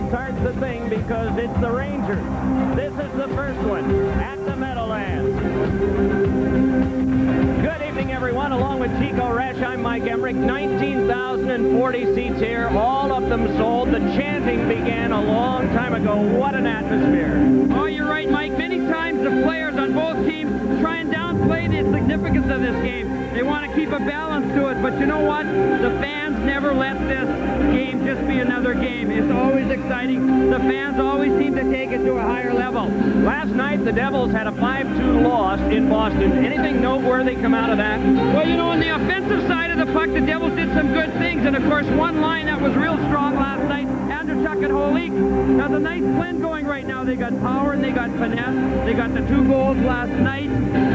white tart's the thing because it's the Rangers. This is the first one at the Meadowlands. Good evening, everyone. Along with Chico Resch, I'm Mike Emmerich. 19,040 seats here, all of them sold. The chanting began a long time ago. What an atmosphere. Oh, you're right, Mike. Many times the players on both teams try and downplay the significance of this game. They want to keep a balance to it, but you know what? The fans never let this game just be another game. It's always exciting. The fans always seem to take it to a higher level. Last night, the Devils had a 5-2 loss in Boston. Anything noteworthy come out of that? Well, you know, on the offensive side of the puck, the Devils did some good things, and of course, one line that was real strong last night, Andreychuk and Holik. Now, the nice blend going right now. They got power and they got finesse. They got the 2 goals last night.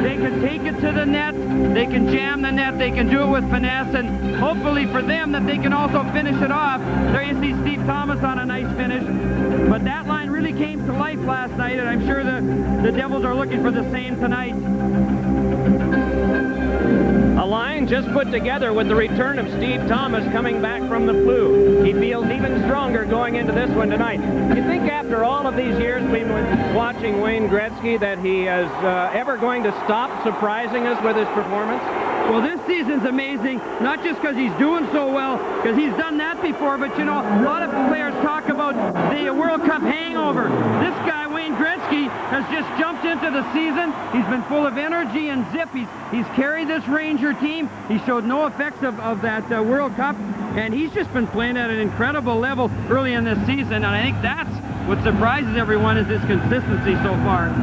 They can take it to the net. They can jam the net. They can do it with finesse, and hopefully for them that they can also finish it off. There you see Steve Thomas on a nice finish. But that line really came to life last night, and I'm sure the Devils are looking for the same tonight. A line just put together with the return of Steve Thomas coming back from the flu. He feels even stronger going into this one tonight. You think after all of these years we've been watching Wayne Gretzky that he is ever going to stop surprising us with his performance? Well, this season's amazing, not just because he's doing so well, because he's done that before, but, you know, a lot of players talk about the World Cup hangover. This guy, Wayne Gretzky, has just jumped into the season. He's been full of energy and zip. He's carried this Ranger team. He showed no effects of that World Cup, and he's just been playing at an incredible level early in this season, and I think that's what surprises everyone is his consistency so far.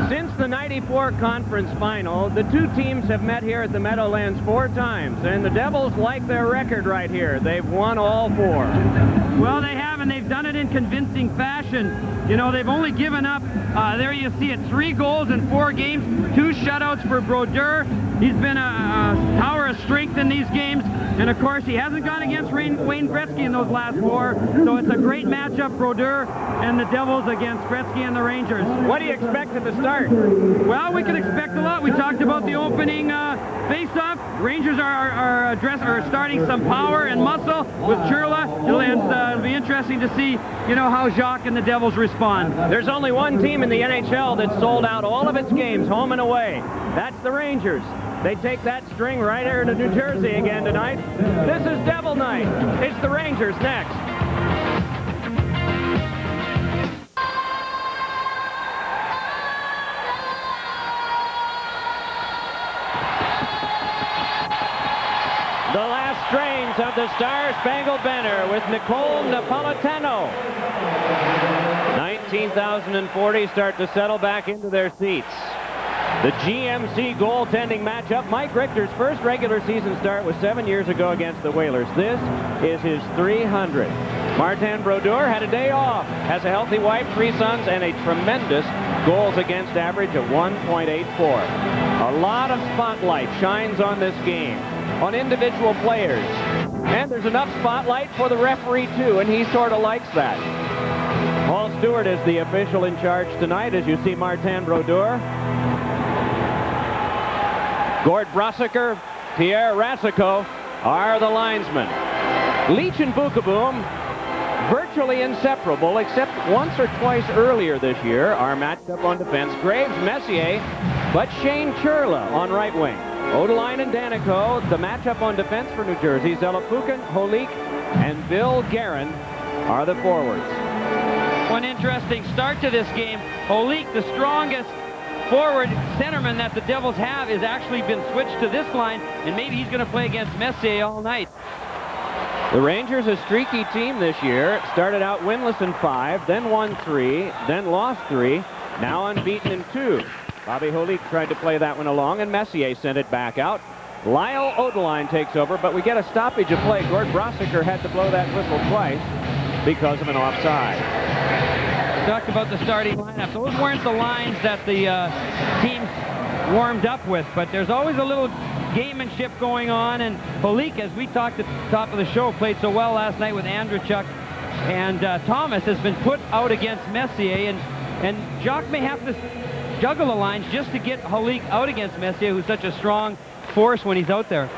Since the '94 conference final, the two teams have met here at the Meadowlands 4 times, and the Devils like their record right here. They've won all 4. Well, they have, and they've done it in convincing fashion. You know, they've only given up, there you see it, 3 goals in 4 games, 2 shutouts for Brodeur. He's been a tower of strength in these games, and of course he hasn't gone against Wayne Gretzky in those last 4, so it's a great matchup, Brodeur and the Devils against Gretzky and the Rangers. What do you expect at the start? Well, we can expect a lot. We talked about the opening face-off. Rangers are starting some power and muscle with Churla. It'll be interesting to see, you know, how Jacques and the Devils respond. There's only one team in the NHL that sold out all of its games, home and away. That's the Rangers. They take that string right here to New Jersey again tonight. This is Devil Night. It's the Rangers next. The last strains of the Star-Spangled Banner with Nicole Napolitano. 19,040 start to settle back into their seats. The GMC goaltending matchup. Mike Richter's first regular season start was 7 years ago against the Whalers. This is his 300th. Martin Brodeur had a day off, has a healthy wife, 3 sons, and a tremendous goals against average of 1.84. A lot of spotlight shines on this game, on individual players. And there's enough spotlight for the referee, too, and he sort of likes that. Paul Stewart is the official in charge tonight, as you see Martin Brodeur. Gord Brosiker, Pierre Racicot are the linesmen. Leach and Bukaboom, virtually inseparable, except once or twice earlier this year, are matched up on defense. Graves, Messier, but Shane Churla on right wing. Odeline and Danico, the matchup on defense for New Jersey. Zelepukin, Holik, and Bill Guerin are the forwards. One interesting start to this game. Holik, the strongest forward centerman that the Devils have, has actually been switched to this line, and maybe he's going to play against Messier all night. The Rangers, a streaky team this year, started out winless in 5, then won 3, then lost 3, now unbeaten in 2. Bobby Holik tried to play that one along, and Messier sent it back out. Lyle Odeline takes over, but we get a stoppage of play. Gord Brosiker had to blow that whistle twice because of an offside. Talked about the starting lineup. Those weren't the lines that the teams warmed up with, but there's always a little gamemanship going on, and Holik, as we talked at the top of the show, played so well last night with Andreychuk, and Thomas has been put out against Messier, and Jacques may have to juggle the lines just to get Holik out against Messier, who's such a strong force when he's out there.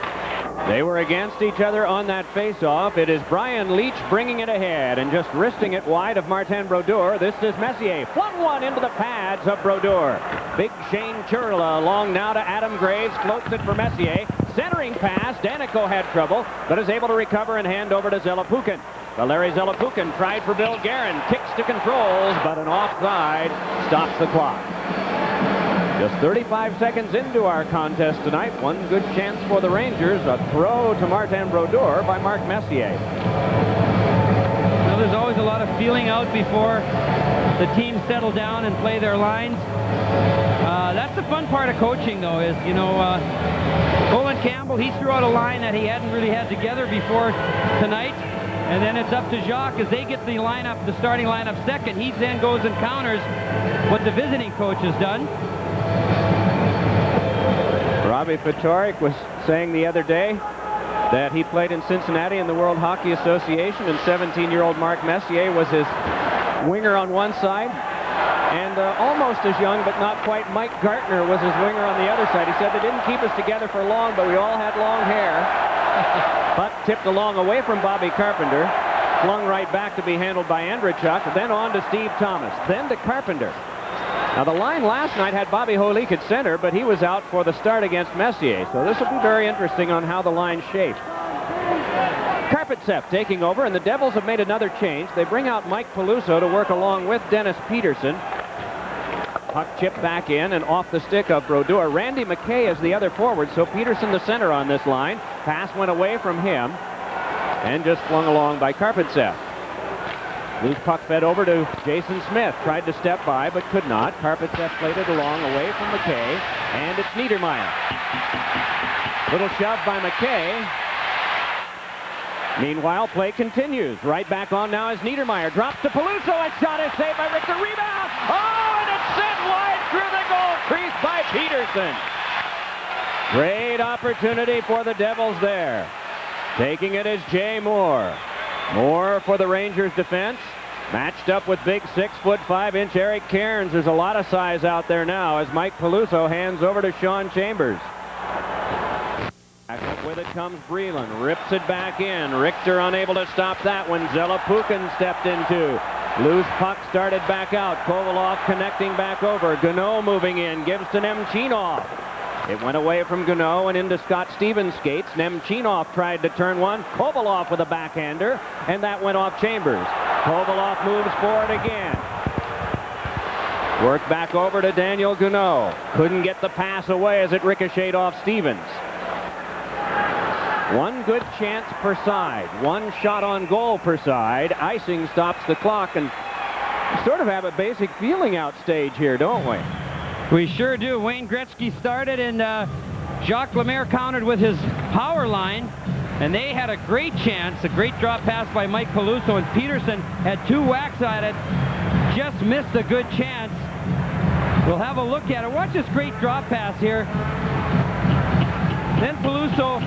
They were against each other on that face-off. It is Brian Leach bringing it ahead and just wristing it wide of Martin Brodeur. This is Messier. Flung one into the pads of Brodeur. Big Shane Churla along now to Adam Graves. Floats it for Messier. Centering pass. Danico had trouble, but is able to recover and hand over to Zelepukin. Valeri Zelepukin tried for Bill Guerin. Kicks to controls, but an offside stops the clock. Just 35 seconds into our contest tonight. One good chance for the Rangers. A throw to Martin Brodeur by Mark Messier. Well, there's always a lot of feeling out before the teams settle down and play their lines. That's the fun part of coaching, though, is, you know, Colin Campbell, he threw out a line that he hadn't really had together before tonight. And then it's up to Jacques as they get the lineup, the starting lineup second. He then goes and counters what the visiting coach has done. Robbie Ftorek was saying the other day that he played in Cincinnati in the World Hockey Association, and 17-year-old Mark Messier was his winger on one side, and almost as young but not quite Mike Gartner was his winger on the other side. He said they didn't keep us together for long, but we all had long hair. Puck tipped along away from Bobby Carpenter, flung right back to be handled by Andreychuk, then on to Steve Thomas, then to Carpenter. Now, the line last night had Bobby Holik at center, but he was out for the start against Messier, so this will be very interesting on how the line shaped. Karpatsev taking over, and the Devils have made another change. They bring out Mike Peluso to work along with Dennis Peterson. Puck chipped back in and off the stick of Brodeur. Randy McKay is the other forward, so Peterson the center on this line. Pass went away from him and just flung along by Karpatsev. Loose puck fed over to Jason Smith. Tried to step by, but could not. Karpatsev played it along away from McKay, and it's Niedermeyer. Little shove by McKay. Meanwhile, play continues. Right back on now is Niedermeyer. Drops to Peluso, and shot is saved by Richter. Rebound! Oh, and it's sent wide through the goal crease by Peterson. Great opportunity for the Devils there. Taking it is Jay Moore. Moore for the Rangers defense. Matched up with big 6'5" Eric Cairns. There's a lot of size out there now as Mike Peluso hands over to Sean Chambers. Back up with it comes Breland. Rips it back in. Richter unable to stop that one. Zelepukin stepped into. Loose puck started back out. Kovalov connecting back over. Gano moving in. Gives to Nemchinov. It went away from Gano and into Scott Stevens' skates. Nemchinov tried to turn one. Kovalov with a backhander, and that went off Chambers. Kovalov moves forward again. Worked back over to Daniel Gano. Couldn't get the pass away as it ricocheted off Stevens. One good chance per side. One shot on goal per side. Icing stops the clock, and we sort of have a basic feeling out stage here, don't we? We sure do. Wayne Gretzky started, and Jacques Lemaire countered with his power line, and they had a great chance. A great drop pass by Mike Peluso, and Peterson had two whacks at it. Just missed a good chance. We'll have a look at it. Watch this great drop pass here. Then Peluso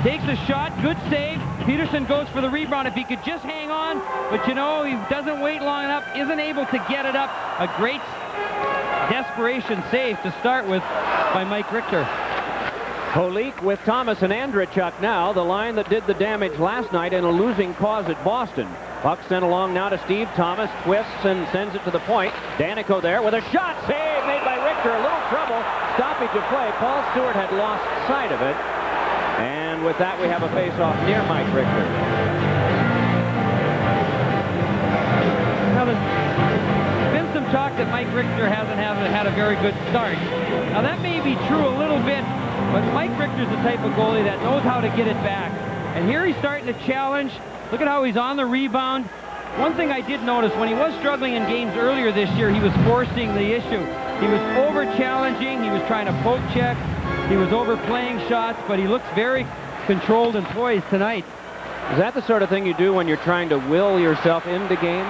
takes a shot. Good save. Peterson goes for the rebound. If he could just hang on, but you know, he doesn't wait long enough, isn't able to get it up. A great desperation save to start with by Mike Richter. Holik with Thomas and Andreychuk now, the line that did the damage last night in a losing cause at Boston. Puck sent along now to Steve Thomas, twists and sends it to the point. Danico there with a shot, save made by Richter, a little trouble, stoppage of play. Paul Stewart had lost sight of it, and with that we have a face-off near Mike Richter. Now there's been some talk that Mike Richter hasn't had a very good start. Now that may be true a little bit, but Mike Richter's the type of goalie that knows how to get it back. And here he's starting to challenge. Look at how he's on the rebound. One thing I did notice, when he was struggling in games earlier this year, he was forcing the issue. He was over-challenging. He was trying to poke check. He was overplaying shots, but he looks very controlled and poised tonight. Is that the sort of thing you do when you're trying to will yourself into games?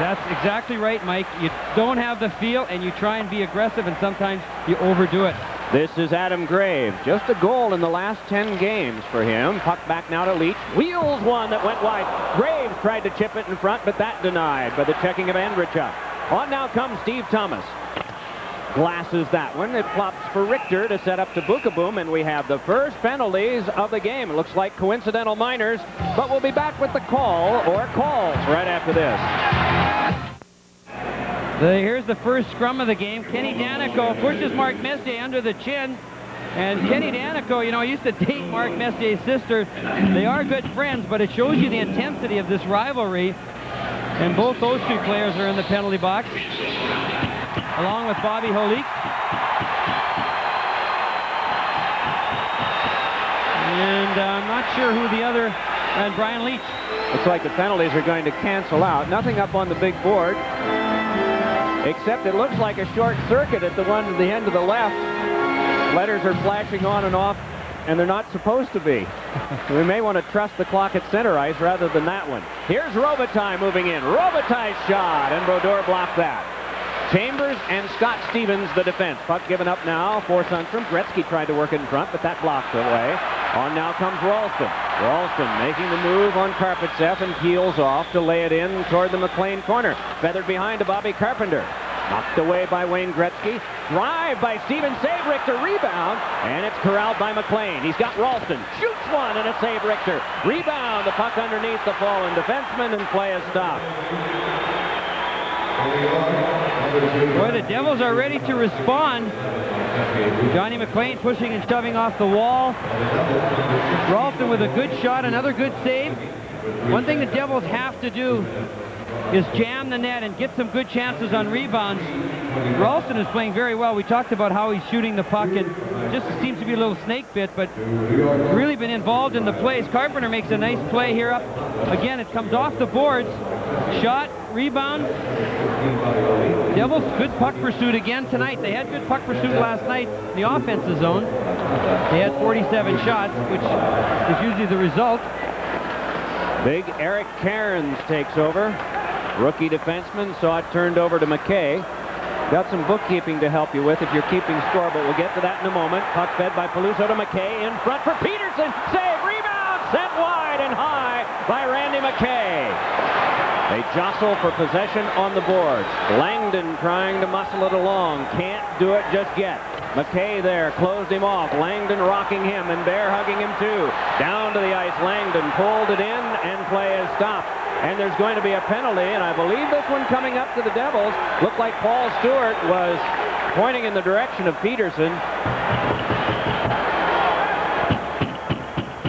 That's exactly right, Mike. You don't have the feel, and you try and be aggressive, and sometimes you overdo it. This is Adam Graves. Just a goal in the last 10 games for him. Puck back now to Leach. Wheels one that went wide. Graves tried to chip it in front, but that denied by the checking of Andreychuk. On now comes Steve Thomas. glasses that one. It flops for Richter to set up to Bukaboom, and we have the first penalties of the game. It looks like coincidental minors, but we'll be back with the call or calls right after this. Here's the first scrum of the game. Kenny Danico pushes Mark Messier under the chin. And Kenny Danico, you know, used to date Mark Messier's sister. They are good friends, but it shows you the intensity of this rivalry. And both those two players are in the penalty box, along with Bobby Holik. And I'm not sure who the other, and Brian Leach. Looks like the penalties are going to cancel out. Nothing up on the big board, except it looks like a short circuit at the one at the end of the left. Letters are flashing on and off, and they're not supposed to be. We may want to trust the clock at center ice rather than that one. Here's Robitaille moving in. Robitaille's shot, and Brodeur blocked that. Chambers and Scott Stevens, the defense. Puck given up now for Sundstrom. Gretzky tried to work it in front, but that blocked away. On now comes Ralston. Ralston making the move on Karpatsev and peels off to lay it in toward the McLean corner. Feathered behind to Bobby Carpenter. Knocked away by Wayne Gretzky. Drive by Steven Save Richter. Rebound. And it's corralled by McLean. He's got Ralston. Shoots one and a save Richter. Rebound. The puck underneath the fallen defenseman and play is stopped. Boy, the Devils are ready to respond. Johnny McLean pushing and shoving off the wall. Ralston with a good shot. Another good save. One thing the Devils have to do is jam the net and get some good chances on rebounds. Ralston is playing very well. We talked about how he's shooting the puck, and just seems to be a little snake bit, but really been involved in the plays. Carpenter makes a nice play here up. Again, it comes off the boards. Shot, rebound. Devils, good puck pursuit again tonight. They had good puck pursuit last night in the offensive zone. They had 47 shots, which is usually the result. Big Eric Cairns takes over. Rookie defenseman, saw it turned over to McKay. Got some bookkeeping to help you with if you're keeping score, but we'll get to that in a moment. Puck fed by Peluso to McKay. In front for Peterson. Save, rebound, sent wide and high by Randy McKay. They jostle for possession on the boards. Langdon trying to muscle it along. Can't do it just yet. McKay there, closed him off. Langdon rocking him, and Bear hugging him too. Down to the ice, Langdon pulled it in, and play is stopped. And there's going to be a penalty, and I believe this one coming up to the Devils. Looked like Paul Stewart was pointing in the direction of Peterson.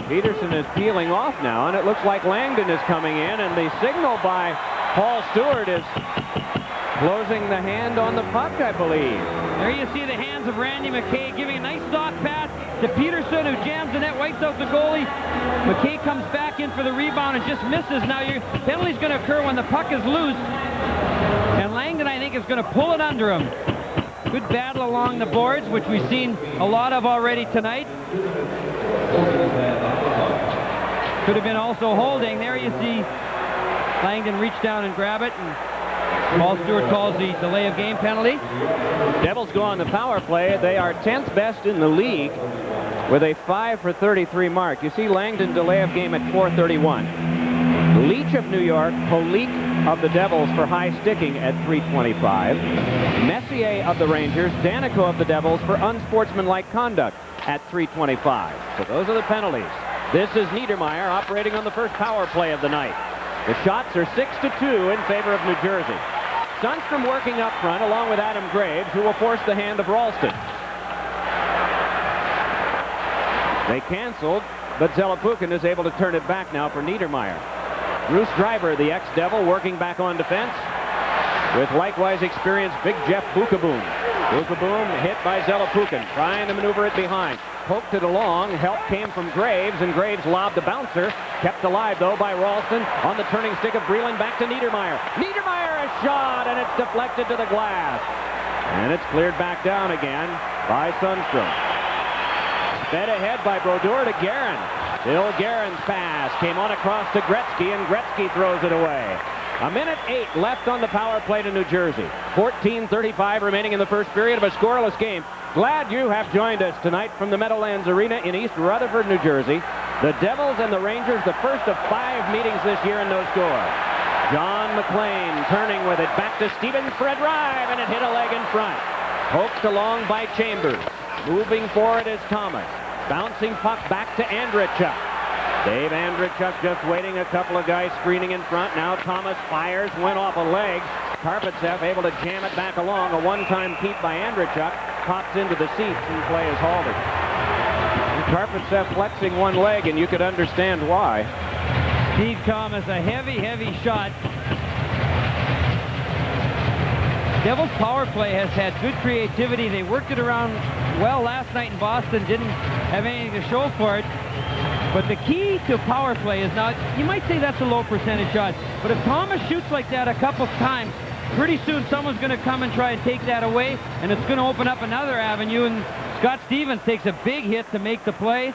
Peterson is peeling off now, and it looks like Langdon is coming in, and the signal by Paul Stewart is closing the hand on the puck, I believe. There you see the hands of Randy McKay giving a nice soft pass to Peterson, who jams the net, wipes out the goalie. McKay comes back in for the rebound and just misses. Now your penalty's going to occur when the puck is loose, and Langdon, I think, is going to pull it under him. Good battle along the boards, which we've seen a lot of already tonight. Could have been also holding. There you see Langdon reach down and grab it, and Paul Stewart calls the delay of game penalty. Devils go on the power play. They are 10th best in the league with a 5 for 33 mark. You see Langdon delay of game at 4:31. Leach of New York, Holik of the Devils for high sticking at 3:25. Messier of the Rangers, Danico of the Devils for unsportsmanlike conduct at 3:25. So those are the penalties. This is Niedermeyer operating on the first power play of the night. The shots are 6-2 in favor of New Jersey. Sundstrom working up front along with Adam Graves, who will force the hand of Ralston. They canceled, but Zelepukin is able to turn it back now for Niedermeyer. Bruce Driver, the ex-Devil, working back on defense with likewise experienced Big Jeff Bukaboom. Bukaboom hit by Zelepukin, trying to maneuver it behind. Poked it along, help came from Graves, and Graves lobbed a bouncer. Kept alive, though, by Ralston on the turning stick of Breland back to Niedermeyer. Niedermeyer, a shot, and it's deflected to the glass. And it's cleared back down again by Sundstrom. Fed ahead by Brodeur to Guerin. Bill Guerin's pass came on across to Gretzky, and Gretzky throws it away. 1:08 left on the power play to New Jersey. 14:35 remaining in the first period of a scoreless game. Glad you have joined us tonight from the Meadowlands Arena in East Rutherford, New Jersey. The Devils and the Rangers, the first of 5 meetings this year, and no score. John McLean turning with it back to Stevens for a drive, and it hit a leg in front. Poked along by Chambers. Moving forward is Thomas. Bouncing puck back to Andreychuk. Dave Andreychuk just waiting, a couple of guys screening in front. Now Thomas fires, went off a leg. Karpatsev able to jam it back along. A one-time keep by Andreychuk. Pops into the seats and play is halted. Karpatsev flexing one leg, and you could understand why. Steve Thomas, a heavy shot. Devils' power play has had good creativity. They worked it around well last night in Boston. Didn't have anything to show for it. But the key to power play is now, you might say that's a low percentage shot, but if Thomas shoots like that a couple times, pretty soon someone's going to come and try and take that away, and it's going to open up another avenue, and Scott Stevens takes a big hit to make the play.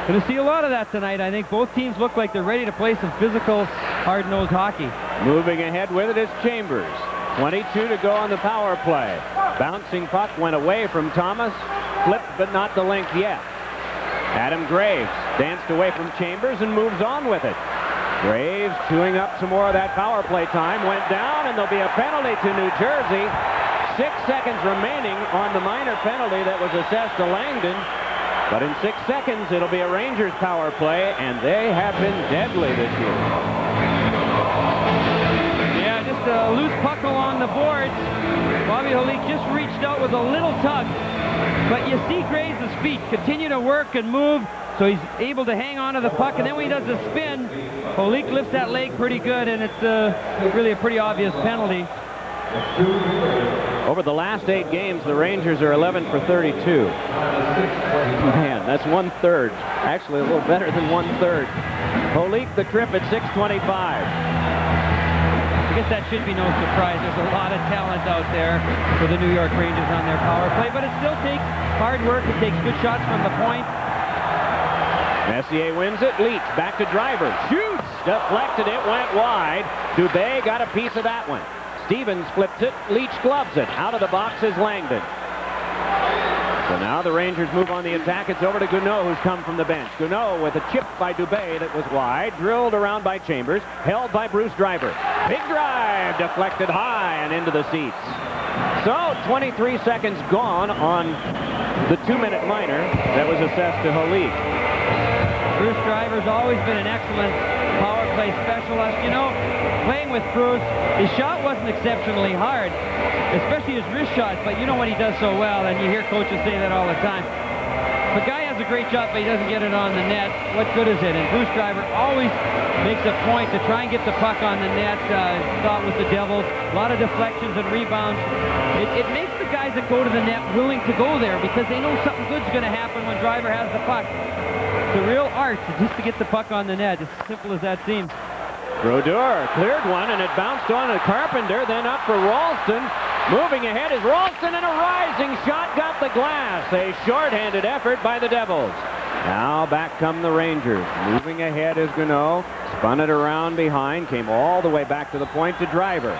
Going to see a lot of that tonight. I think both teams look like they're ready to play some physical, hard-nosed hockey. Moving ahead with it is Chambers. 22 to go on the power play. Bouncing puck went away from Thomas. Flipped, but not the length yet. Adam Graves danced away from Chambers and moves on with it. Graves chewing up some more of that power play time. Went down, and there'll be a penalty to New Jersey. 6 seconds remaining on the minor penalty that was assessed to Langdon. But in 6 seconds, it'll be a Rangers power play, and they have been deadly this year. Yeah, just a loose puck along the boards. Bobby Holik just reached out with a little tug. But you see Graves' feet continue to work and move, so he's able to hang on to the puck. And then when he does the spin, Holik lifts that leg pretty good, and it's really a pretty obvious penalty. Over the last 8 games, the Rangers are 11 for 32. Man, that's 1/3. Actually, a little better than 1/3. Holik the trip at 6:25. I guess that should be no surprise. There's a lot of talent out there for the New York Rangers on their power play, but it still takes hard work. It takes good shots from the point. Messier wins it. Leach back to Driver. Shoots! Deflected. It went wide. Dubé got a piece of that one. Stevens flips it. Leach gloves it. Out of the box is Langdon. So now the Rangers move on the attack. It's over to Gounod, who's come from the bench. Gounod with a chip by Dubé that was wide. Drilled around by Chambers. Held by Bruce Driver. Big drive. Deflected high and into the seats. So 23 seconds gone on the 2-minute minor that was assessed to Holik. Bruce Driver's always been an excellent power play specialist. You know, playing with Bruce, his shot wasn't exceptionally hard, especially his wrist shots, but you know what he does so well, and you hear coaches say that all the time. The guy has a great shot, but he doesn't get it on the net. What good is it? And Bruce Driver always makes a point to try and get the puck on the net. Saw it with the Devils. A lot of deflections and rebounds. It makes the guys that go to the net willing to go there because they know something good's going to happen when Driver has the puck. The real art is just to get the puck on the net, as simple as that seems. Brodeur cleared one, and it bounced on to Carpenter, then up for Ralston. Moving ahead is Ralston, and a rising shot got the glass. A shorthanded effort by the Devils. Now back come the Rangers. Moving ahead is Gounod. Spun it around behind, came all the way back to the point to Driver.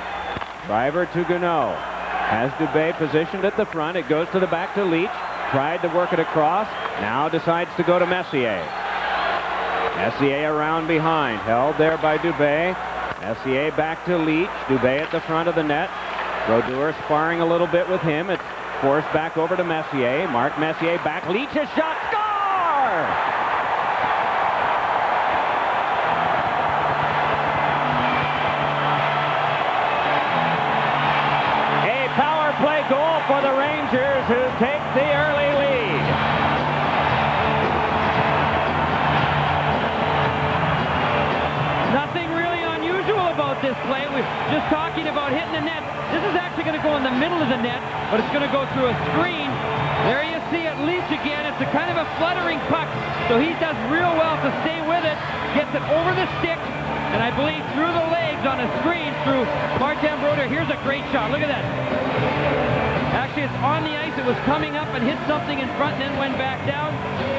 Driver to Gounod. Has Dubé positioned at the front. It goes to the back to Leach. Tried to work it across. Now decides to go to Messier. Messier around behind. Held there by Dubé. Messier back to Leach. Dubé at the front of the net. Brodeur sparring a little bit with him. It's forced back over to Messier. Mark Messier back. Leach a shot. Score! A power play goal for the Rangers, who take the early lead. Nothing really unusual about this play. We're just talking about hitting the net. This is actually going to go in the middle of the net, but it's going to go through a screen. There you see it, Leach again. It's a kind of a fluttering puck, so he does real well to stay with it. Gets it over the stick, and I believe through the legs on a screen through Martin Brodeur. Here's a great shot. Look at that. Actually, it's on the ice. It was coming up and hit something in front and then went back down.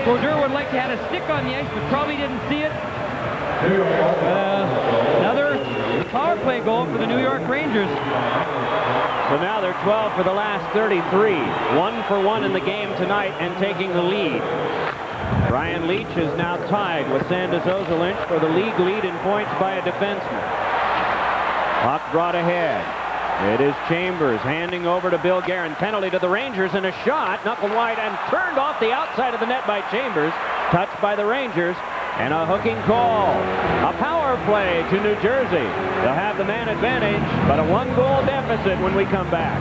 Brodeur would like to have a stick on the ice, but probably didn't see it. Another power play goal for the New York Rangers. So now they're 12 for the last 33. 1 for 1 in the game tonight and taking the lead. Brian Leach is now tied with Sandis Ozolinsh for the league lead in points by a defenseman. Puck brought ahead. It is Chambers handing over to Bill Guerin. Penalty to the Rangers, and a shot knuckled wide and turned off the outside of the net by Chambers. Touched by the Rangers, and a hooking call. A power play to New Jersey. They'll have the man advantage, but a 1-goal deficit when we come back.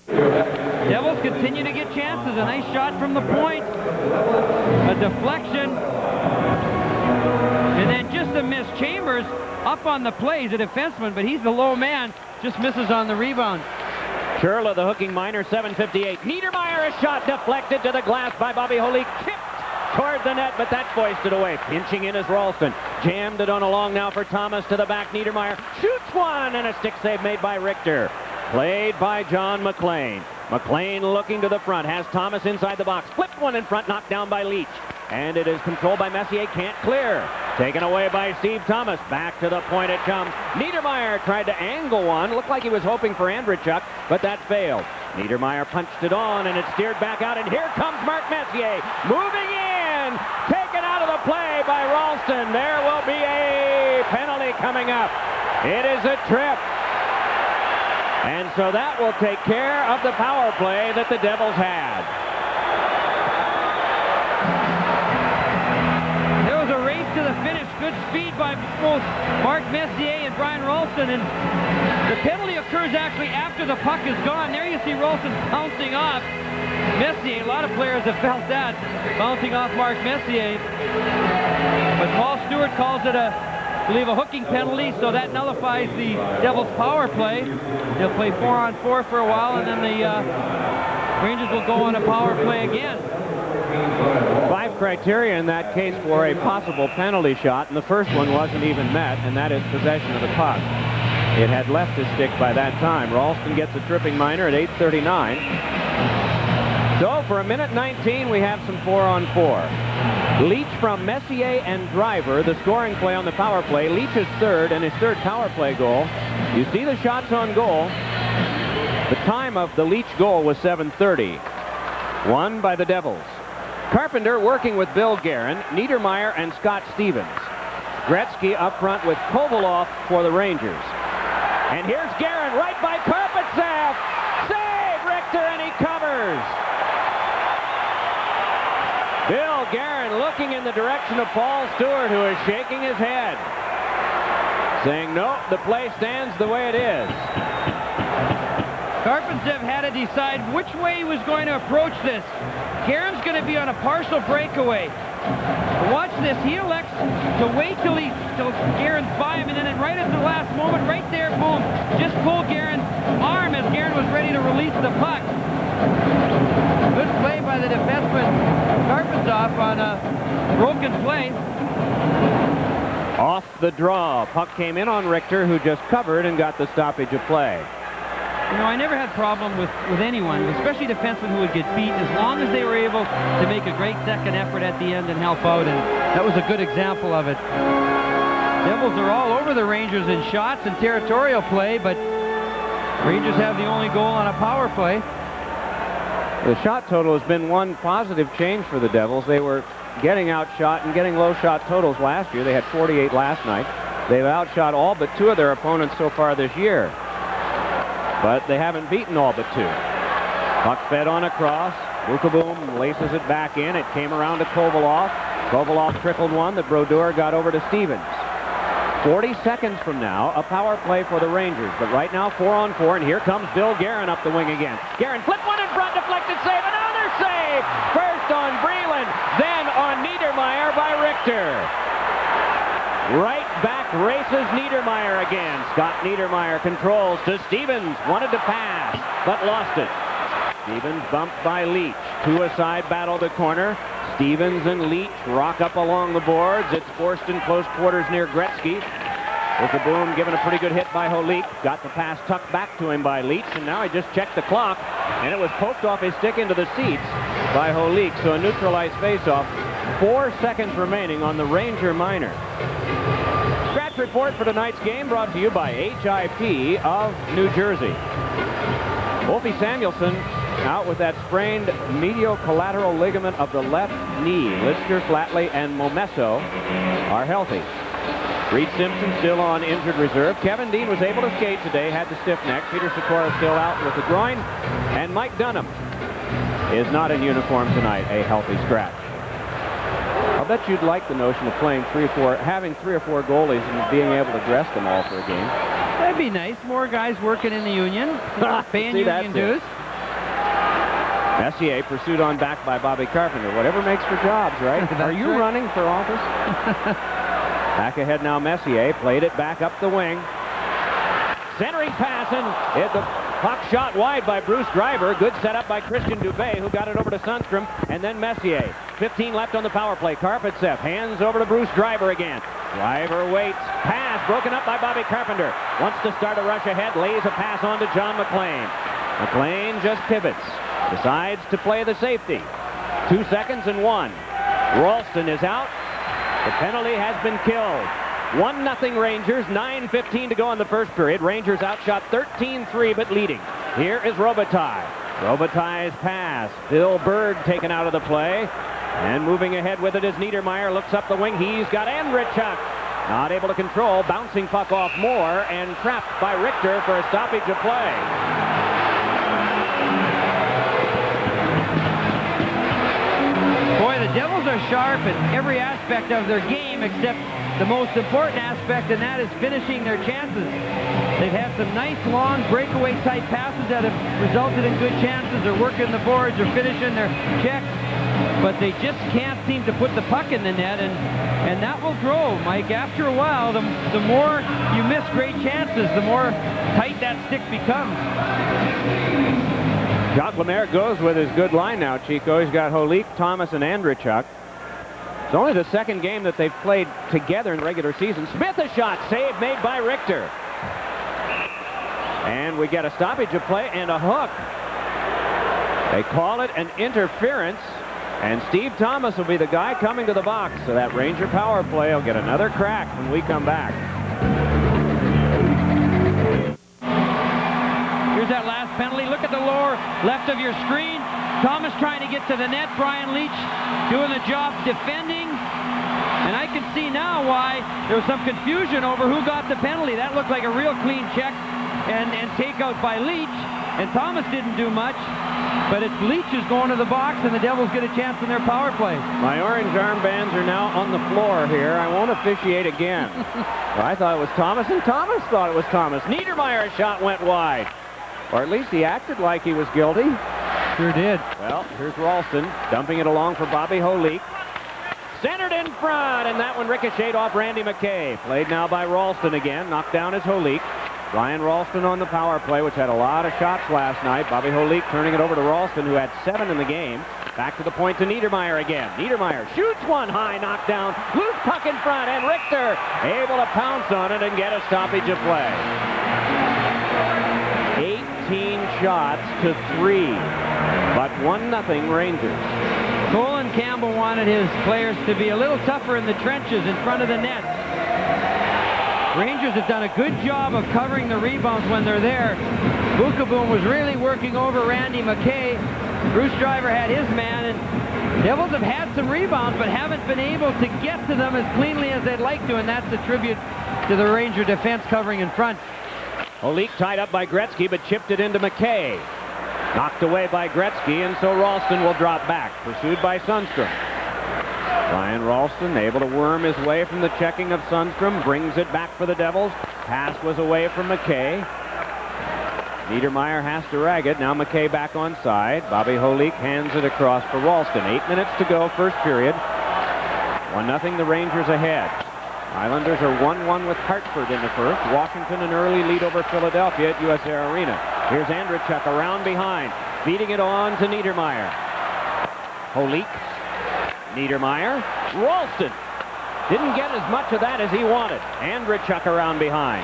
Devils continue to get chances. A nice shot from the point. A deflection. And then just a miss. Chambers up on the play. He's a defenseman, but he's the low man. Just misses on the rebound. Sherla, the hooking minor, 7:58. Niedermayer, a shot deflected to the glass by Bobby Holik. Tipped toward the net, but that's foisted away. Pinching in is Ralston. Jammed it on along now for Thomas to the back. Niedermayer shoots one, and a stick save made by Richter. Played by John McLean. McLean looking to the front. Has Thomas inside the box. Flipped one in front, knocked down by Leach. And it is controlled by Messier. Can't clear. Taken away by Steve Thomas. Back to the point it comes. Niedermayer tried to angle one. Looked like he was hoping for Andrechuk, but that failed. Niedermayer punched it on, and it steered back out. And here comes Mark Messier. Moving in. Taken out of the play by Ralston. There will be a penalty coming up. It is a trip. And so that will take care of the power play that the Devils had. There was a race to the finish. Good speed by both Mark Messier and Brian Ralston. And the penalty occurs actually after the puck is gone. There you see Ralston bouncing off Messier. A lot of players have felt that, bouncing off Mark Messier. But Paul Stewart calls it I believe a hooking penalty, so that nullifies the Devils' power play. They'll play 4-on-4 for a while, and then the Rangers will go on a power play again. 5 criteria in that case for a possible penalty shot, and the first one wasn't even met, and that is possession of the puck. It had left his stick by that time. Ralston gets a tripping minor at 8:39. So for 1:19, we have some 4-on-4. Leach from Messier and Driver, the scoring play on the power play. Leach is third, and his third power play goal. You see the shots on goal. The time of the Leach goal was 7:30. Won by the Devils. Carpenter working with Bill Guerin, Niedermayer, and Scott Stevens. Gretzky up front with Kovalov for the Rangers. And here's Guerin right by Karpatsev. Save Richter, and he covers. Bill Guerin looking in the direction of Paul Stewart, who is shaking his head, saying, no, the play stands the way it is. Karpatsev had to decide which way he was going to approach this. Guerin's going to be on a partial breakaway. Watch this. He elects to wait till Guerin's by him, and then right at the last moment, right there, boom, just pull Guerin's arm as Guerin was ready to release the puck. Good play by the defenseman Karpatsev on a broken play. Off the draw. Puck came in on Richter, who just covered and got the stoppage of play. You know, I never had problem with anyone, especially defensemen who would get beat, as long as they were able to make a great second effort at the end and help out, and that was a good example of it. Devils are all over the Rangers in shots and territorial play, but Rangers have the only goal on a power play. The shot total has been one positive change for the Devils. They were getting outshot and getting low shot totals last year. They had 48 last night. They've outshot all but 2 of their opponents so far this year. But they haven't beaten all but 2. Puck fed on a cross. Bukaboom laces it back in. It came around to Kovalov. Kovalov trickled one that Brodeur got over to Stevens. 40 seconds from now, a power play for the Rangers. But right now, 4-on-4, and here comes Bill Guerin up the wing again. Guerin flipped one in front, deflected save, another save! First on Breland, then on Niedermayer by Richter. Right back races Niedermayer again. Scott Niedermayer controls to Stevens. Wanted to pass, but lost it. Stevens bumped by Leach. 2-a-side battle to corner. Stevens and Leach rock up along the boards. It's forced in close quarters near Gretzky. With the boom given a pretty good hit by Holik. Got the pass tucked back to him by Leach, and now he just checked the clock, and it was poked off his stick into the seats by Holik. So a neutralized faceoff. 4 seconds remaining on the Ranger minor. Scratch report for tonight's game brought to you by HIP of New Jersey. Wolfie Samuelson out with that sprained medial collateral ligament of the left knee. Lister, Flatley, and Momesso are healthy. Reed Simpson still on injured reserve. Kevin Dean was able to skate today, had the stiff neck. Peter Sikora still out with the groin. And Mike Dunham is not in uniform tonight, a healthy scratch. I'll bet you'd like the notion of playing having 3 or 4 goalies and being able to dress them all for a game. That'd be nice. More guys working in the union, paying union dues. Messier pursued on back by Bobby Carpenter. Whatever makes for jobs, right? Are you running for office? Back ahead now, Messier played it back up the wing. Centering pass, and the puck shot wide by Bruce Driver. Good setup by Christian Dubé, who got it over to Sundstrom, and then Messier. 15 left on the power play. Karpatsev hands over to Bruce Driver again. Driver waits. Pass broken up by Bobby Carpenter. Wants to start a rush ahead. Lays a pass on to John McLean. McLean just pivots. Decides to play the safety. 2 seconds and 1. Ralston is out. The penalty has been killed. 1-0 Rangers. 9:15 to go in the first period. Rangers outshot 13-3 but leading. Here is Robitaille. Robitaille's pass. Bill Berg taken out of the play. And moving ahead with it is Niedermeyer. Looks up the wing. He's got Andrechuk. Not able to control. Bouncing puck off Moore and trapped by Richter for a stoppage of play. Boy, the Devils are sharp in every aspect of their game except the most important aspect, and that is finishing their chances. They've had some nice, long, breakaway-type passes that have resulted in good chances. They're working the boards, they're finishing their checks, but they just can't seem to put the puck in the net, and that will grow, Mike. After a while, the more you miss great chances, the more tight that stick becomes. Jacques Lemaire goes with his good line now, Chico. He's got Holik, Thomas, and Andrechuk. It's only the second game that they've played together in the regular season. Smith a shot, save made by Richter. And we get a stoppage of play and a hook. They call it an interference, and Steve Thomas will be the guy coming to the box. So that Ranger power play will get another crack when we come back. Here's that last penalty. Look at the lower left of your screen. Thomas trying to get to the net. Brian Leetch doing the job defending. And I can see now why there was some confusion over who got the penalty. That looked like a real clean check and takeout by Leetch. And Thomas didn't do much. But it's Leetch who's going to the box, and the Devils get a chance in their power play. My orange armbands are now on the floor here. I won't officiate again. I thought it was Thomas, and Thomas thought it was Thomas. Niedermeyer's shot went wide. Or at least he acted like he was guilty. Sure did. Well, here's Ralston dumping it along for Bobby Holik. Centered in front, and that one ricocheted off Randy McKay. Played now by Ralston again. Knocked down is Holik. Ryan Ralston on the power play, which had a lot of shots last night. Bobby Holik turning it over to Ralston, who had 7 in the game. Back to the point to Niedermeyer again. Niedermeyer shoots one high, knocked down. Loose puck in front, and Richter able to pounce on it and get a stoppage of play. 18 shots to 3, but 1-0 Rangers. Colin Campbell wanted his players to be a little tougher in the trenches in front of the net. Rangers have done a good job of covering the rebounds when they're there. Bukaboom was really working over Randy McKay. Bruce Driver had his man, and Devils have had some rebounds but haven't been able to get to them as cleanly as they'd like to, and that's a tribute to the Ranger defense covering in front. Holik tied up by Gretzky, but chipped it into McKay. Knocked away by Gretzky, and so Ralston will drop back, pursued by Sundstrom. Ryan Ralston able to worm his way from the checking of Sundstrom, brings it back for the Devils. Pass was away from McKay. Niedermeyer has to rag it. Now McKay back on side. Bobby Holik hands it across for Ralston. 8 minutes to go, first period. 1-0 the Rangers ahead. Islanders are 1-1 with Hartford in the first. Washington an early lead over Philadelphia at US Air Arena. Here's Andrechuk around behind, feeding it on to Niedermeyer. Holik. Niedermeyer. Ralston didn't get as much of that as he wanted. Andrechuk around behind.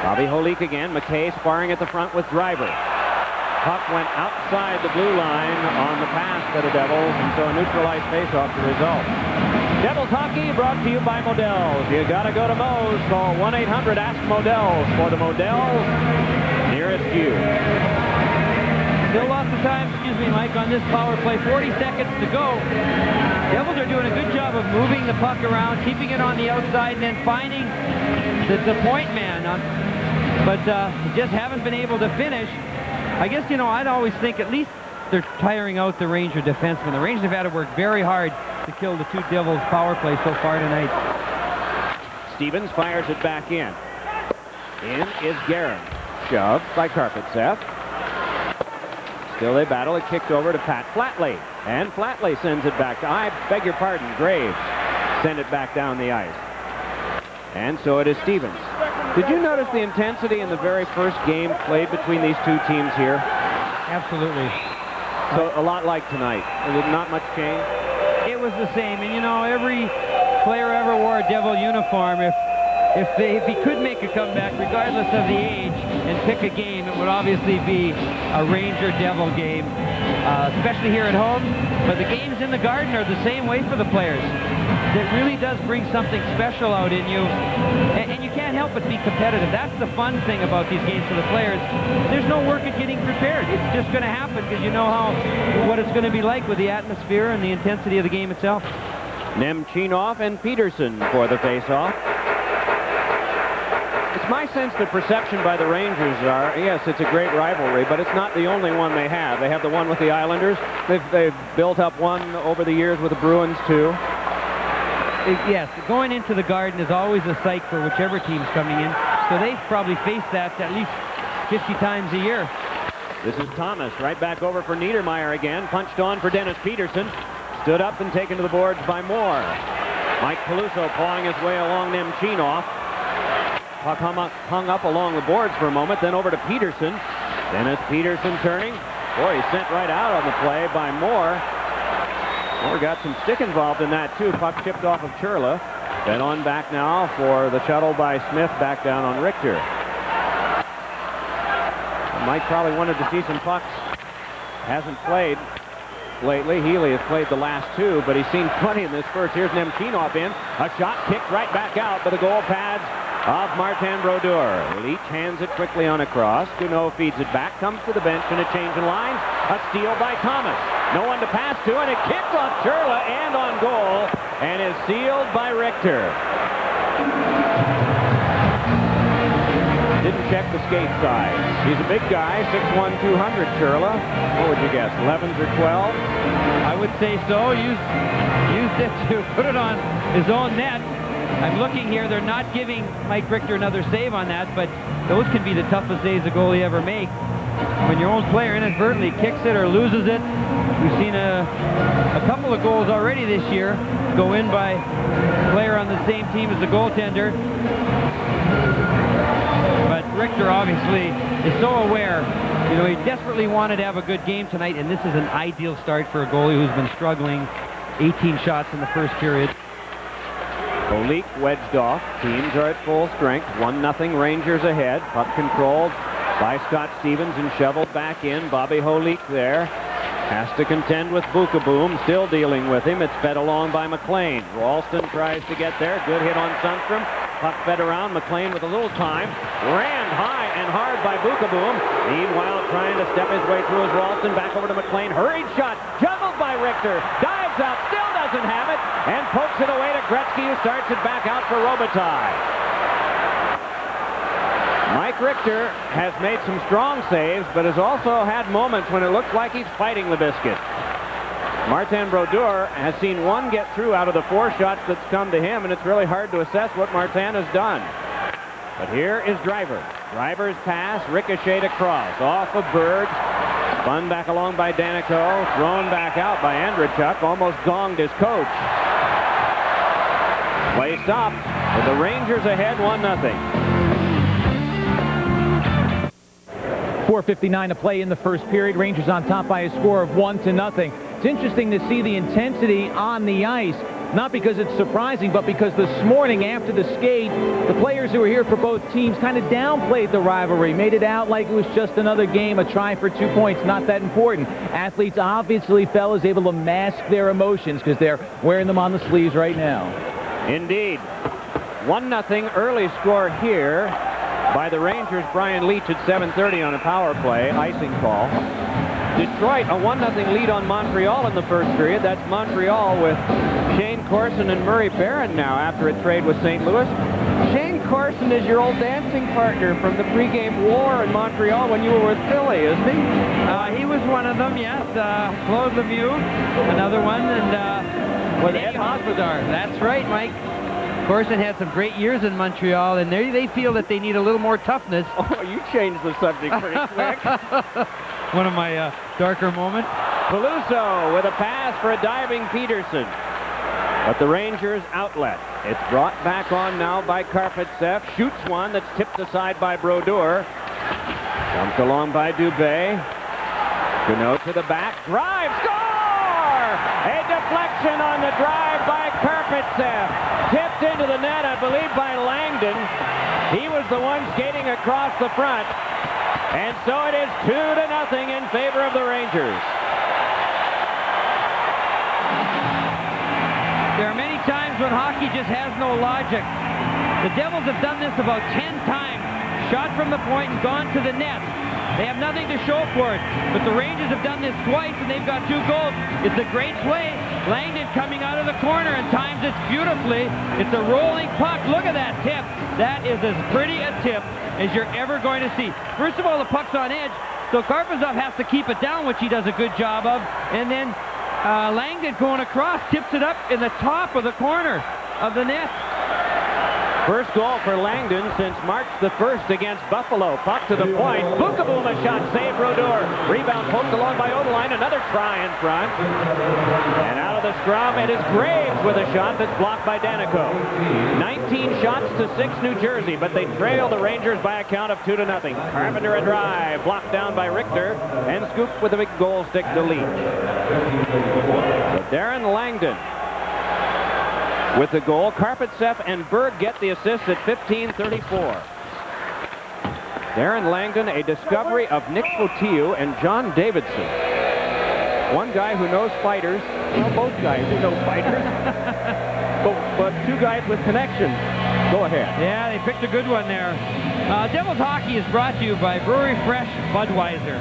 Bobby Holik again. McKay sparring at the front with Driver. Puck went outside the blue line on the pass to the Devils, and so a neutralized faceoff the result. Devils hockey brought to you by Modell's. You gotta go to Moe's. Call 1-800-ASK Modell's for the Modell's nearest you. Still lots of time, excuse me, Mike, on this power play. 40 seconds to go. Devils are doing a good job of moving the puck around, keeping it on the outside, and then finding the point man. But just haven't been able to finish. I guess, I'd always think at least they're tiring out the Ranger defensemen. The Rangers have had to work very hard to kill the two Devils power play so far tonight. Stevens fires it back in. In is Guerin. Shoved by Karpatsev. Still they battle. It kicked over to Pat Flatley. And Flatley sends it back to, I beg your pardon, Graves. Send it back down the ice. And so it is Stevens. Did you notice the intensity in the very first game played between these two teams here? Absolutely. So a lot like tonight. Not much change? It was the same. And, every player ever wore a Devil uniform. If he could make a comeback, regardless of the age, and pick a game, it would obviously be a Ranger Devil game, especially here at home. But the games in the Garden are the same way for the players. It really does bring something special out in you, and you can't help but be competitive. That's the fun thing about these games for the players. There's no work at getting prepared. It's just going to happen because you know what it's going to be like with the atmosphere and the intensity of the game itself. Nemchinov and Peterson for the face-off. It's my sense the perception by the Rangers are, yes, it's a great rivalry, but it's not the only one they have. They have the one with the Islanders. They've built up one over the years with the Bruins, too. Yes, going into the Garden is always a sight for whichever team's coming in, so they've probably faced that at least 50 times a year. This is Thomas, right back over for Niedermeyer again, punched on for Dennis Peterson, stood up and taken to the boards by Moore. Mike Peluso pawing his way along Nemchinov. Puck hung up along the boards for a moment, then over to Peterson. Dennis Peterson turning. Boy, he's sent right out on the play by Moore. Moore got some stick involved in that, too. Puck chipped off of Churla. Then on back now for the shuttle by Smith back down on Richter. Mike probably wanted to see some pucks. Hasn't played lately. Healy has played the last two, but he's seen plenty in this first. Here's Nemchinov in. A shot kicked right back out by the goal pads of Martin Brodeur. Leach hands it quickly on across. Duneau feeds it back, comes to the bench in a change in lines. A steal by Thomas. No one to pass to, and it kicked off Churla and on goal, and is sealed by Richter. Didn't check the skate size. He's a big guy, 6'1", 200, Churla. What would you guess, 11s or 12s? I would say so. Used it to put it on his own net. I'm looking here. They're not giving Mike Richter another save on that, but those can be the toughest saves a goalie ever make. When your own player inadvertently kicks it or loses it. We've seen a couple of goals already this year go in by a player on the same team as the goaltender. But Richter obviously is so aware. He desperately wanted to have a good game tonight, and this is an ideal start for a goalie who's been struggling. 18 shots in the first period. Holik wedged off. Teams are at full strength. 1-0 Rangers ahead. Puck controlled by Scott Stevens and shoveled back in. Bobby Holik there. Has to contend with Bukaboom, still dealing with him. It's fed along by McLean. Ralston tries to get there. Good hit on Sundstrom. Puck fed around. McLean with a little time. Rammed high and hard by Bukaboom. Meanwhile, trying to step his way through is Ralston. Back over to McLean. Hurried shot. Juggled by Richter. Dives out. Still doesn't have it. And pokes it away to Gretzky, who starts it back out for Robitaille. Mike Richter has made some strong saves, but has also had moments when it looks like he's fighting the biscuit. Martin Brodeur has seen one get through out of the 4 shots that's come to him, and it's really hard to assess what Martin has done. But here is Driver. Driver's pass, ricocheted across, off of Berg, spun back along by Danico, thrown back out by Andrechuk, almost gonged his coach. Play stopped, with the Rangers ahead 1-0. 4:59 to play in the first period. Rangers on top by a score of 1-0. It's interesting to see the intensity on the ice, not because it's surprising, but because this morning after the skate, the players who were here for both teams kind of downplayed the rivalry, made it out like it was just another game, a try for 2 points, not that important. Athletes obviously, fellas, able to mask their emotions because they're wearing them on the sleeves right now. Indeed. 1-0 early score here by the Rangers. Brian Leach at 7:30 on a power play, icing call. Detroit a 1-0 lead on Montreal in the first period. That's Montreal with Shane Corson and Murray Barron now after a trade with St. Louis. Shane Corson is your old dancing partner from the pregame war in Montreal when you were with Philly, isn't he? He was one of them, yes. Claude Lemieux, another one, and With Eddie Ed Hospodar. That's right, Mike. Corson had some great years in Montreal, and they feel that they need a little more toughness. Oh, you changed the subject pretty quick. One of my darker moments. Peluso with a pass for a diving Peterson. But the Rangers outlet. It's brought back on now by Karpatsev. Shoots one that's tipped aside by Brodeur. Dumped along by Dubé. Gouault to the back. Drive. Score! A deflection on the drive by Karpatsev. Tipped into the net, I believe, by Langdon. He was the one skating across the front. And so it is 2-0 in favor of the Rangers. There are many times when hockey just has no logic. The Devils have done this about 10 times. Shot from the point and gone to the net. They have nothing to show for it. But the Rangers have done this twice, and they've got 2 goals. It's a great play. Langdon coming out of the corner and times it beautifully. It's a rolling puck. Look at that tip. That is as pretty a tip as you're ever going to see. First of all, the puck's on edge, so Karpatsev has to keep it down, which he does a good job of. And then Langdon going across, tips it up in the top of the corner of the net. First goal for Langdon since March the 1st against Buffalo. Puck to the point. Bukaboom, a shot. Save Brodeur. Rebound poked along by Odeline. Another try in front. And out of the scrum, it is Graves with a shot that's blocked by Danico. 19 shots to 6 New Jersey, but they trail the Rangers by a count of 2-0. Carpenter a drive. Blocked down by Richter. And scooped with a big goal stick to Leach. So Darren Langdon with the goal. Karpatsev and Berg get the assist at 15:34. Darren Langdon, a discovery of Nick Fotiu and John Davidson. One guy who knows fighters. Well, both guys who know fighters. but 2 guys with connections. Go ahead. Yeah, they picked a good one there. Devils Hockey is brought to you by Brewery Fresh Budweiser,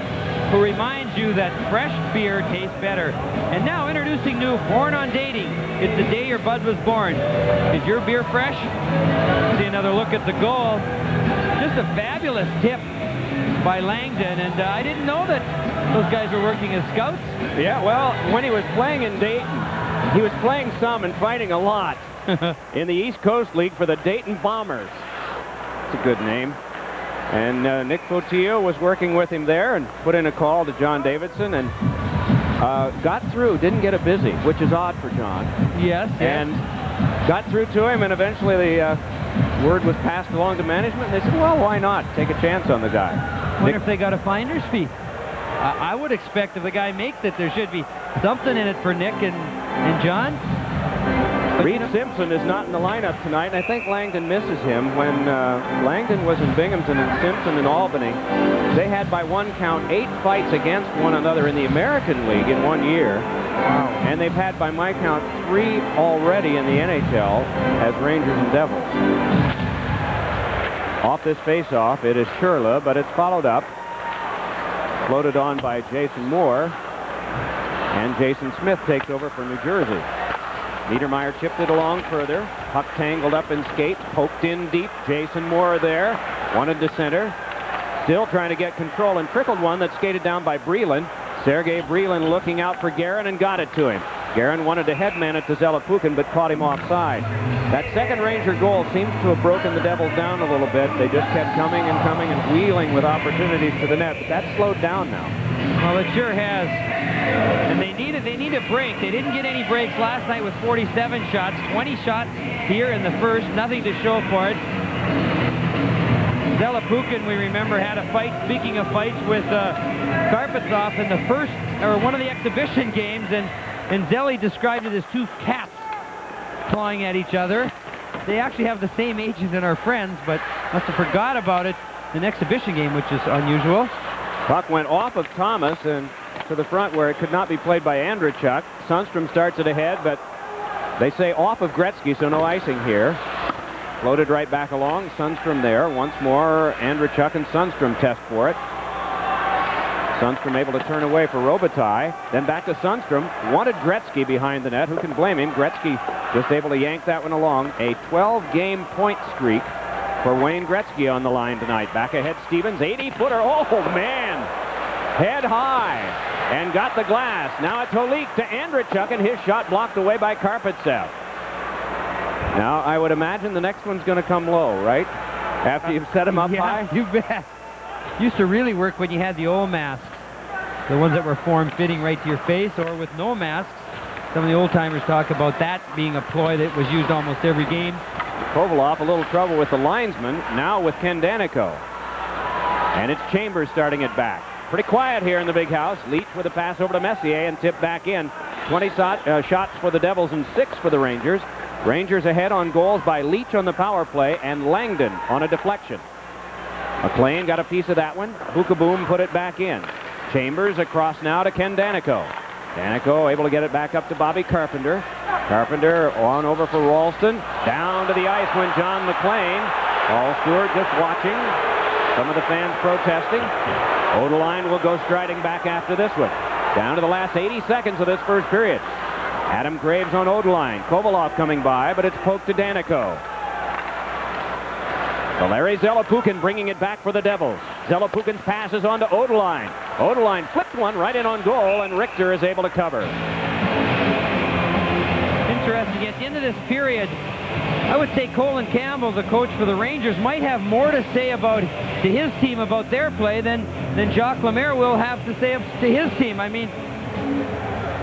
who reminds you that fresh beer tastes better. And now introducing new Born on Dating. It's the day your bud was born. Is your beer fresh? See another look at the goal. Just a fabulous tip by Langdon, and I didn't know that those guys were working as scouts. Yeah, well, when he was playing in Dayton, he was playing some and fighting a lot in the East Coast League for the Dayton Bombers. It's a good name. And Nick Fotiu was working with him there and put in a call to John Davidson and got through, didn't get a busy, which is odd for John. Yes. And got through to him, and eventually the word was passed along to management. And they said, well, why not? Take a chance on the guy. Wonder if they got a finder's fee. I would expect if the guy makes it, there should be something in it for Nick and John. Reed Simpson is not in the lineup tonight, and I think Langdon misses him. When Langdon was in Binghamton and Simpson in Albany, they had by one count 8 fights against one another in the American League in 1 year. Wow. And they've had by my count 3 already in the NHL as Rangers and Devils. Off this face-off, it is Sherla, but it's followed up. Floated on by Jason Moore, and Jason Smith takes over for New Jersey. Niedermeyer chipped it along further. Puck tangled up in skates, poked in deep. Jason Moore there, wanted to center. Still trying to get control and trickled one that skated down by Breland. Sergei Breland looking out for Guerin and got it to him. Guerin wanted to headman it to Zelepukin, but caught him offside. That second Ranger goal seems to have broken the Devils down a little bit. They just kept coming and wheeling with opportunities to the net, but that's slowed down now. Well, it sure has. And they need a break. They didn't get any breaks last night with 47 shots, 20 shots here in the first, nothing to show for it. Zelepukin, we remember, had a fight, speaking of fights, with Karpatsev in the first, or one of the exhibition games, and Zelly described it as 2 cats clawing at each other. They actually have the same ages and are friends, but must have forgot about it in an exhibition game, which is unusual. Puck went off of Thomas and to the front where it could not be played by Andrechuk. Sundstrom starts it ahead, but they say off of Gretzky, so no icing here. Floated right back along. Sundstrom there. Once more, Andrechuk and Sundstrom test for it. Sundstrom able to turn away for Robitaille. Then back to Sundstrom. Wanted Gretzky behind the net. Who can blame him? Gretzky just able to yank that one along. A 12-game point streak for Wayne Gretzky on the line tonight. Back ahead, Stevens. 80-footer. Oh, man. Head high. And got the glass. Now it's Holik to Andreychuk, and his shot blocked away by Karpatsev. Now, I would imagine the next one's going to come low, right? After you've set him up high? You bet. Used to really work when you had the old masks. The ones that were form-fitting right to your face, or with no masks. Some of the old-timers talk about that being a ploy that was used almost every game. Kovalov, a little trouble with the linesman, now with Ken Danico. And it's Chambers starting it back. Pretty quiet here in the big house. Leach with a pass over to Messier and tip back in. 20 shots for the Devils and 6 for the Rangers. Rangers ahead on goals by Leach on the power play and Langdon on a deflection. McLean got a piece of that one. Bukaboom put it back in. Chambers across now to Ken Danico. Danico able to get it back up to Bobby Carpenter. Carpenter on over for Ralston. Down to the ice went John McLean. Paul Stewart just watching. Some of the fans protesting. Odeline will go striding back after this one. Down to the last 80 seconds of this first period. Adam Graves on Odeline. Kovalov coming by, but it's poked to Danico. Valeri Zelepukin bringing it back for the Devils. Zelepukin's pass is on to Odeline. Odeline flipped one right in on goal, and Richter is able to cover. Interesting. At the end of this period, I would say Colin Campbell, the coach for the Rangers, might have more to say to his team about their play than Jacques Lemaire will have to say to his team. I mean,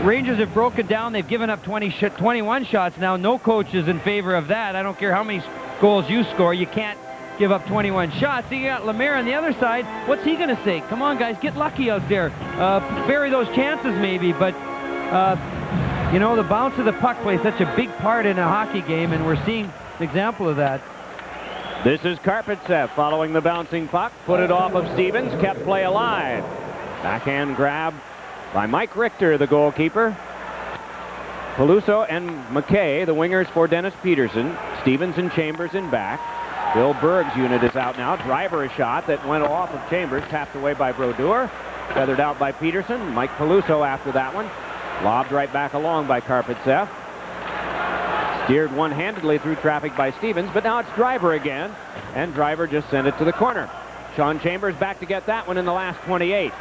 Rangers have broken down. They've given up 21 shots now. No coach is in favor of that. I don't care how many goals you score. You can't give up 21 shots. You got Lemaire on the other side. What's he going to say? Come on, guys, get lucky out there. Bury those chances maybe, but you know, the bounce of the puck plays such a big part in a hockey game, and we're seeing an example of that. This is Karpatsev following the bouncing puck. Put it off of Stevens, kept play alive. Backhand grab by Mike Richter, the goalkeeper. Peluso and McKay, the wingers for Dennis Peterson. Stevens and Chambers in back. Bill Berg's unit is out now. Driver a shot that went off of Chambers, tapped away by Brodeur. Feathered out by Peterson. Mike Peluso after that one. Lobbed right back along by Karpatsev. Steered one-handedly through traffic by Stevens, but now it's Driver again, and Driver just sent it to the corner. Sean Chambers back to get that one in the last 28.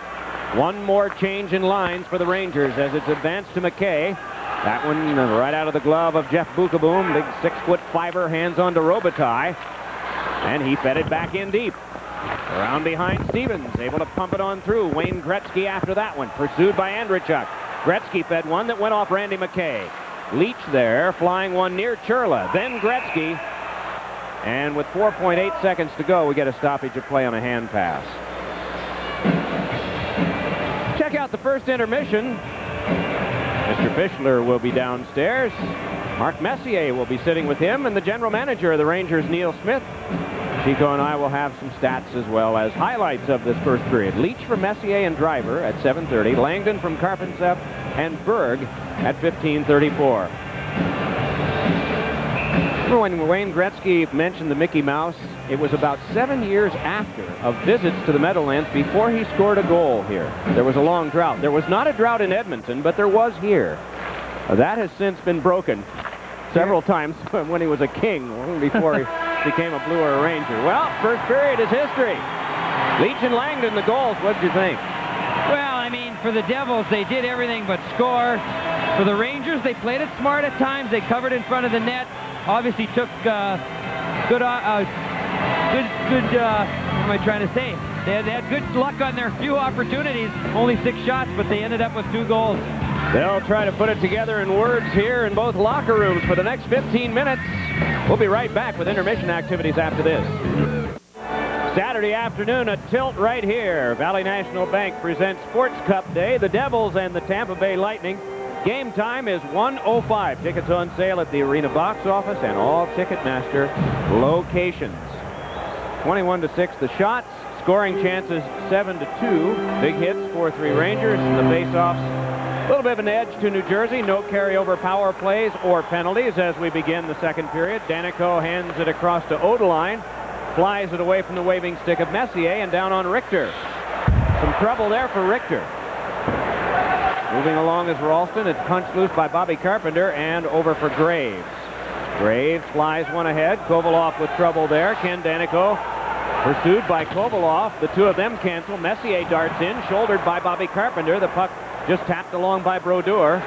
One more change in lines for the Rangers as it's advanced to McKay. That one right out of the glove of Jeff Bukaboom. Big 6'5" hands on to Robitaille, and he fed it back in deep. Around behind Stevens, able to pump it on through. Wayne Gretzky after that one, pursued by Andreychuk. Gretzky fed one that went off Randy McKay. Leach there, flying one near Churla. Then Gretzky. And with 4.8 seconds to go, we get a stoppage of play on a hand pass. Check out the first intermission. Mr. Fischler will be downstairs. Mark Messier will be sitting with him, and the general manager of the Rangers, Neil Smith. Chico and I will have some stats as well as highlights of this first period. Leach from Messier and Driver at 7:30. Langdon from Karpatsev and Berg at 15:34. Remember when Wayne Gretzky mentioned the Mickey Mouse? It was about 7 years after of visits to the Meadowlands before he scored a goal here. There was a long drought. There was not a drought in Edmonton, but there was here. That has since been broken several times when he was a King, before he became a Blue or a Ranger. Well, first period is history. Leach and Langdon, the goals. What did you think? Well, I mean, for the Devils, they did everything but score. For the Rangers, they played it smart at times. They covered in front of the net. Obviously took what am I trying to say? They had good luck on their few opportunities. Only 6 shots, but they ended up with 2 goals. They'll try to put it together in words here in both locker rooms for the next 15 minutes. We'll be right back with intermission activities after this. Saturday afternoon, a tilt right here. Valley National Bank presents Sports Cup Day, the Devils and the Tampa Bay Lightning. Game time is 1:05. Tickets on sale at the arena box office and all Ticketmaster locations. 21-6 the shots. Scoring chances 7-2. Big hits 4-3 Rangers. And the face-offs, a little bit of an edge to New Jersey. No carryover power plays or penalties as we begin the second period. Danico hands it across to Odeline. Flies it away from the waving stick of Messier and down on Richter. Some trouble there for Richter. Moving along is Ralston. It's punched loose by Bobby Carpenter and over for Graves. Graves flies one ahead. Kovalov with trouble there. Ken Danico pursued by Kovalov. The two of them cancel. Messier darts in, shouldered by Bobby Carpenter. The puck just tapped along by Brodeur.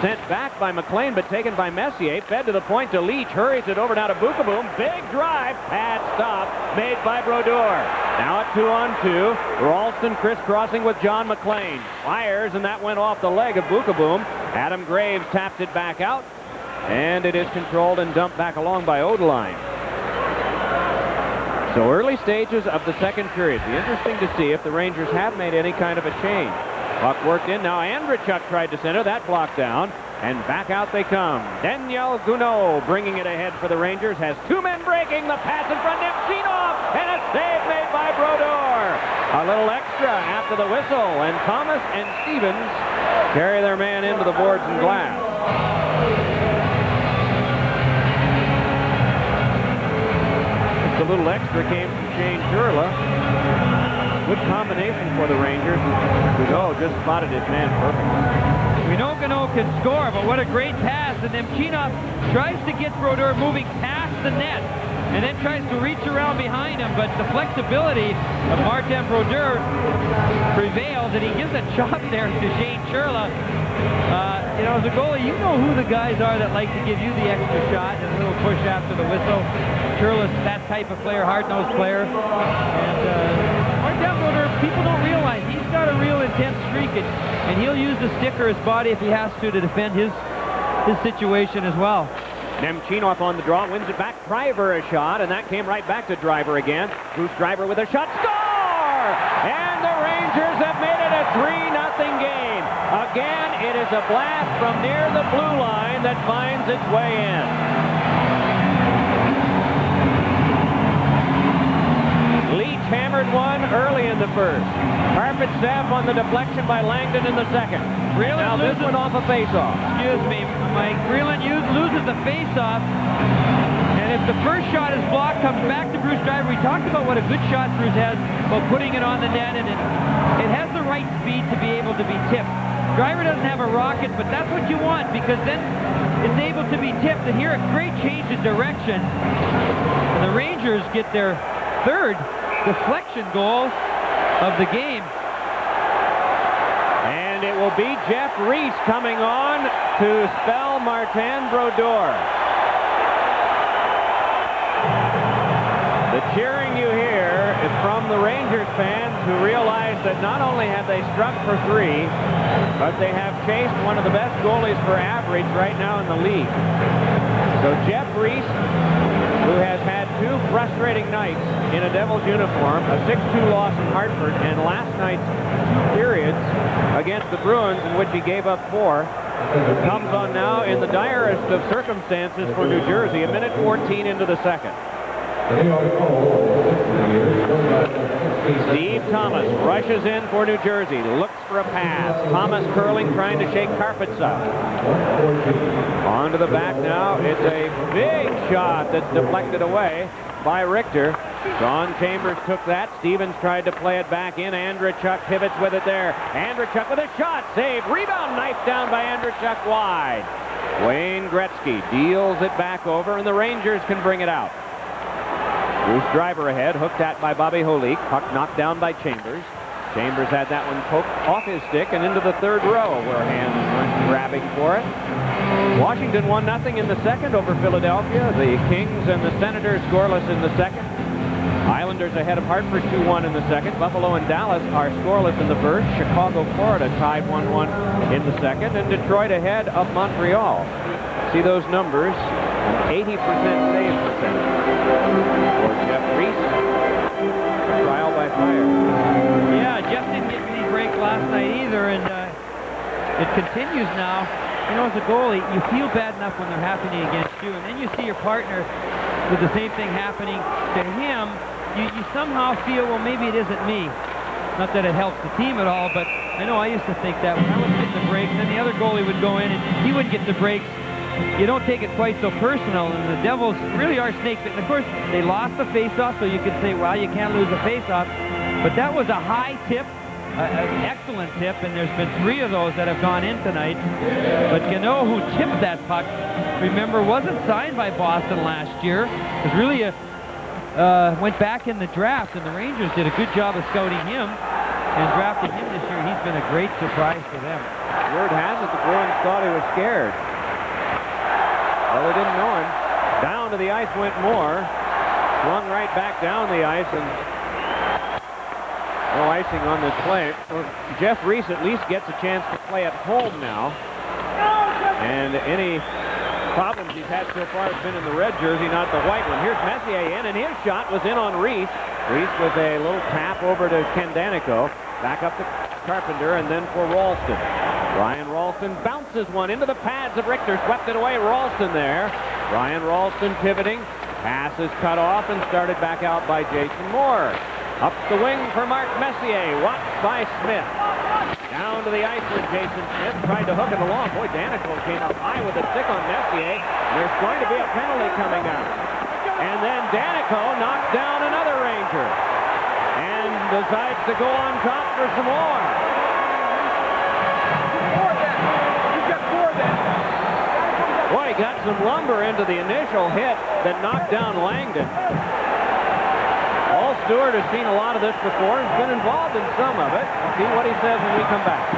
Sent back by McLean, but taken by Messier. Fed to the point to Leach. Hurries it over now to Bukaboom. Big drive. Pad stop made by Brodeur. Now at 2-on-2. Ralston crisscrossing with John McLean. Fires, and that went off the leg of Bukaboom. Adam Graves tapped it back out. And it is controlled and dumped back along by Odeline. So early stages of the second period. Be interesting to see if the Rangers have made any kind of a change. Puck worked in. Now Andrechuk tried to center. That blocked down. And back out they come. Daniel Gounod bringing it ahead for the Rangers. Has two men breaking. The pass in front. Nemchinov. And a save made by Brodeur. A little extra after the whistle. And Thomas and Stevens carry their man into the boards and glass. A little extra came from Shane Churla. Good combination for the Rangers. Gounod just spotted his man perfectly. We know Gounod can score, but what a great pass. And Nemchinov tries to get Brodeur moving past the net and then tries to reach around behind him, but the flexibility of Martin Brodeur prevails, and he gives a chop there to Shane Churla. As a goalie, you know who the guys are that like to give you the extra shot and a little push after the whistle. Churla's that type of player, hard-nosed player. And Martin Brodeur, people don't realize he's got a real intense streak, and he'll use the stick or his body if he has to defend his situation as well. Nemchinov on the draw, wins it back. Driver a shot, and that came right back to Driver again. Bruce Driver with a shot. Score! And the Rangers have made it a 3-0 game. Again, it is a blast from near the blue line that finds its way in. Leach hammered one early in the first. Karpatsev on the deflection by Langdon in the second. Now this one off a face-off. Excuse me, Mike. Vreeland loses the face-off. And if the first shot is blocked, comes back to Bruce Driver. We talked about what a good shot Bruce has about putting it on the net, and it has the right speed to be able to be tipped. Driver doesn't have a rocket, but that's what you want, because then it's able to be tipped. And here a great change in direction. And the Rangers get their third deflection goal of the game. And it will be Jeff Reese coming on to spell Martin Brodeur. The cheering you hear is from the Rangers fans who realize that not only have they struck for three, but they have chased one of the best goalies for average right now in the league. So Jeff Reese, who has had two frustrating nights in a Devils uniform, a 6-2 loss in Hartford, and last night's periods against the Bruins in which he gave up 4, comes on now in the direst of circumstances for New Jersey, a minute 14 into the second. Steve Thomas rushes in for New Jersey, looks for a pass. Thomas curling, trying to shake Karpatsev. On to the back now. It's a big shot that's deflected away by Richter. Don Chambers took that. Stevens tried to play it back in. Andrechuk pivots with it there. Andrechuk with a shot. Save. Rebound knifed down by Andrechuk wide. Wayne Gretzky deals it back over, and the Rangers can bring it out. Bruce Driver ahead, hooked at by Bobby Holik. Puck knocked down by Chambers. Chambers had that one poked off his stick and into the third row, where Hands went grabbing for it. Washington 1-0 in the second over Philadelphia. The Kings and the Senators scoreless in the second. Islanders ahead of Hartford 2-1 in the second. Buffalo and Dallas are scoreless in the first. Chicago, Florida tied 1-1 in the second. And Detroit ahead of Montreal. See those numbers. An 80% save percentage for Jeff Reese. Trial by fire. Yeah, Jeff didn't get any break last night either, and it continues now. You know, as a goalie, you feel bad enough when they're happening against you, and then you see your partner with the same thing happening to him. You somehow feel, well, maybe it isn't me. Not that it helps the team at all, but I know I used to think that when I was getting the breaks, then the other goalie would go in and he would get the breaks. You don't take it quite so personal, and the Devils really are snake-bitten. Of course, they lost the face-off, so you could say, well, you can't lose a face-off. But that was a high tip, an excellent tip, and there's been 3 of those that have gone in tonight. But Gano, who tipped that puck, remember, wasn't signed by Boston last year. It was really went back in the draft, and the Rangers did a good job of scouting him and drafting him this year. He's been a great surprise for them. Word has it the Bruins thought he was scared. Well, they didn't know him. Down to the ice went Moore. Swung right back down the ice, and no icing on this play. Well, Jeff Reese at least gets a chance to play at home now. And any problems he's had so far has been in the red jersey, not the white one. Here's Messier in, and his shot was in on Reese. Reese with a little tap over to Ken Danico. Back up to Carpenter, and then for Ralston. Ryan Ralston bounces one into the pads of Richter. Swept it away. Ralston there. Ryan Ralston pivoting. Pass is cut off and started back out by Jason Moore. Up the wing for Mark Messier. Watched by Smith. Down to the ice with Jason Smith. Tried to hook it along. Boy, Danico came up high with a stick on Messier. There's going to be a penalty coming out. And then Danico knocks down another Ranger. And decides to go on top for some more. Boy, he got some lumber into the initial hit that knocked down Langdon. Paul Stewart has seen a lot of this before and has been involved in some of it. We'll see what he says when we come back.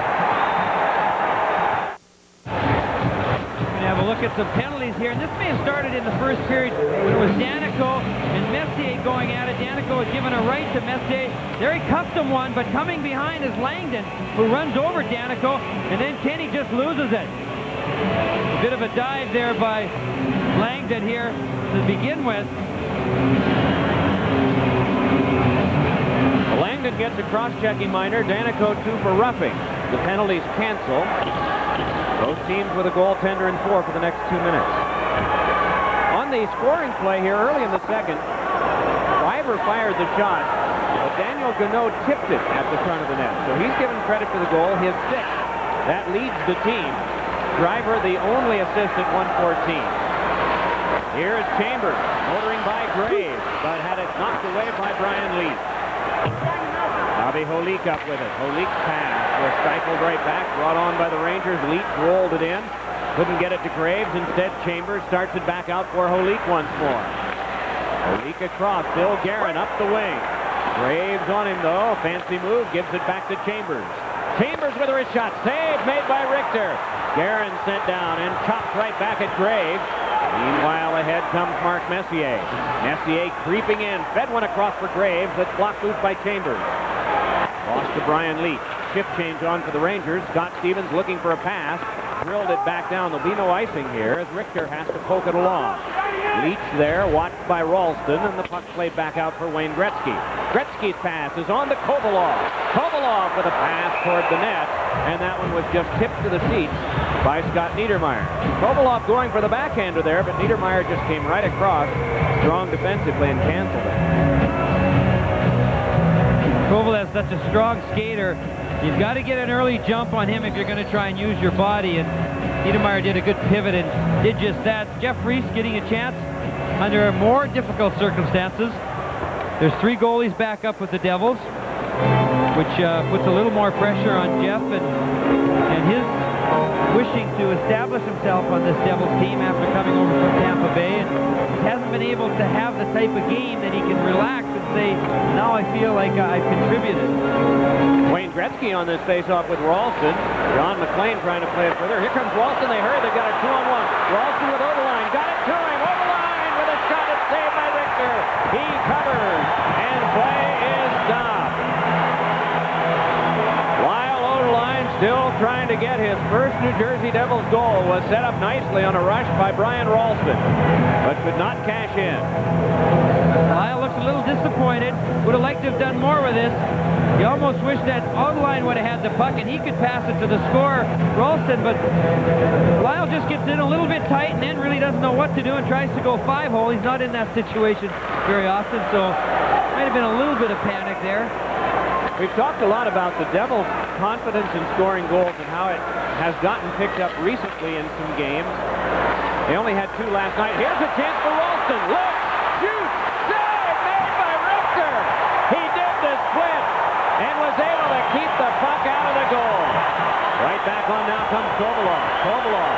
We're going to have a look at some penalties here. And this may have started in the first period when it was Danico and Messier going at it. Danico was given a right to Messier. There he cuffed him one, but coming behind is Langdon, who runs over Danico, and then Kenny just loses it. A bit of a dive there by Langdon here to begin with. Langdon gets a cross-checking minor. Danico 2 for roughing. The penalties cancel. Both teams with a goaltender and 4 for the next 2 minutes. On the scoring play here early in the second, Driver fired the shot, but Daniel Gano tipped it at the front of the net. So he's given credit for the goal, his 6th. That leads the team. Driver the only assist at 114. Here's Chambers, motoring by Graves, but had it knocked away by Brian Leach. Bobby Holik up with it. Holik's pass was stifled right back, brought on by the Rangers. Leach rolled it in, couldn't get it to Graves. Instead, Chambers starts it back out for Holik once more. Holik across, Bill Guerin up the wing. Graves on him though, fancy move, gives it back to Chambers. Chambers with a wrist shot, save made by Richter. Guerin sent down and chopped right back at Graves. Meanwhile, ahead comes Mark Messier. Messier creeping in, fed one across for Graves. That's blocked loose by Chambers. Lost to Brian Leach. Shift change on for the Rangers. Scott Stevens looking for a pass. Drilled it back down. There'll be no icing here as Richter has to poke it along. Leach there, watched by Ralston, and the puck played back out for Wayne Gretzky. Gretzky's pass is on to Kovalov. Kovalov with a pass toward the net, and that one was just tipped to the seats by Scott Niedermayer. Kovalov going for the backhander there, but Niedermayer just came right across, strong defensively, and canceled it. Kovalov's such a strong skater. You've got to get an early jump on him if you're going to try and use your body, and Niedermayer did a good pivot and did just that. Jeff Reese getting a chance under more difficult circumstances. There's 3 goalies back up with the Devils, which puts a little more pressure on Jeff and his wishing to establish himself on this Devils team after coming over from Tampa Bay, and hasn't been able to have the type of game that he can relax and say, now I feel like I've contributed. Wayne Gretzky on this face-off with Ralston. John McLean trying to play it further. Here comes Ralston. They hurry. They've got a 2-on-1. Ralston with Overline. Got it to him. Overline with a shot. It's saved by Richter. He covers, and play is stopped. Lyle Overline still trying to get his first New Jersey Devils goal. Was set up nicely on a rush by Brian Ralston, but could not cash in. Lyle looks a little disappointed. Would have liked to have done more with this. He almost wished that Outline would have had the puck and he could pass it to the scorer, Ralston, but Lyle just gets in a little bit tight and then really doesn't know what to do and tries to go 5-hole. He's not in that situation very often, so might have been a little bit of panic there. We've talked a lot about the Devils' confidence in scoring goals and how it has gotten picked up recently in some games. They only had 2 last night. Here's a chance for Ralston. Look! Shoot! Save made by Richter! He did the split and was able to keep the out of the goal. Right back on now comes Sobolov. Sobolov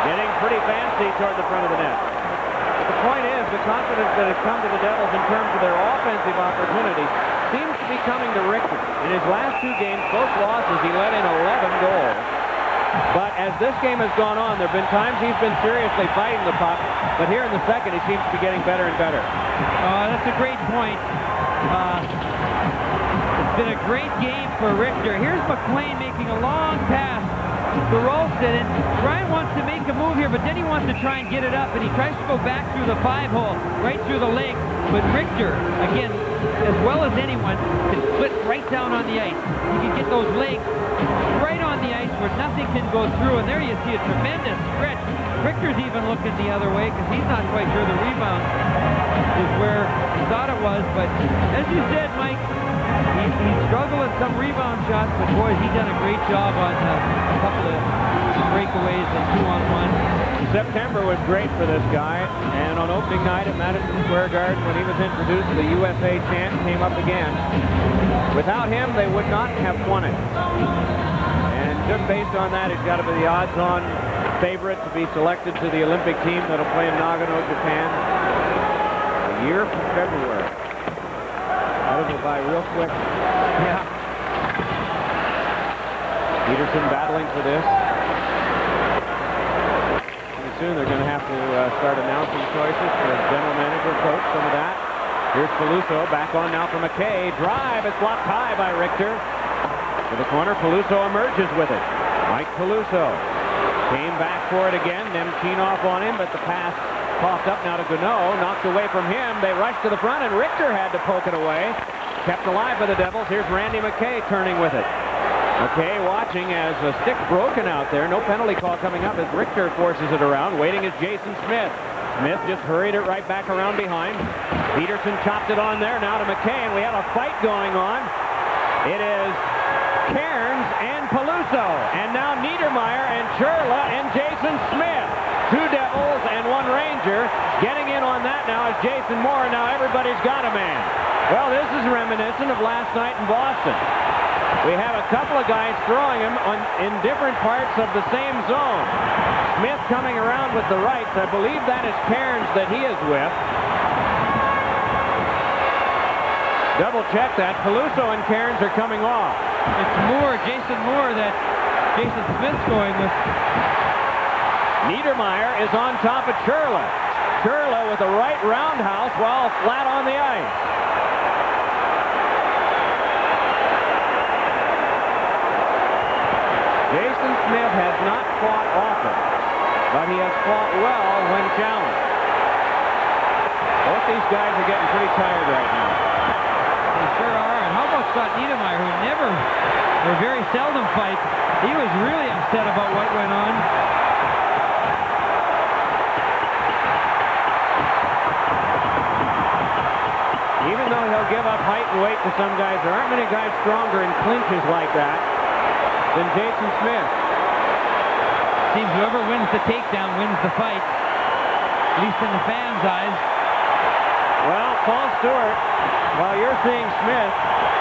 getting pretty fancy toward the front of the net. But the point is, the confidence that has come to the Devils in terms of their offensive opportunities seems to be coming to Richter. In his last 2 games, both losses, he let in 11 goals. But as this game has gone on, there have been times he's been seriously fighting the puck, but here in the second, he seems to be getting better and better. That's a great point. It's been a great game for Richter. Here's McLean making a long pass to Rolston, and Ryan wants to make a move here, but then he wants to try and get it up, and he tries to go back through the 5-hole, right through the leg. But Richter, again, as well as anyone, can split right down on the ice. He can get those legs right on the ice where nothing can go through, and there you see a tremendous stretch. Richter's even looking the other way because he's not quite sure the rebound is where he thought it was. But as you said, Mike, he struggled at some rebound shots, but boy, he done a great job on a couple of breakaways and 2-on-1. September was great for this guy, and on opening night at Madison Square Garden, when he was introduced, the USA chant came up again. Without him, they would not have won it. And just based on that, he's got to be the odds-on favorite to be selected to the Olympic team that'll play in Nagano, Japan, a year from February. That'll go by real quick. Yeah. Peterson battling for this. Soon they're going to have to start announcing choices for general manager, coach, some of that. Here's Peluso back on now for McKay. Drive, it's blocked high by Richter. To the corner, Peluso emerges with it. Mike Peluso came back for it again. Nemchinov on him, but the pass popped up now to Gano. Knocked away from him. They rushed to the front, and Richter had to poke it away. Kept alive by the Devils. Here's Randy McKay turning with it. McKay watching as a stick broken out there. No penalty call coming up as Richter forces it around. Waiting is Jason Smith. Smith just hurried it right back around behind. Peterson chopped it on there now to McKay, and we have a fight going on. It is Cairns and Peluso, and now Niedermeyer and Churla and Jason Smith. 2 Devils and 1 Ranger. Getting in on that now is Jason Moore. Now everybody's got a man. Well, this is reminiscent of last night in Boston. We have a couple of guys throwing him in different parts of the same zone. Smith coming around with the rights. I believe that is Cairns that he is with. Double check that. Peluso and Cairns are coming off. It's Moore, Jason Moore, that Jason Smith's going with. Niedermeyer is on top of Churla. Churla with a right roundhouse while flat on the ice. Jason Smith has not fought often, but he has fought well when challenged. Both these guys are getting pretty tired right now. They sure are. And how about Scott Niedermeyer, who never, or very seldom fights? He was really upset about what went on. Even though he'll give up height and weight to some guys, there aren't many guys stronger in clinches like that than Jason Smith. Seems whoever wins the takedown wins the fight, at least in the fans' eyes. Well, Paul Stewart, while you're seeing Smith,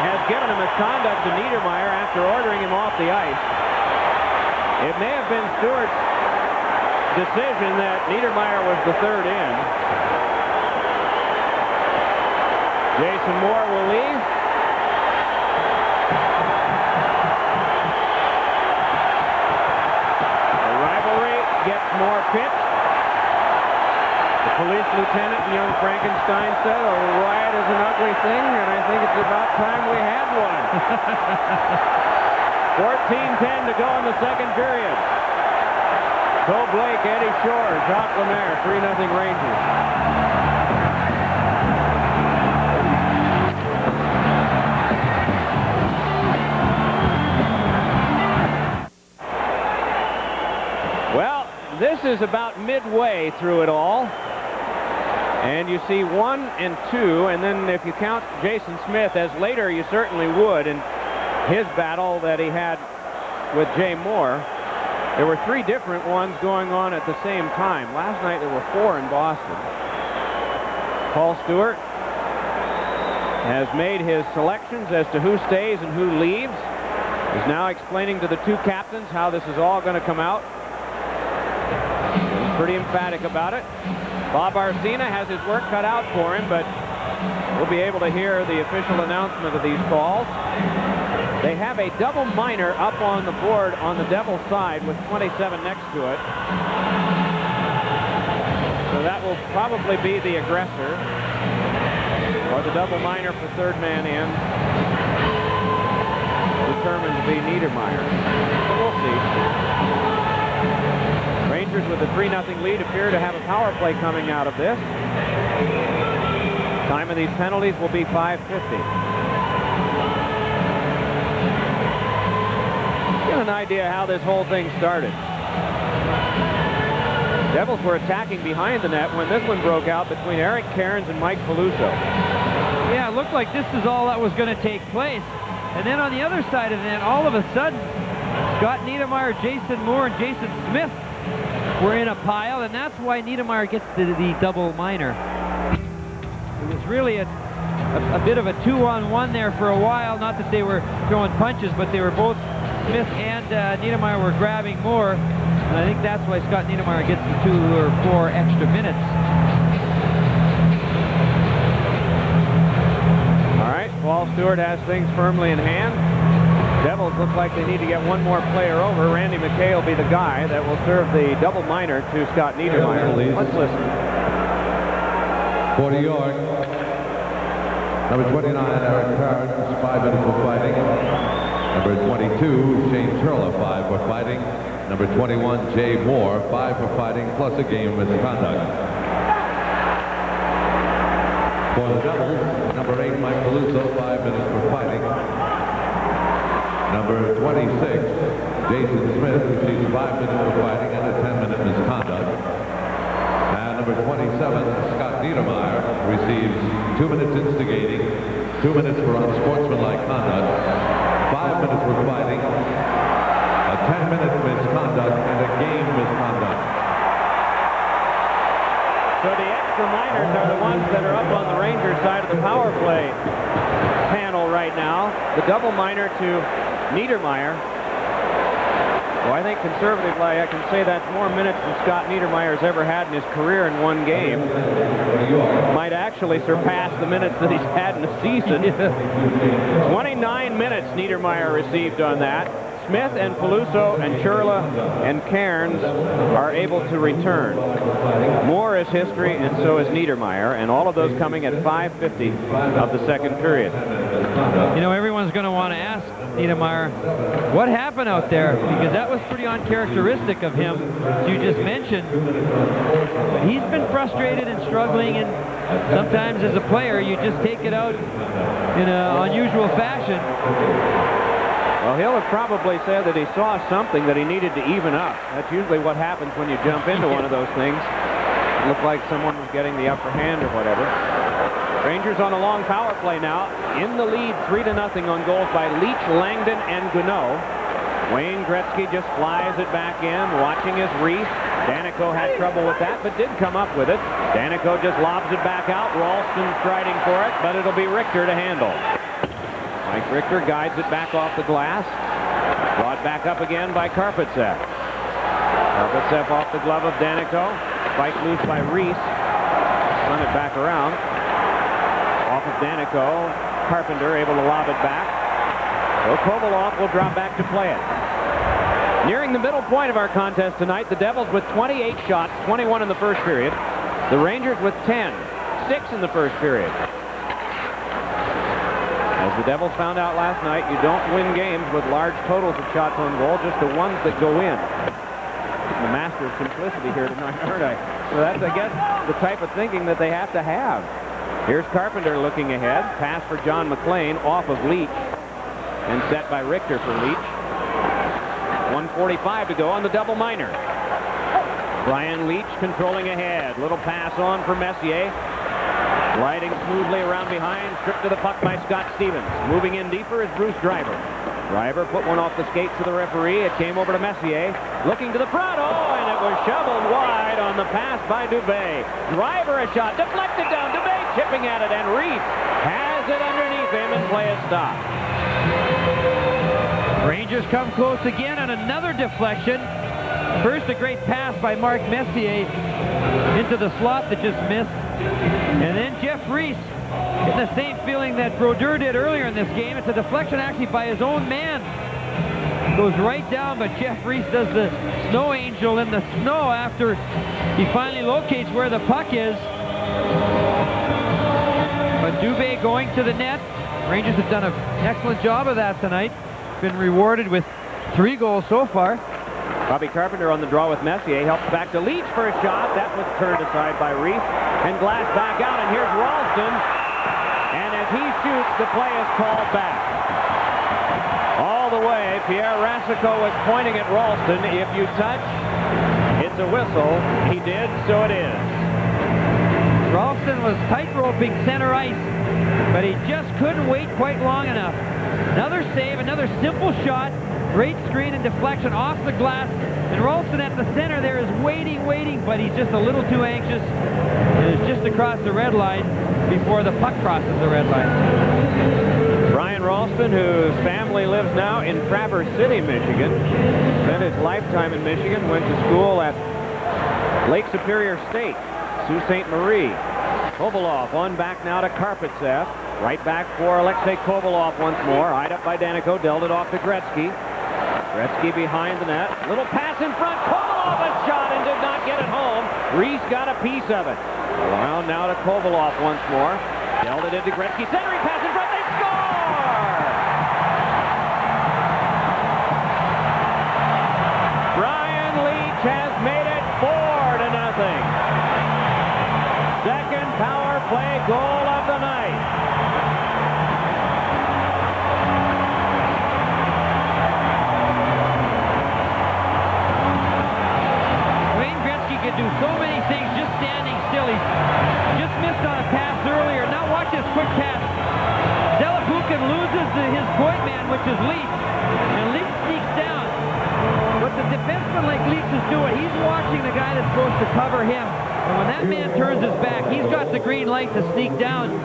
has given a misconduct to Niedermeyer after ordering him off the ice. It may have been Stewart's decision that Niedermeyer was the third in. Jason Moore will leave. Gets more pitch. The police lieutenant and young Frankenstein said a riot is an ugly thing, and I think it's about time we had one. 14:10 to go in the second period. Cole Blake, Eddie Shore, Jacques Lemaire, 3-0 Rangers. This is about midway through it all. And you see 1 and 2, and then if you count Jason Smith, as later you certainly would, in his battle that he had with Jay Moore, there were 3 different ones going on at the same time. Last night there were 4 in Boston. Paul Stewart has made his selections as to who stays and who leaves. He's now explaining to the two captains how this is all going to come out. He's pretty emphatic about it. Bob Arcina has his work cut out for him, but we'll be able to hear the official announcement of these calls. They have a double minor up on the board on the Devils side with 27 next to it. So that will probably be the aggressor, or the double minor for third man in, determined to be Niedermayer. So we'll see. Rangers with a 3-0 lead appear to have a power play coming out of this. Time of these penalties will be 5:50. Get an idea how this whole thing started. Devils were attacking behind the net when this one broke out between Eric Cairns and Mike Peluso. Yeah, it looked like this is all that was going to take place. And then on the other side of the net, all of a sudden, Scott Niedermayer, Jason Moore, and Jason Smith were in a pile, and that's why Niedermayer gets the double minor. It was really a bit of a 2-on-1 there for a while. Not that they were throwing punches, but they were both, Smith and Niedermayer were grabbing Moore. And I think that's why Scott Niedermayer gets the 2 or 4 extra minutes. All right, Paul Stewart has things firmly in hand. Devils look like they need to get one more player over. Randy McKay will be the guy that will serve the double minor to Scott Niedermayer. Let's listen. For New York, number 29, Eric Cairns, 5 minutes for fighting. Number 22, Shane Turla, 5 for fighting. Number 21, Jay Moore, 5 for fighting, plus a game misconduct. For the Devils, number 8, Mike Peluso, 5 minutes for fighting. Number 26, Jason Smith, receives 5 minutes for fighting and a 10-minute misconduct. And number 27, Scott Niedermayer, receives 2 minutes instigating, 2 minutes for unsportsmanlike conduct, 5 minutes for fighting, a 10-minute misconduct, and a game misconduct. So the extra minors are the ones that are up on the Rangers side of the power play panel right now. The double minor to Niedermayer. Well, I think conservatively I can say that's more minutes than Scott Niedermayer's ever had in his career in one game. Might actually surpass the minutes that he's had in a season. 29 minutes Niedermayer received on that. Smith and Peluso and Churla and Cairns are able to return. Moore is history, and so is Niedermayer, and all of those coming at 5:50 of the second period. You know, everyone's going to want to ask Niedermayer what happened out there, because that was pretty uncharacteristic of him, as you just mentioned. He's been frustrated and struggling, and sometimes as a player you just take it out in an unusual fashion. Well, he'll have probably said that he saw something that he needed to even up. That's usually what happens when you jump into one of those things. It looked like someone was getting the upper hand or whatever. Rangers on a long power play now. In the lead 3-0 on goals by Leach, Langdon, and Gounod. Wayne Gretzky just flies it back in, watching his Reese. Danico had trouble with that, but did come up with it. Danico just lobs it back out. Ralston striding for it, but it'll be Richter to handle. Mike Richter guides it back off the glass. Brought back up again by Karpatsev. Karpatsev off the glove of Danico. Spike loose by Reese. Run it back around. Off of Danico. Carpenter able to lob it back. So Kovalov will drop back to play it. Nearing the middle point of our contest tonight, the Devils with 28 shots, 21 in the first period. The Rangers with 10, 6 in the first period. As the Devils found out last night, you don't win games with large totals of shots on goal, just the ones that go in. The master of simplicity here tonight, aren't I? So that's, I guess, the type of thinking that they have to have. Here's Carpenter looking ahead. Pass for John McLean off of Leach. And set by Richter for Leach. 1:45 to go on the double minor. Brian Leach controlling ahead. Little pass on for Messier. Gliding smoothly around behind, stripped to the puck by Scott Stevens. Moving in deeper is Bruce Driver. Driver put one off the skates to the referee. It came over to Messier. Looking to the front. Oh, and it was shoveled wide on the pass by Dubé. Driver a shot. Deflected down. Dubé chipping at it. And Reese has it underneath him and play a stop. Rangers come close again on another deflection. First, a great pass by Mark Messier into the slot that just missed. And then Jeff Reese getting the same feeling that Brodeur did earlier in this game. It's a deflection actually by his own man. Goes right down, but Jeff Reese does the snow angel in the snow after he finally locates where the puck is. But Dubé going to the net. Rangers have done an excellent job of that tonight. Been rewarded with 3 goals so far. Bobby Carpenter on the draw with Messier. Helps back to Leach for a shot. That was turned aside by Reese. And Glass back out, and here's Ralston. And as he shoots, the play is called back. All the way, Pierre Racicot was pointing at Ralston. If you touch, it's a whistle. He did, so it is. Ralston was tight-roping center ice, but he just couldn't wait quite long enough. Another save, another simple shot. Great screen and deflection off the glass. And Ralston at the center there is waiting, but he's just a little too anxious. And is just across the red line before the puck crosses the red line. Brian Ralston, whose family lives now in Traverse City, Michigan, spent his lifetime in Michigan, went to school at Lake Superior State, Sault Ste. Marie. Kovalov on back now to Karpatsev. Right back for Alexei Kovalov once more. Eyed up by Danico, dealt it off to Gretzky. Gretzky behind the net. Little pass in front. Kovalov a shot and did not get it home. Reese got a piece of it. Around now to Kovalov once more. Dealt it into Gretzky. Centering pass in front. They score! Brian Leach has made it 4-0. Second power play goal of the night. Could do so many things just standing still. He just missed on a pass earlier. Now watch this quick pass. Delabukin loses his point man, which is Leach. And Leach sneaks down. What the defenseman like Leach is doing, he's watching the guy that's supposed to cover him. And when that man turns his back, he's got the green light to sneak down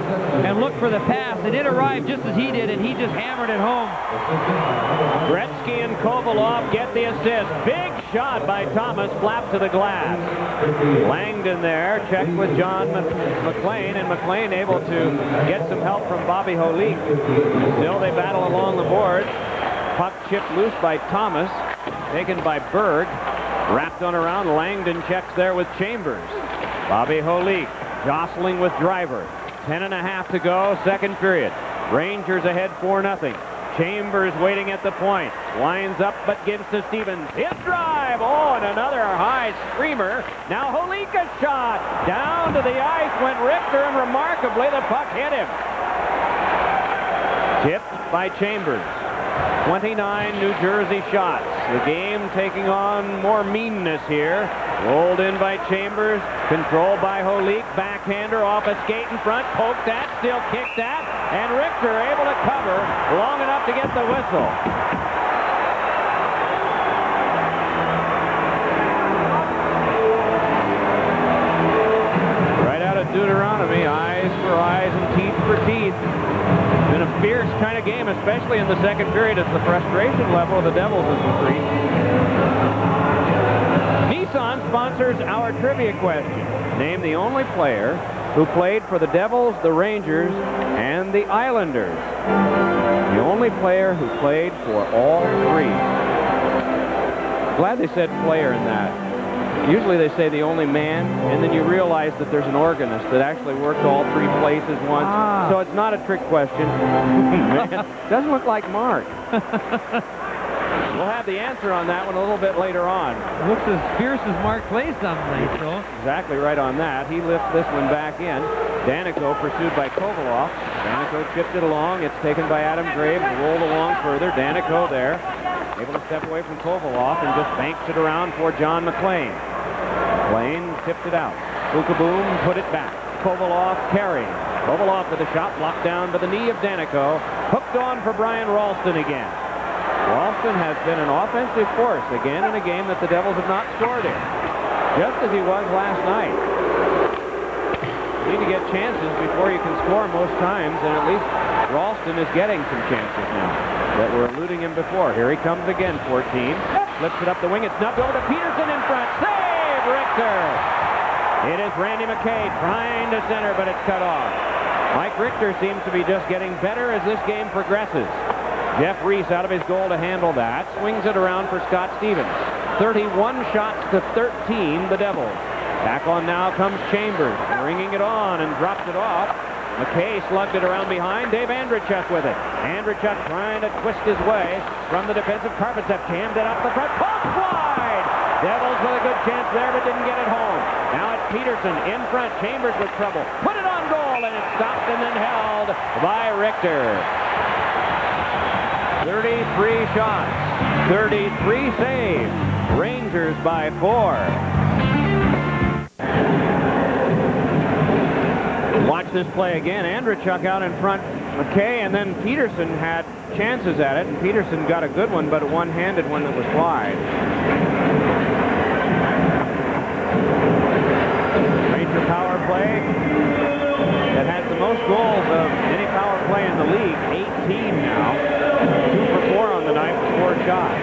and look for the pass. And it arrived just as he did, and he just hammered it home. Gretzky and Kovalov get the assist. Big shot by Thomas, flapped to the glass. Langdon there, checked with John McLean, and McLean able to get some help from Bobby Holik. Still they battle along the boards. Puck chipped loose by Thomas, taken by Berg. Wrapped on around, Langdon checks there with Chambers. Bobby Holik jostling with Driver. 10.5 to go, second period. Rangers ahead 4-0. Chambers waiting at the point. Lines up but gives to Stevens. His drive. Oh, and another high screamer. Now Holik a shot. Down to the ice went Richter, and remarkably the puck hit him. Tipped by Chambers. 29 New Jersey shots. The game taking on more meanness here. Rolled in by Chambers. Controlled by Holik. Backhander off a skate in front. Poked at. Still kicked at. And Richter able to cover long enough to get the whistle. Right out of Deuteronomy. Eyes for eyes and teeth for teeth. Been a fierce kind of game, especially in the second period as the frustration level of the Devils has increased. Nissan sponsors our trivia question. Name the only player who played for the Devils, the Rangers, and the Islanders. The only player who played for all three. Glad they said player in that. Usually they say the only man, and then you realize that there's an organist that actually worked all three places once. So it's not a trick question. Doesn't look like Mark. We'll have the answer on that one a little bit later on. Looks as fierce as Mark plays some nights, though. Exactly right on that. He lifts this one back in. Danico pursued by Kovalov. Danico chipped it along. It's taken by Adam Graves. Rolled along further. Danico there. Able to step away from Kovalov and just banks it around for John McLean. McLean tipped it out. Bukaboom put it back. Kovalov carrying. Kovalov with a shot blocked down by the knee of Danico. Hooked on for Brian Ralston again. Ralston has been an offensive force again in a game that the Devils have not scored in. Just as he was last night. You need to get chances before you can score most times, and at least Ralston is getting some chances now. that were eluding him before. Here he comes again, 14. Flips it up the wing. It's snubbed over to Peterson in front. Save, Richter! It is Randy McKay trying to center, but it's cut off. Mike Richter seems to be just getting better as this game progresses. Jeff Reese out of his goal to handle that. Swings it around for Scott Stevens. 31 shots to 13, the Devils. Back on now comes Chambers, ringing it on and drops it off. McKay slugged it around behind. Dave Andreychuk with it. Andreychuk trying to twist his way from the defensive. Karpatsev jammed it up the front. Pump wide! Devils with a good chance there, but didn't get it home. Now it's Peterson in front. Chambers with trouble. Put it on goal, and it's stopped and then held by Richter. 33 shots, 33 saves. Rangers by 4. Watch this play again. Andreychuk out in front. McKay, and then Peterson had chances at it, and Peterson got a good one, but a one-handed one that was wide. Ranger power play that has the most goals of any power play in the league. 18 now. 2 for 4 on the night with 4 shots.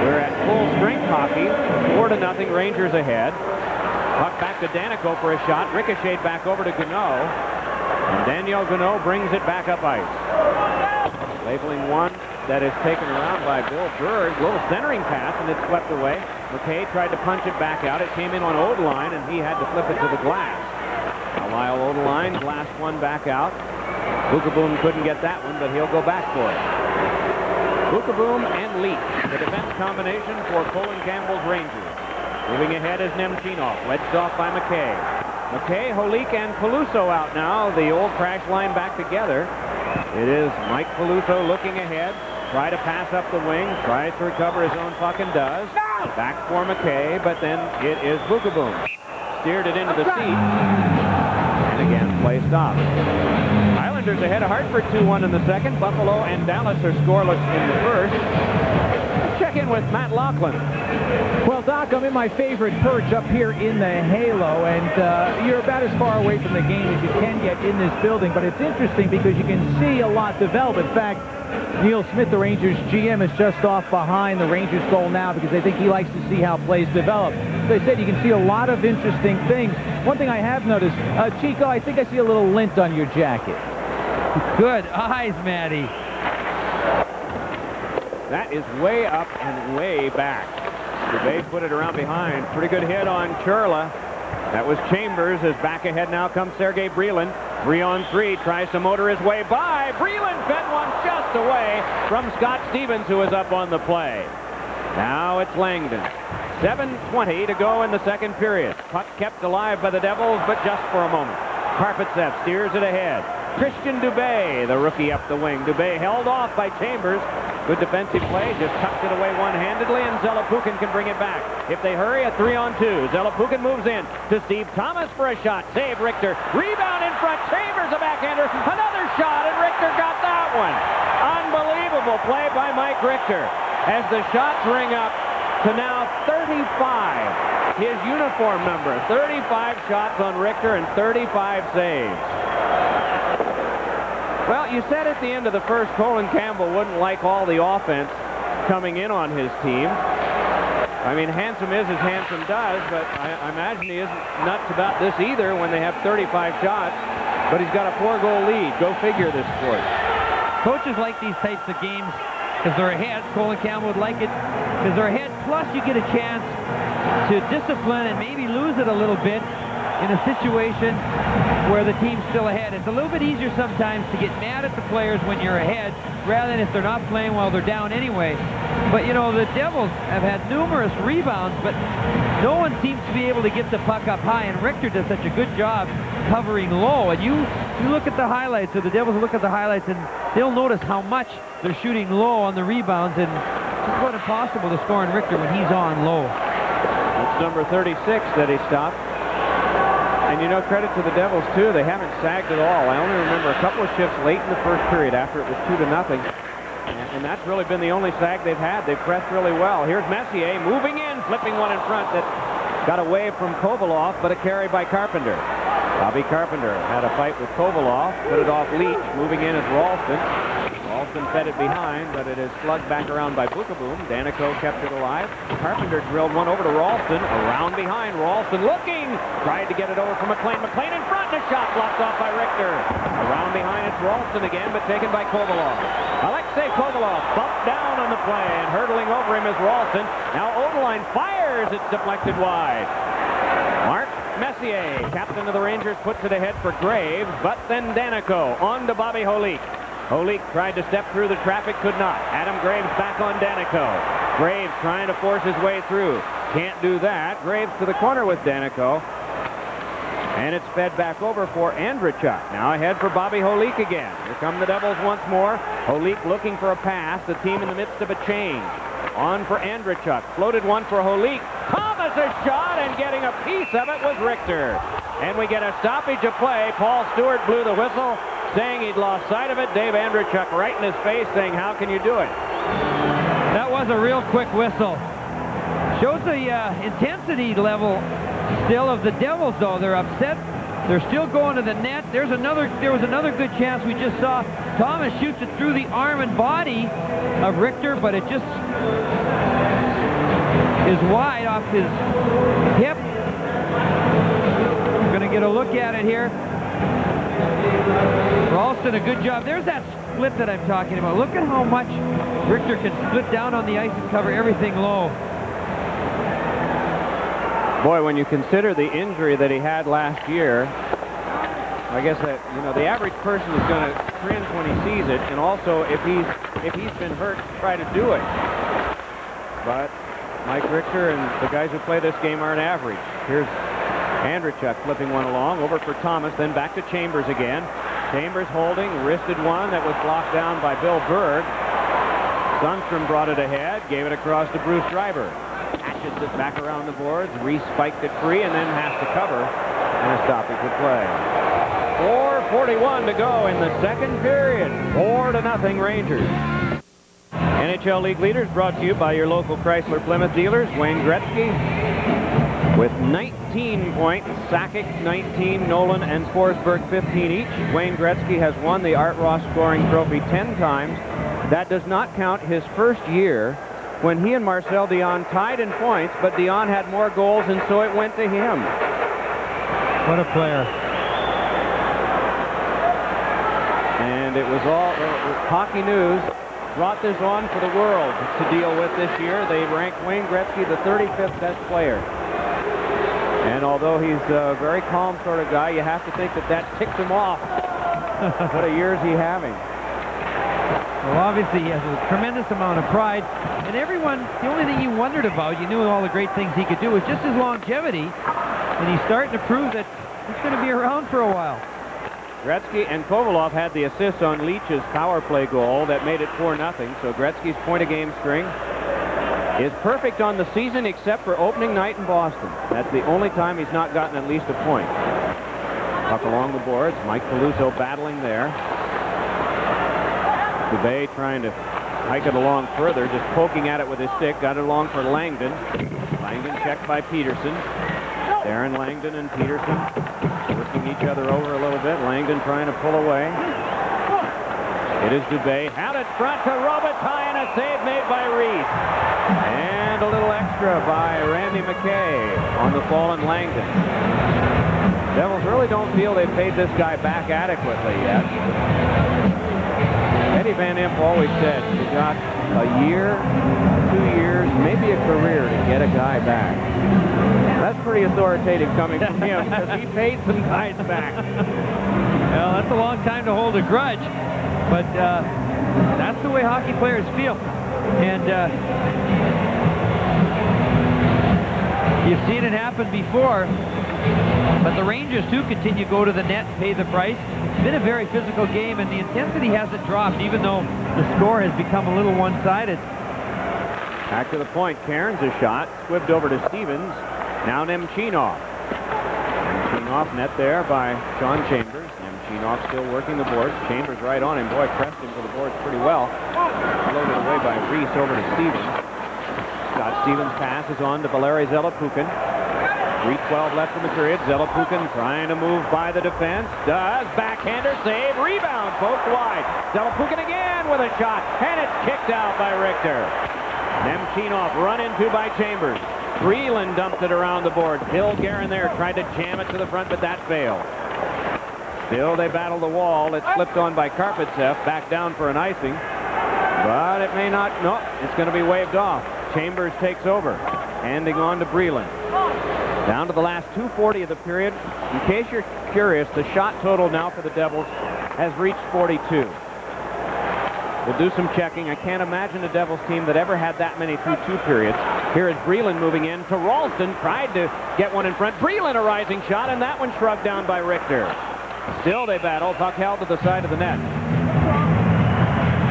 We're at full strength hockey. 4-0. Rangers ahead. Puck back to Danico for a shot. Ricocheted back over to Gano. And Daniel Gano brings it back up ice. Labeling one that is taken around by Bill Berg. Little centering pass, and it's swept away. McKay tried to punch it back out. It came in on Odeline, and he had to flip it to the glass. Now Lyle Odeline blast one back out. Bukaboom couldn't get that one, but he'll go back for it. Bukaboom and Leach, the defense combination for Colin Campbell's Rangers. Moving ahead is Nemchinov, wedged off by McKay. McKay, Holik, and Peluso out now. The old crash line back together. It is Mike Peluso looking ahead. Try to pass up the wing. Tries to recover his own puck and does. Back for McKay, but then it is Bukaboom. Steered it into the seat. And again, play stopped. Islanders ahead of Hartford 2-1 in the second. Buffalo and Dallas are scoreless in the first. Check in with Matt Loughlin. Well, Doc, I'm in my favorite perch up here in the halo, and you're about as far away from the game as you can get in this building, but it's interesting because you can see a lot develop. In fact, Neil Smith, the Rangers GM, is just off behind the Rangers goal now because I think he likes to see how plays develop. As I said, you can see a lot of interesting things. One thing I have noticed, Chico, I think I see a little lint on your jacket. Good eyes, Matty. That is way up and way back. Dubé put it around behind. Pretty good hit on Churla. That was Chambers. As back ahead now comes Sergei Brylin. 3-on-3, tries to motor his way by. Brylin fed one just away from Scott Stevens, who was up on the play. Now it's Langdon. 7:20 to go in the second period. Puck kept alive by the Devils, but just for a moment. Karpatsev steers it ahead. Christian Dubé, the rookie, up the wing. Dubé held off by Chambers. Good defensive play, just tucked it away one-handedly, and Zelepukin can bring it back. If they hurry, a 3-on-2. Zelepukin moves in to Steve Thomas for a shot. Save Richter. Rebound in front. Chambers, a backhander. Another shot, and Richter got that one. Unbelievable play by Mike Richter as the shots ring up to now 35. His uniform number. 35 shots on Richter and 35 saves. Well, you said at the end of the first, Colin Campbell wouldn't like all the offense coming in on his team. I mean, handsome is as handsome does, but I imagine he isn't nuts about this either when they have 35 shots. But he's got a 4-goal lead. Go figure this sport. Coaches like these types of games because they're ahead. Colin Campbell would like it because they're ahead. Plus, you get a chance to discipline and maybe lose it a little bit in a situation where the team's still ahead. It's a little bit easier sometimes to get mad at the players when you're ahead rather than if they're not playing well, they're down anyway. But, you know, the Devils have had numerous rebounds, but no one seems to be able to get the puck up high, and Richter does such a good job covering low. And you look at the highlights, or the Devils look at the highlights, and they'll notice how much they're shooting low on the rebounds, and it's quite impossible to score on Richter when he's on low. That's number 36 that he stopped. And, you know, credit to the Devils, too. They haven't sagged at all. I only remember a couple of shifts late in the first period after it was 2-0. And that's really been the only sag they've had. They've pressed really well. Here's Messier moving in, flipping one in front that got away from Kovalov, but a carry by Carpenter. Bobby Carpenter had a fight with Kovalov, put it off Leach. Moving in is Ralston. Ralston fed it behind, but it is slugged back around by Bukaboom. Danico kept it alive. Carpenter drilled one over to Ralston. Around behind. Ralston looking. Tried to get it over for McLean. McLean in front, and a shot blocked off by Richter. Around behind, it's Ralston again, but taken by Kovalov. Alexei Kovalov bumped down on the play, and hurdling over him is Ralston. Now Odeline fires. It's deflected wide. Mark Messier, captain of the Rangers, puts it ahead for Graves, but then Danico on to Bobby Holik. Holik tried to step through the traffic, could not. Adam Graves back on Danico. Graves trying to force his way through. Can't do that. Graves to the corner with Danico. And it's fed back over for Andreychuk. Now ahead for Bobby Holik again. Here come the Devils once more. Holik looking for a pass. The team in the midst of a change. On for Andreychuk. Floated one for Holik. Thomas' shot, and getting a piece of it was Richter. And we get a stoppage of play. Paul Stewart blew the whistle, saying he'd lost sight of it. Dave Andreychuk right in his face saying, how can you do it? That was a real quick whistle. Shows the intensity level still of the Devils, though. They're upset. They're still going to the net. There was another good chance we just saw. Thomas shoots it through the arm and body of Richter, but it just is wide off his hip. We're going to get a look at it here. Ralston, a good job. There's that split that I'm talking about. Look at how much Richter can split down on the ice and cover everything low. Boy, when you consider the injury that he had last year, I guess that, you know, the average person is going to cringe when he sees it, and also if he's been hurt, try to do it. But Mike Richter and the guys who play this game aren't average. Here's Andreychuk flipping one along, over for Thomas, then back to Chambers again. Chambers holding, wristed one that was blocked down by Bill Berg. Sundstrom brought it ahead, gave it across to Bruce Schreiber. Hatches it back around the boards, re-spiked it free, and then has to cover, and a stoppage of play. 4:41 to go in the second period. 4-0 Rangers. NHL League Leaders brought to you by your local Chrysler Plymouth dealers. Wayne Gretzky with 19 points, Sakic 19, Nolan and Forsberg 15 each. Wayne Gretzky has won the Art Ross scoring trophy 10 times. That does not count his first year when he and Marcel Dion tied in points, but Dion had more goals, and so it went to him. What a player. And it was all Hockey News brought this on for the world to deal with this year. They ranked Wayne Gretzky the 35th best player. And although he's a very calm sort of guy, you have to think that that ticks him off. What a year is he having? Well, obviously he has a tremendous amount of pride. And everyone, the only thing you wondered about, you knew all the great things he could do, was just his longevity. And he's starting to prove that he's going to be around for a while. Gretzky and Kovalov had the assist on Leach's power play goal that made it 4-0. So Gretzky's point-a-game string is perfect on the season except for opening night in Boston. That's the only time he's not gotten at least a point. Puck along the boards. Mike Peluso battling there. Dubé trying to hike it along further, just poking at it with his stick. Got it along for Langdon. Langdon checked by Peterson. Darren Langdon and Peterson working each other over a little bit. Langdon trying to pull away. It is Dubé. Out in front to Robitaille, and a save made by Reese. And a little extra by Randy McKay on the fallen Langdon. Devils really don't feel they've paid this guy back adequately yet. Eddie Van Impe always said you got a year, 2 years, maybe a career to get a guy back. That's pretty authoritative coming from him because he paid some guys back. Well, that's a long time to hold a grudge, but that's the way hockey players feel. And you've seen it happen before, but the Rangers, too, continue to go to the net and pay the price. It's been a very physical game, and the intensity hasn't dropped, even though the score has become a little one-sided. Back to the point. Cairns' a shot. Squibbed over to Stevens. Now Nemchinov. Nemchinov net there by Sean Chambers. Nemchinov still working the boards. Chambers right on him. Boy, pressed him to the boards pretty well. Loaded away by Reese over to Stevens. Scott Stevens passes on to Valeri Zelepukin. 3:12 left in the period. Zelepukin trying to move by the defense. Does. Backhander save. Rebound. Poked wide. Zelepukin again. again with a shot, and it's kicked out by Richter. Nemchinov run into by Chambers. Breland dumped it around the board. Bill Guerin there tried to jam it to the front, but that failed. Still, they battle the wall. It's flipped on by Karpatsev, back down for an icing. But it may not. No, it's going to be waved off. Chambers takes over, handing on to Breland. Down to the last 2:40 of the period. In case you're curious, the shot total now for the Devils has reached 42. We'll do some checking. I can't imagine a Devils team that ever had that many through 2 periods. Here is Breland moving in to Ralston. Tried to get one in front. Breland a rising shot, and that one shrugged down by Richter. Still they battle. Puck held to the side of the net.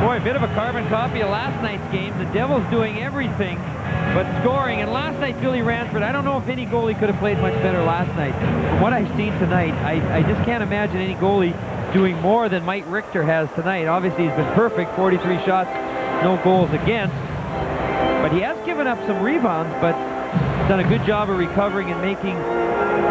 Boy, a bit of a carbon copy of last night's game. The Devils doing everything but scoring. And last night, Billy Ransford, I don't know if any goalie could have played much better last night. From what I've seen tonight, I just can't imagine any goalie doing more than Mike Richter has tonight. Obviously, he's been perfect. 43 shots, no goals against. But he has given up some rebounds, but done a good job of recovering and making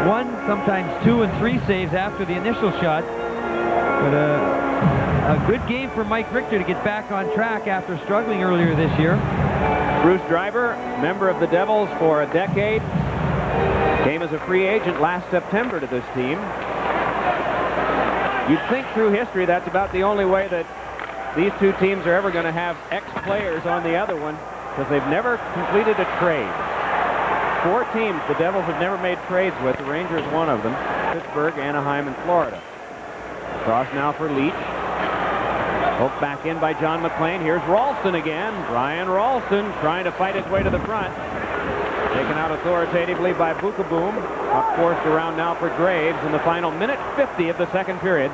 1, sometimes 2 and 3 saves after the initial shot. But a good game for Mike Richter to get back on track after struggling earlier this year. Bruce Driver, member of the Devils for a decade, came as a free agent last September to this team. You'd think through history that's about the only way that these two teams are ever going to have ex-players on the other one, because they've never completed a trade. 4 teams the Devils have never made trades with. The Rangers one of them. Pittsburgh, Anaheim, and Florida. Cross now for Leach. Hooked back in by John McLean. Here's Ralston again. Brian Ralston trying to fight his way to the front. Taken out authoritatively by Bukaboom. Up forced around now for Graves in the final minute 50 of the second period.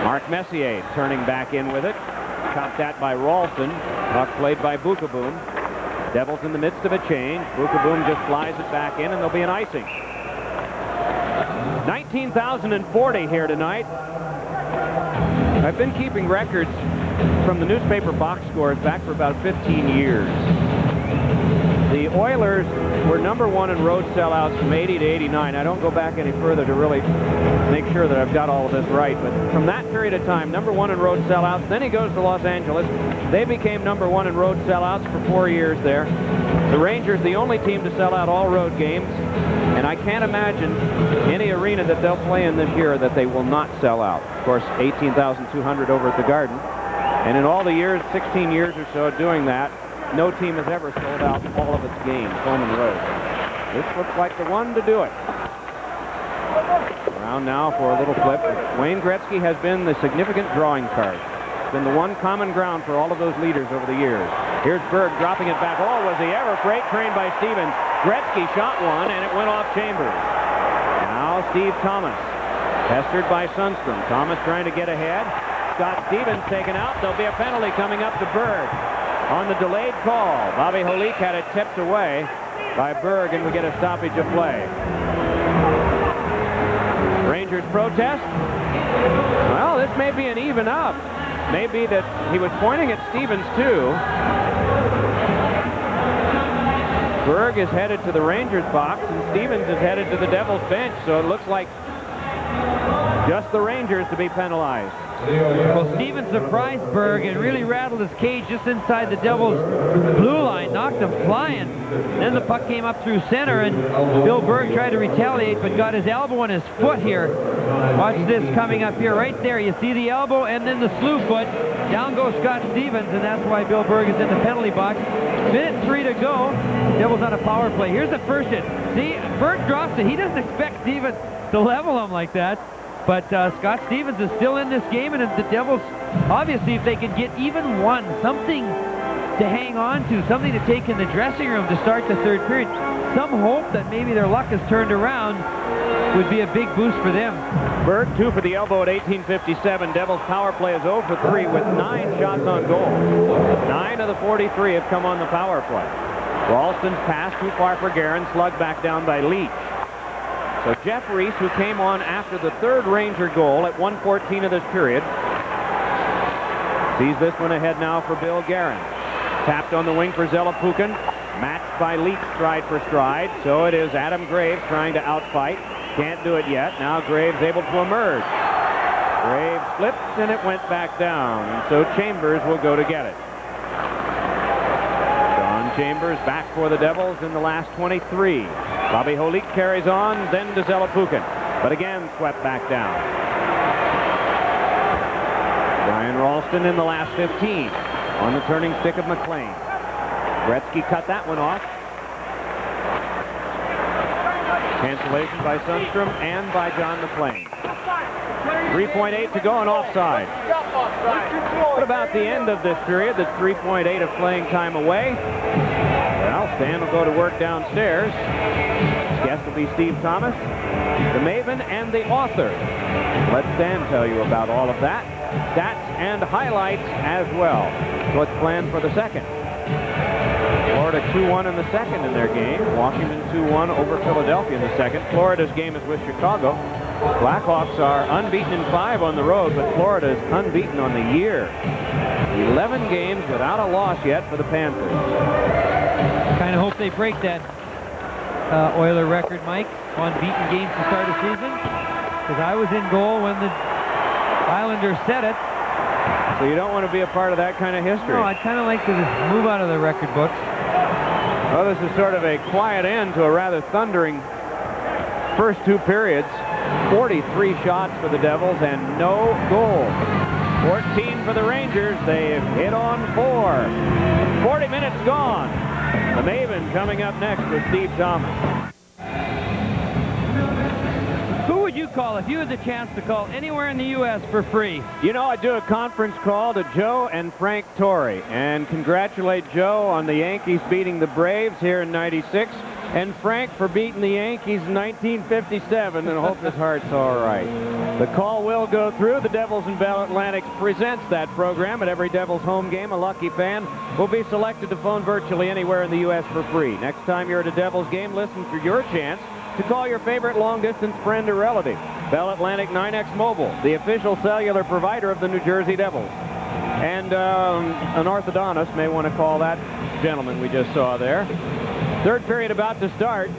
Mark Messier turning back in with it. Chopped at by Ralston. Puck played by Bukaboom. Devils in the midst of a change. Bukaboom just flies it back in, and there'll be an icing. 19,040 here tonight. I've been keeping records from the newspaper box scores back for about 15 years. The Oilers were #1 in road sellouts from 80 to 89. I don't go back any further to really make sure that I've got all of this right, but from that period of time, #1 in road sellouts. Then he goes to Los Angeles. They became #1 in road sellouts for 4 years there. The Rangers, the only team to sell out all road games, and I can't imagine any arena that they'll play in this year that they will not sell out. Of course, 18,200 over at the Garden, and in all the years, 16 years or so doing that, no team has ever sold out all of its games, home and road. This looks like the one to do it. Around now for a little flip. Wayne Gretzky has been the significant drawing card. Been the one common ground for all of those leaders over the years. Here's Berg dropping it back. Oh, was he ever freight trained by Stevens. Gretzky shot one, and it went off Chambers. Now Steve Thomas, pestered by Sundstrom. Thomas trying to get ahead. Scott Stevens taken out. There'll be a penalty coming up to Berg. On the delayed call, Bobby Holik had it tipped away by Berg, and we get a stoppage of play. Rangers protest. Well, this may be an even up. Maybe that he was pointing at Stevens too. Berg is headed to the Rangers box, and Stevens is headed to the Devils bench, so it looks like just the Rangers to be penalized. Well, Stevens surprised Berg and really rattled his cage just inside the Devils' blue line, knocked him flying. Then the puck came up through center, and Bill Berg tried to retaliate, but got his elbow and his foot here. Watch this coming up here, right there. You see the elbow and then the slew foot. Down goes Scott Stevens, and that's why Bill Berg is in the penalty box. Minute 3 to go. Devils on a power play. Here's the first hit. See, Berg drops it. He doesn't expect Stevens to level him like that. But Scott Stevens is still in this game, and the Devils, obviously, if they could get even one, something to hang on to, something to take in the dressing room to start the third period, some hope that maybe their luck has turned around, would be a big boost for them. Berg, 2 for the elbow at 18:57. Devils power play is 0 for 3 with 9 shots on goal. 9 of the 43 have come on the power play. Ralston's pass too far for Guerin, slugged back down by Leach. So Jeff Reese, who came on after the third Ranger goal at 1:14 of this period, sees this one ahead now for Bill Guerin. Tapped on the wing for Zelepukin. Matched by Leach stride for stride. So it is Adam Graves trying to outfight. Can't do it yet. Now Graves able to emerge. Graves slipped, and it went back down. And so Chambers will go to get it. John Chambers back for the Devils in the last 23. Bobby Holik carries on, then to Zelepukin, but again swept back down. Brian Ralston in the last 15 on the turning stick of McLean. Gretzky cut that one off. Cancellation by Sundstrom and by John McLean. 3.8 to go and offside. What about the end of this period? The 3.8 of playing time away. Well, Stan will go to work downstairs. His guest will be Steve Thomas, the Maven, and the author. Let Stan tell you about all of that. Stats and highlights as well. What's planned for the second? Florida 2-1 in the second in their game. Washington 2-1 over Philadelphia in the second. Florida's game is with Chicago. Blackhawks are unbeaten in 5 on the road, but Florida is unbeaten on the year. 11 games without a loss yet for the Panthers. Kind of hope they break that Oiler record, Mike, on beaten games to start a season. Because I was in goal when the Islanders set it. So you don't want to be a part of that kind of history? No, I'd kind of like to just move out of the record books. Well, this is sort of a quiet end to a rather thundering first 2 periods. 43 shots for the Devils and no goals. 14 for the Rangers. They've hit on 4. 40 minutes gone. The Maven coming up next with Steve Thomas. Who would you call if you had the chance to call anywhere in the U.S. for free? You know, I'd do a conference call to Joe and Frank Torrey and congratulate Joe on the Yankees beating the Braves here in '96 and Frank for beating the Yankees in 1957 and hope his heart's all right. The call will go through. The Devils and Bell Atlantic presents that program. At every Devils home game, a lucky fan will be selected to phone virtually anywhere in the U.S. for free. Next time you're at a Devils game, listen for your chance to call your favorite long-distance friend or relative. Bell Atlantic 9X Mobile, the official cellular provider of the New Jersey Devils. And an orthodontist may want to call that gentleman we just saw there. Third period about to start.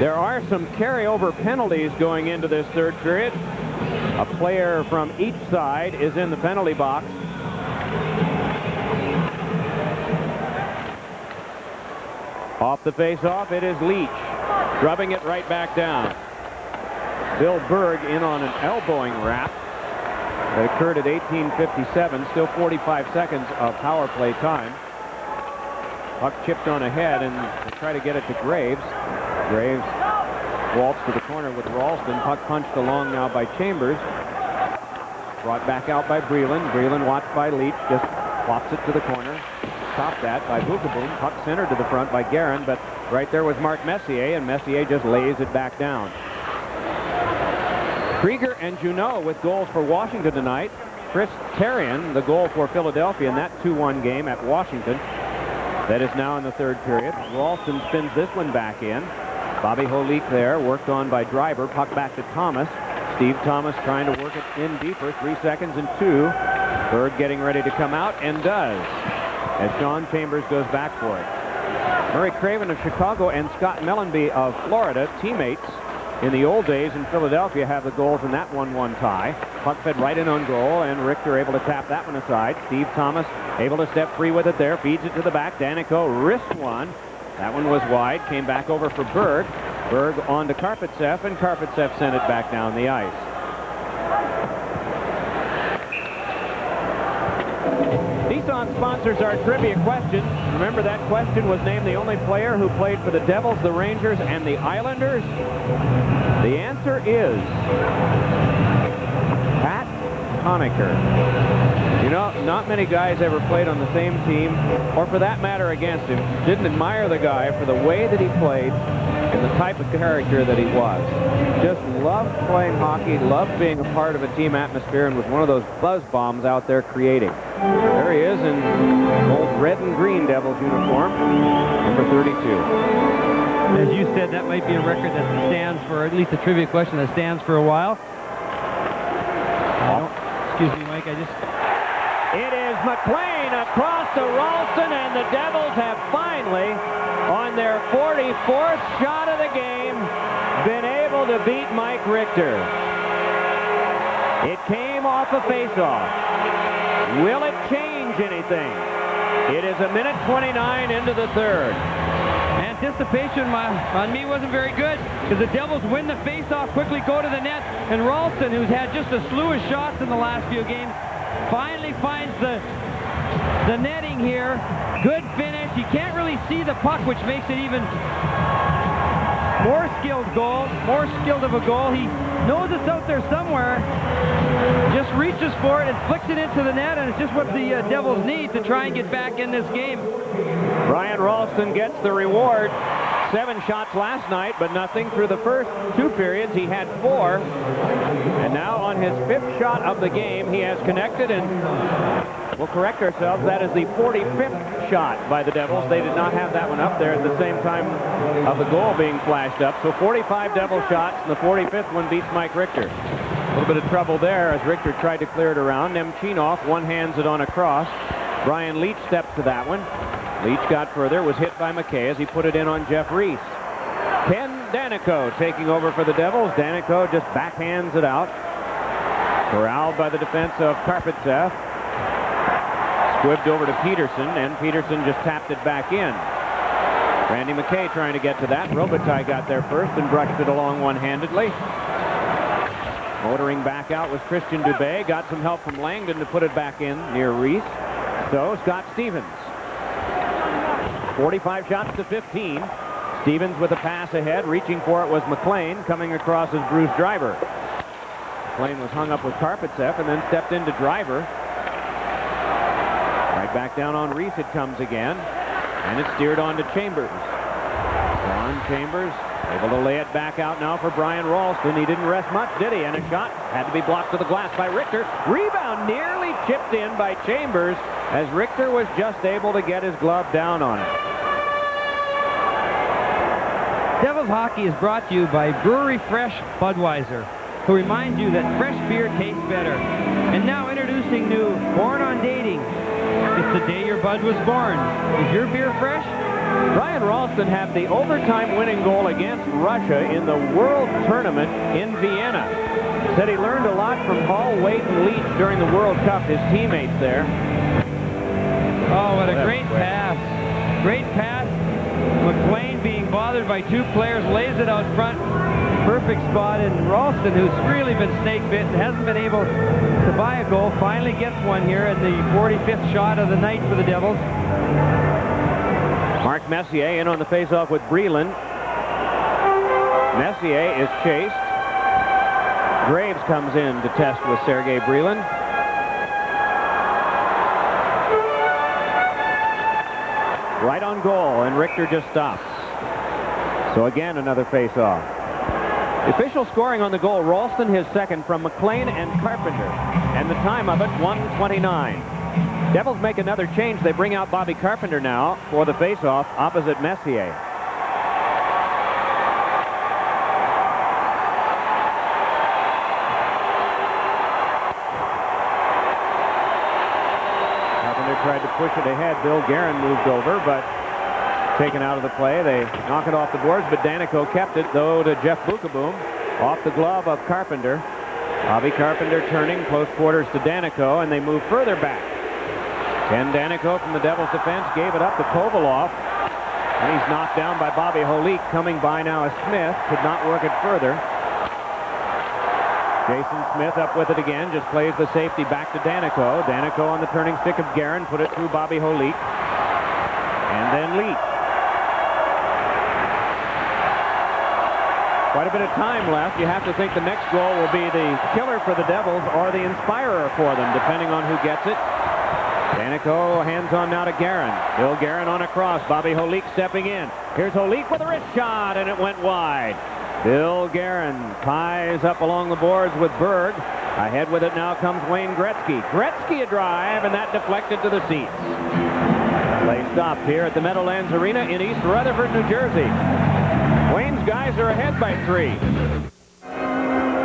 There are some carryover penalties going into this third period. A player from each side is in the penalty box. Off the face-off, it is Leach, rubbing it right back down. Bill Berg in on an elbowing wrap that occurred at 18:57, still 45 seconds of power play time. Puck chipped on ahead, and they try to get it to Graves. Graves waltzed to the corner with Ralston. Puck punched along now by Chambers. Brought back out by Breland. Breland watched by Leach, just plops it to the corner. Stopped that by Bukaboom. Puck centered to the front by Guerin, but right there was Mark Messier, and Messier just lays it back down. Krieger and Junot with goals for Washington tonight. Chris Therien, the goal for Philadelphia in that 2-1 game at Washington. That is now in the third period. Ralston spins this one back in. Bobby Holik there, worked on by Driver. Puck back to Thomas. Steve Thomas trying to work it in deeper. 3 seconds and 2. Berg getting ready to come out, and does, as John Chambers goes back for it. Murray Craven of Chicago and Scott Mellenby of Florida, teammates in the old days in Philadelphia, have the goals in that 1-1 tie. Puck fed right in on goal, and Richter able to tap that one aside. Steve Thomas able to step free with it there, feeds it to the back. Danico wrist one. That one was wide, came back over for Berg. Berg on to Karpatsev, and Karpatsev sent it back down the ice. Nissan sponsors our trivia question. Remember, that question was named the only player who played for the Devils, the Rangers, and the Islanders. The answer is Pat Conacher. You know, not many guys ever played on the same team, or for that matter against him. Didn't admire the guy for the way that he played and the type of character that he was. Just loved playing hockey, loved being a part of a team atmosphere, and was one of those buzz bombs out there creating. There he is in old red and green Devils uniform, number 32. As you said, that might be a record that stands for, at least a trivia question that stands for a while. Excuse me, Mike, It is McLean across to Ralston, and the Devils have finally, on their 44th shot of the game, been able to beat Mike Richter. It came off a faceoff. Will it change anything? It is 1:29 into the third. Anticipation on me wasn't very good because the Devils win the faceoff, quickly go to the net, and Ralston, who's had just a slew of shots in the last few games, finally finds the netting here. Good finish. You can't really see the puck, which makes it even more skilled of a goal. He knows it's out there somewhere, just reaches for it and flicks it into the net, and it's just what the Devils need to try and get back in this game. Brian Ralston gets the reward. 7 shots last night, but nothing through the first 2 periods. He had 4. And now on his 5th shot of the game, he has connected, and we'll correct ourselves. That is the 45th shot by the Devils. They did not have that one up there at the same time of the goal being flashed up. So 45 Devil shots, and the 45th one beats Mike Richter. A little bit of trouble there as Richter tried to clear it around. Nemchinov one-hands it on a cross. Brian Leetch steps to that one. Leetch got further, was hit by McKay as he put it in on Jeff Reese. Ken Danico taking over for the Devils. Danico just backhands it out. Corralled by the defense of Karpatsev. Squibbed over to Peterson, and Peterson just tapped it back in. Randy McKay trying to get to that. Robitaille got there first and brushed it along one-handedly. Motoring back out was Christian Dubé. Got some help from Langdon to put it back in near Reese. So Scott Stevens. 45 shots to 15. Stevens with a pass ahead. Reaching for it was McLean. Coming across as Bruce Driver. McLean was hung up with Karpatsev and then stepped into Driver. Right back down on Reese it comes again. And it's steered on to Chambers. Ron Chambers able to lay it back out now for Brian Ralston. He didn't rest much, did he? And a shot had to be blocked to the glass by Richter. Rebound nearly chipped in by Chambers as Richter was just able to get his glove down on it. Devils Hockey is brought to you by Brewery Fresh Budweiser, who reminds you that fresh beer tastes better. And now introducing new Born on Dating. It's the day your bud was born. Is your beer fresh? Brian Ralston had the overtime winning goal against Russia in the World Tournament in Vienna. Said he learned a lot from Hall, Waite, and Leach during the World Cup, his teammates there. Oh, what a great pass. Great pass. McLean, being bothered by 2 players, lays it out front. Perfect spot, and Ralston, who's really been snake-bitten, hasn't been able to buy a goal, finally gets one here in the 45th shot of the night for the Devils. Mark Messier in on the faceoff with Breland. Messier is chased. Graves comes in to test with Sergei Breland. Right on goal, and Richter just stops. So again, another faceoff. The official scoring on the goal, Ralston his second from McLean and Carpenter. And the time of it, 1:29. Devils make another change. They bring out Bobby Carpenter now for the faceoff opposite Messier. Carpenter tried to push it ahead. Bill Guerin moved over, but taken out of the play. They knock it off the boards, but Danico kept it, though, to Jeff Bukaboom. Off the glove of Carpenter. Bobby Carpenter turning close quarters to Danico, and they move further back. Ken Danico from the Devils defense gave it up to Kovalov. And he's knocked down by Bobby Holik. Coming by now is Smith. Could not work it further. Jason Smith up with it again. Just plays the safety back to Danico. Danico on the turning stick of Guerin. Put it through Bobby Holik. And then Leach. Quite a bit of time left. You have to think the next goal will be the killer for the Devils or the inspirer for them, depending on who gets it. Danico hands on now to Guerin. Bill Guerin on a cross. Bobby Holik stepping in. Here's Holik with a wrist shot, and it went wide. Bill Guerin ties up along the boards with Berg. Ahead with it now comes Wayne Gretzky. Gretzky a drive, and that deflected to the seats. Play stopped here at the Meadowlands Arena in East Rutherford, New Jersey. Wayne's guys are ahead by 3.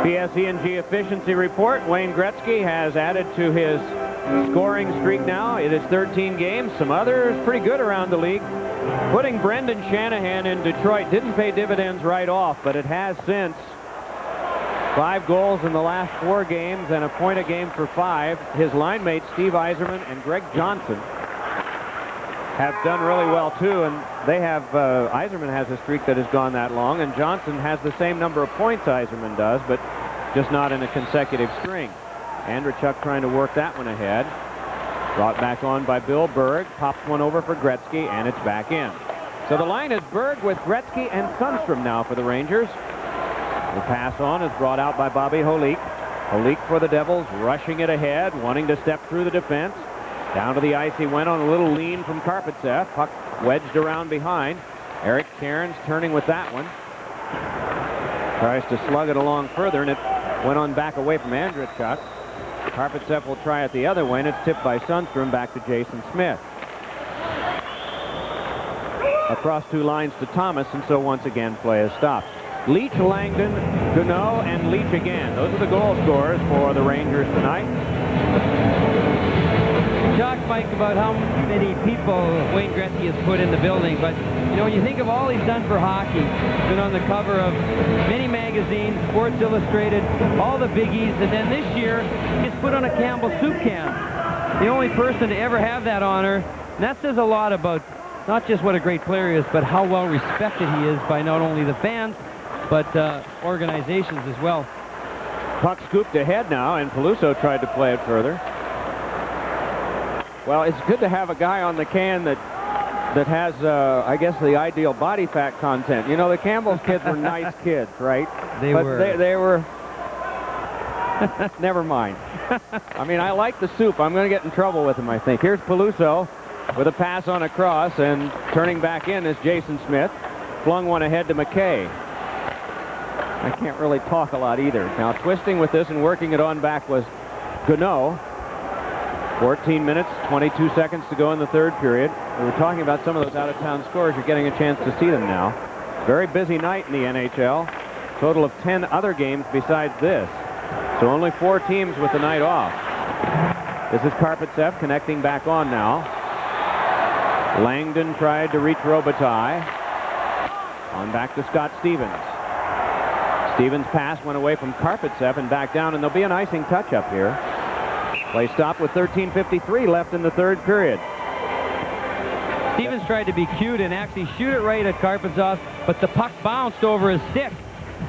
PSE&G efficiency report. Wayne Gretzky has added to his scoring streak now. It is 13 games. Some others pretty good around the league. Putting Brendan Shanahan in Detroit didn't pay dividends right off, but it has since. 5 goals in the last 4 games and a point a game for 5. His line mates, Steve Yzerman and Greg Johnson, have done really well too, and they have, Yzerman has a streak that has gone that long, and Johnson has the same number of points Yzerman does, but just not in a consecutive string. Andreychuk trying to work that one ahead. Brought back on by Bill Berg, pops one over for Gretzky, and it's back in. So the line is Berg with Gretzky and Sundstrom now for the Rangers. The pass on is brought out by Bobby Holik. Holik for the Devils, rushing it ahead, wanting to step through the defense. Down to the ice he went on a little lean from Karpatsev. Puck wedged around behind. Eric Cairns turning with that one. Tries to slug it along further, and it went on back away from Andreychuk. Karpatsev will try it the other way, and it's tipped by Sundstrom back to Jason Smith. Across 2 lines to Thomas, and so once again play is stopped. Leach, Langdon, Gounod, and Leach again. Those are the goal scorers for the Rangers tonight. Shocked, Mike, about how many people Wayne Gretzky has put in the building, but you know, when you think of all he's done for hockey, been on the cover of many magazines, Sports Illustrated, all the biggies, and then this year he's put on a Campbell soup can. The only person to ever have that honor, and that says a lot about not just what a great player he is, but how well respected he is by not only the fans, but organizations as well. Puck scooped ahead now, and Peluso tried to play it further. Well, it's good to have a guy on the can that has, I guess, the ideal body fat content. You know, the Campbell's kids were nice kids, right? They were. They were... Never mind. I mean, I like the soup. I'm going to get in trouble with him, I think. Here's Peluso with a pass on a cross, and turning back in is Jason Smith. Flung one ahead to McKay. I can't really talk a lot either. Now, twisting with this and working it on back was Gounod. 14 minutes, 22 seconds to go in the 3rd period. We were talking about some of those out-of-town scores. You're getting a chance to see them now. Very busy night in the NHL. Total of 10 other games besides this. So only 4 teams with the night off. This is Karpatsev connecting back on now. Langdon tried to reach Robitaille. On back to Scott Stevens. Stevens' pass went away from Karpatsev and back down, and there'll be an icing touch-up here. Play stopped with 13:53 left in the 3rd period. Stevens tried to be cute and actually shoot it right at Karpatsev, but the puck bounced over his stick,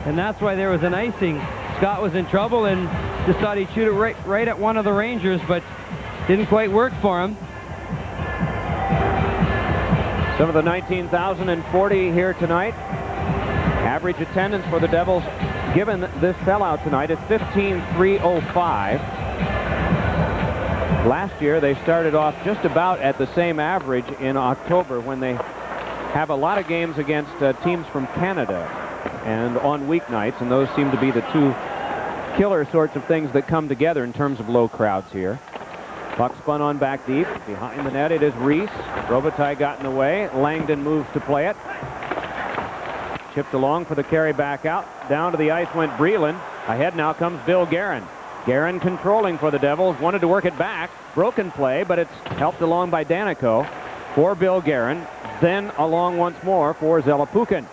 and that's why there was an icing. Scott was in trouble and just thought he'd shoot it right at one of the Rangers, but didn't quite work for him. Some of the 19,040 here tonight. Average attendance for the Devils, given this sellout tonight, is 15,305. Last year, they started off just about at the same average in October when they have a lot of games against teams from Canada and on weeknights, and those seem to be the 2 killer sorts of things that come together in terms of low crowds here. Puck spun on back deep. Behind the net, it is Reese. Robitaille got in the way. Langdon moves to play it. Chipped along for the carry back out. Down to the ice went Breland. Ahead now comes Bill Guerin. Guerin controlling for the Devils. Wanted to work it back. Broken play, but it's helped along by Danico for Bill Guerin. Then along once more for Zelepukin.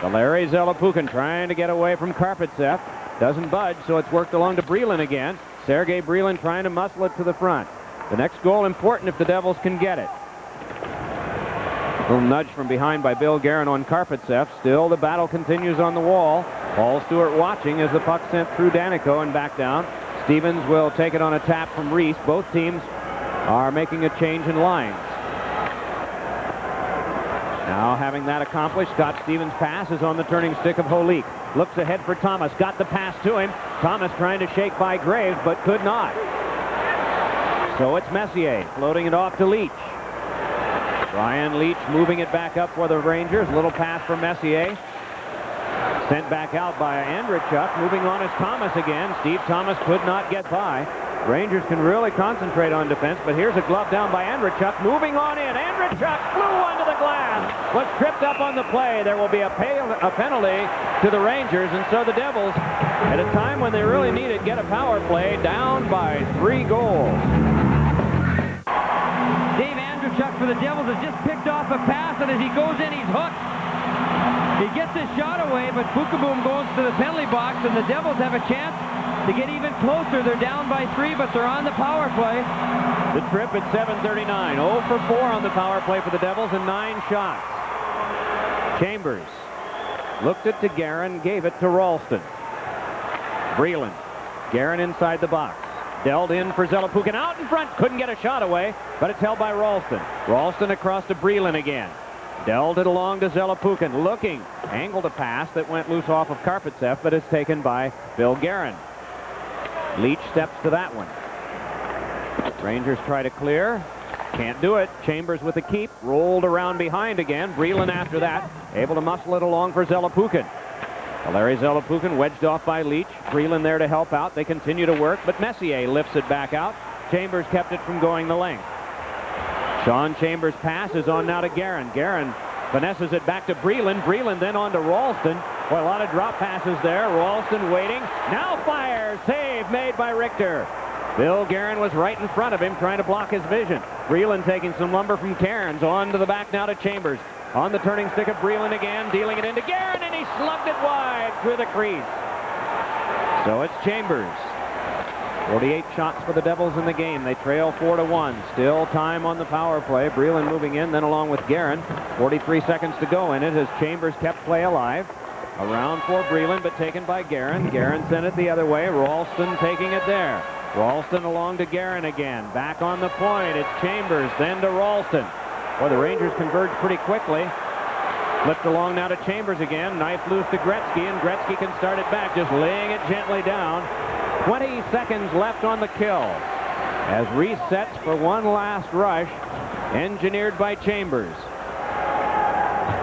Valeri Zelepukin trying to get away from Karpatsev. Doesn't budge, so it's worked along to Breland again. Sergei Breland trying to muscle it to the front. The next goal important if the Devils can get it. A little nudge from behind by Bill Guerin on Karpatsev. Still the battle continues on the wall. Paul Stewart watching as the puck sent through Danico and back down. Stevens will take it on a tap from Reese. Both teams are making a change in lines. Now having that accomplished, Scott Stevens' pass is on the turning stick of Holik. Looks ahead for Thomas. Got the pass to him. Thomas trying to shake by Graves, but could not. So it's Messier floating it off to Leach. Brian Leach moving it back up for the Rangers. Little pass for Messier. Sent back out by Andreychuk. Moving on is Thomas again. Steve Thomas could not get by. Rangers can really concentrate on defense, but here's a glove down by Andreychuk. Moving on in. Andreychuk flew onto the glass. Was tripped up on the play. There will be a penalty to the Rangers, and so the Devils, at a time when they really need it, get a power play down by 3 goals. Dave Andreychuk for the Devils has just picked off a pass, and as he goes in, he's hooked. He gets his shot away, but Bookeboom goes to the penalty box, and the Devils have a chance to get even closer. They're down by 3, but they're on the power play. The Trip at 7:39. 0 for 4 on the power play for the Devils and 9 shots. Chambers looked it to Guerin, gave it to Ralston. Breland. Guerin inside the box. Dealt in for Zelepukin. Out in front. Couldn't get a shot away, but it's held by Ralston. Ralston across to Breland again. Dealt it along to Zelepukin. Looking. Angled a pass that went loose off of Karpatsev, but is taken by Bill Guerin. Leach steps to that one. Rangers try to clear. Can't do it. Chambers with the keep. Rolled around behind again. Breland after that. Able to muscle it along for Zelepukin. Larry Zelepukin wedged off by Leach. Breland there to help out. They continue to work, but Messier lifts it back out. Chambers kept it from going the length. Sean Chambers' pass is on now to Guerin. Guerin finesses it back to Breland. Breland then on to Ralston. Boy, a lot of drop passes there. Ralston waiting. Now fires. Save made by Richter. Bill Guerin was right in front of him trying to block his vision. Breland taking some lumber from Cairns. On to the back now to Chambers. On the turning stick of Breland again, dealing it into Guerin, and he slugged it wide through the crease. So it's Chambers. 48 shots for the Devils in the game. They trail 4-1. Still time on the power play. Breland moving in, then along with Guerin. 43 seconds to go in it as Chambers kept play alive. Around for Breland, but taken by Guerin. Guerin sent it the other way. Ralston taking it there. Ralston along to Guerin again. Back on the point. It's Chambers, then to Ralston. Well, the Rangers converge pretty quickly. Flipped along now to Chambers again. Knife loose to Gretzky, and Gretzky can start it back, just laying it gently down. 20 seconds left on the kill. As resets for one last rush, engineered by Chambers.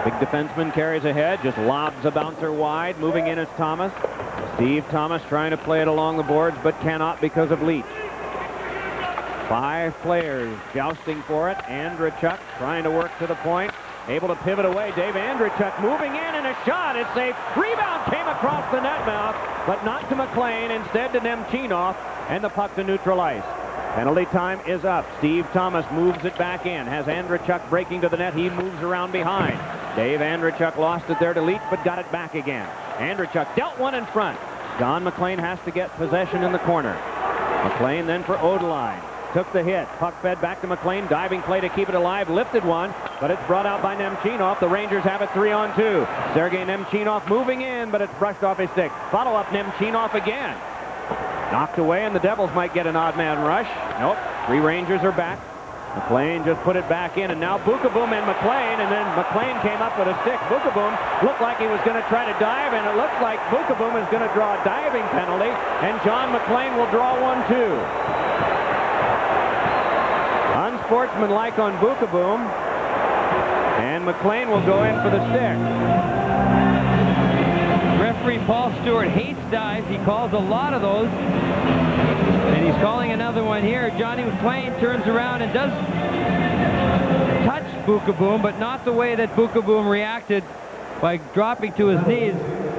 Big defenseman carries ahead, just lobs a bouncer wide. Moving in is Thomas. Steve Thomas trying to play it along the boards, but cannot because of Leach. 5 players jousting for it. Andrechuk trying to work to the point. Able to pivot away. Dave Andrechuk moving in, and a shot. It's safe. Rebound came across the net mouth, but not to McLean. Instead to Nemchinov, and the puck to neutral ice. Penalty time is up. Steve Thomas moves it back in. Has Andrechuk breaking to the net. He moves around behind. Dave Andrechuk lost it there to Leach, but got it back again. Andrechuk dealt one in front. Don McLean has to get possession in the corner. McLean then for Odeline. Took the hit. Puck fed back to McLean. Diving play to keep it alive. Lifted one, but it's brought out by Nemchinov. The Rangers have it 3-on-2. Sergei Nemchinov moving in, but it's brushed off his stick. Follow up Nemchinov again. Knocked away, and the Devils might get an odd man rush. Nope. 3 Rangers are back. McLean just put it back in, and now Bookeboom and McLean, and then McLean came up with a stick. Bookeboom looked like he was going to try to dive, and it looks like Bookeboom is going to draw a diving penalty, and John McLean will draw one too. Unsportsmanlike on Bookeboom, and McLean will go in for the stick. Referee Paul Stewart hates dives. He calls a lot of those. And he's calling another one here. Johnny McLean turns around and does touch Bookeboom, but not the way that Bookeboom reacted by dropping to his knees.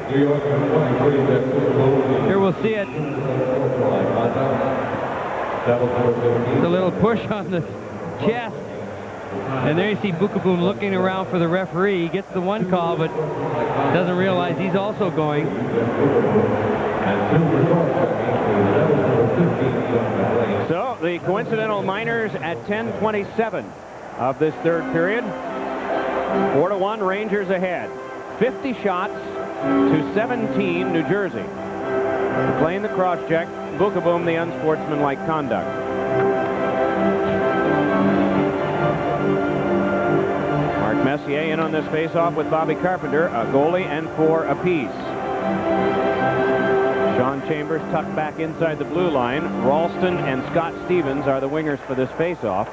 Here we'll see it. It's a little push on the chest. And there you see Bookeboom looking around for the referee. He gets the one call, but doesn't realize he's also going. So the coincidental minors at 10:27 of this third period. 4-1 Rangers ahead. 50 shots to 17 New Jersey. Playing the cross-check. Bookeboom the unsportsmanlike conduct. Mark Messier in on this face-off with Bobby Carpenter, a goalie and 4 apiece. Sean Chambers tucked back inside the blue line. Ralston and Scott Stevens are the wingers for this face-off.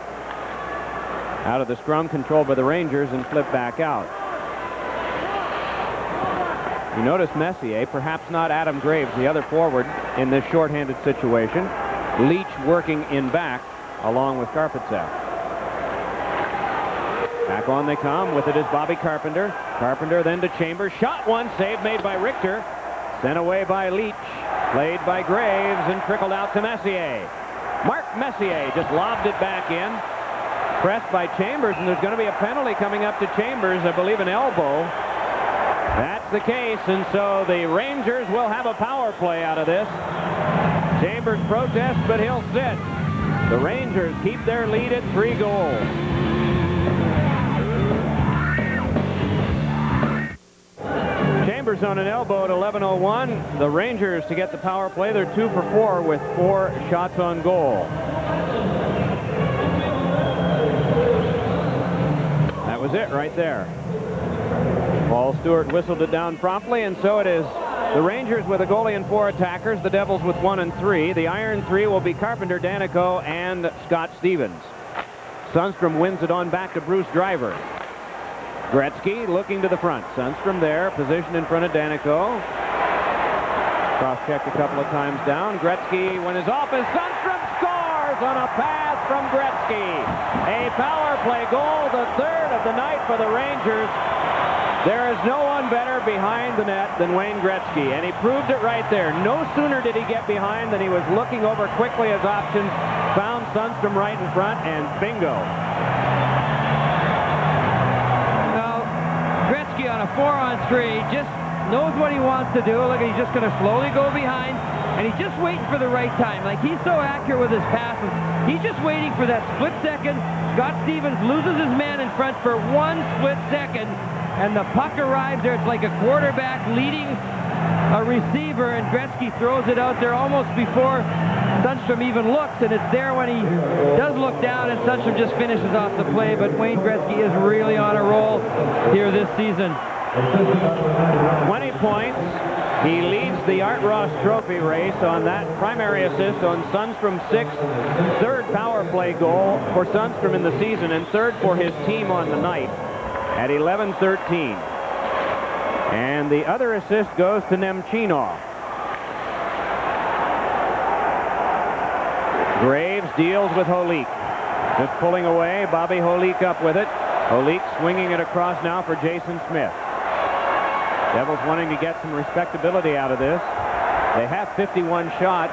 Out of the scrum, controlled by the Rangers, and flipped back out. You notice Messier, perhaps not Adam Graves, the other forward, in this shorthanded situation. Leach working in back, along with Karpatsev. Back on they come. With it is Bobby Carpenter. Carpenter then to Chambers. Shot one. Save made by Richter. Sent away by Leach. Played by Graves and trickled out to Messier. Mark Messier just lobbed it back in. Pressed by Chambers, and there's going to be a penalty coming up to Chambers. I believe an elbow. That's the case, and so the Rangers will have a power play out of this. Chambers protests, but he'll sit. The Rangers keep their lead at 3 goals. Chambers on an elbow at 11:01. The Rangers, to get the power play, they're 2 for 4 with 4 shots on goal. That was it right there. Paul Stewart whistled it down promptly, and so it is the Rangers with a goalie and 4 attackers, the Devils with 1 and 3. The Iron 3 will be Carpenter, Danico, and Scott Stevens. Sundstrom wins it on back to Bruce Driver. Gretzky looking to the front. Sundstrom there, positioned in front of Danico. Cross-checked a couple of times down. Gretzky went his off as Sundstrom scores on a pass from Gretzky. A power play goal, the 3rd of the night for the Rangers. There is no one better behind the net than Wayne Gretzky, and he proved it right there. No sooner did he get behind than he was looking over quickly his options, found Sundstrom right in front, and bingo. Well, Gretzky on a 4-on-3 just knows what he wants to do. Look, he's just going to slowly go behind, and he's just waiting for the right time. Like, he's so accurate with his passes. He's just waiting for that split second. Scott Stevens loses his man in front for 1 split second, and the puck arrives there. It's like a quarterback leading a receiver, and Gretzky throws it out there almost before Sundstrom even looks, and it's there when he does look down, and Sundstrom just finishes off the play. But Wayne Gretzky is really on a roll here this season. 20 points. He leads the Art Ross Trophy race on that primary assist on Sundstrom's 6th, 3rd power play goal for Sundstrom in the season, and 3rd for his team on the night at 11-13. And the other assist goes to Nemchinov. Graves deals with Holik. Just pulling away, Bobby Holik up with it. Holik swinging it across now for Jason Smith. Devils wanting to get some respectability out of this. They have 51 shots.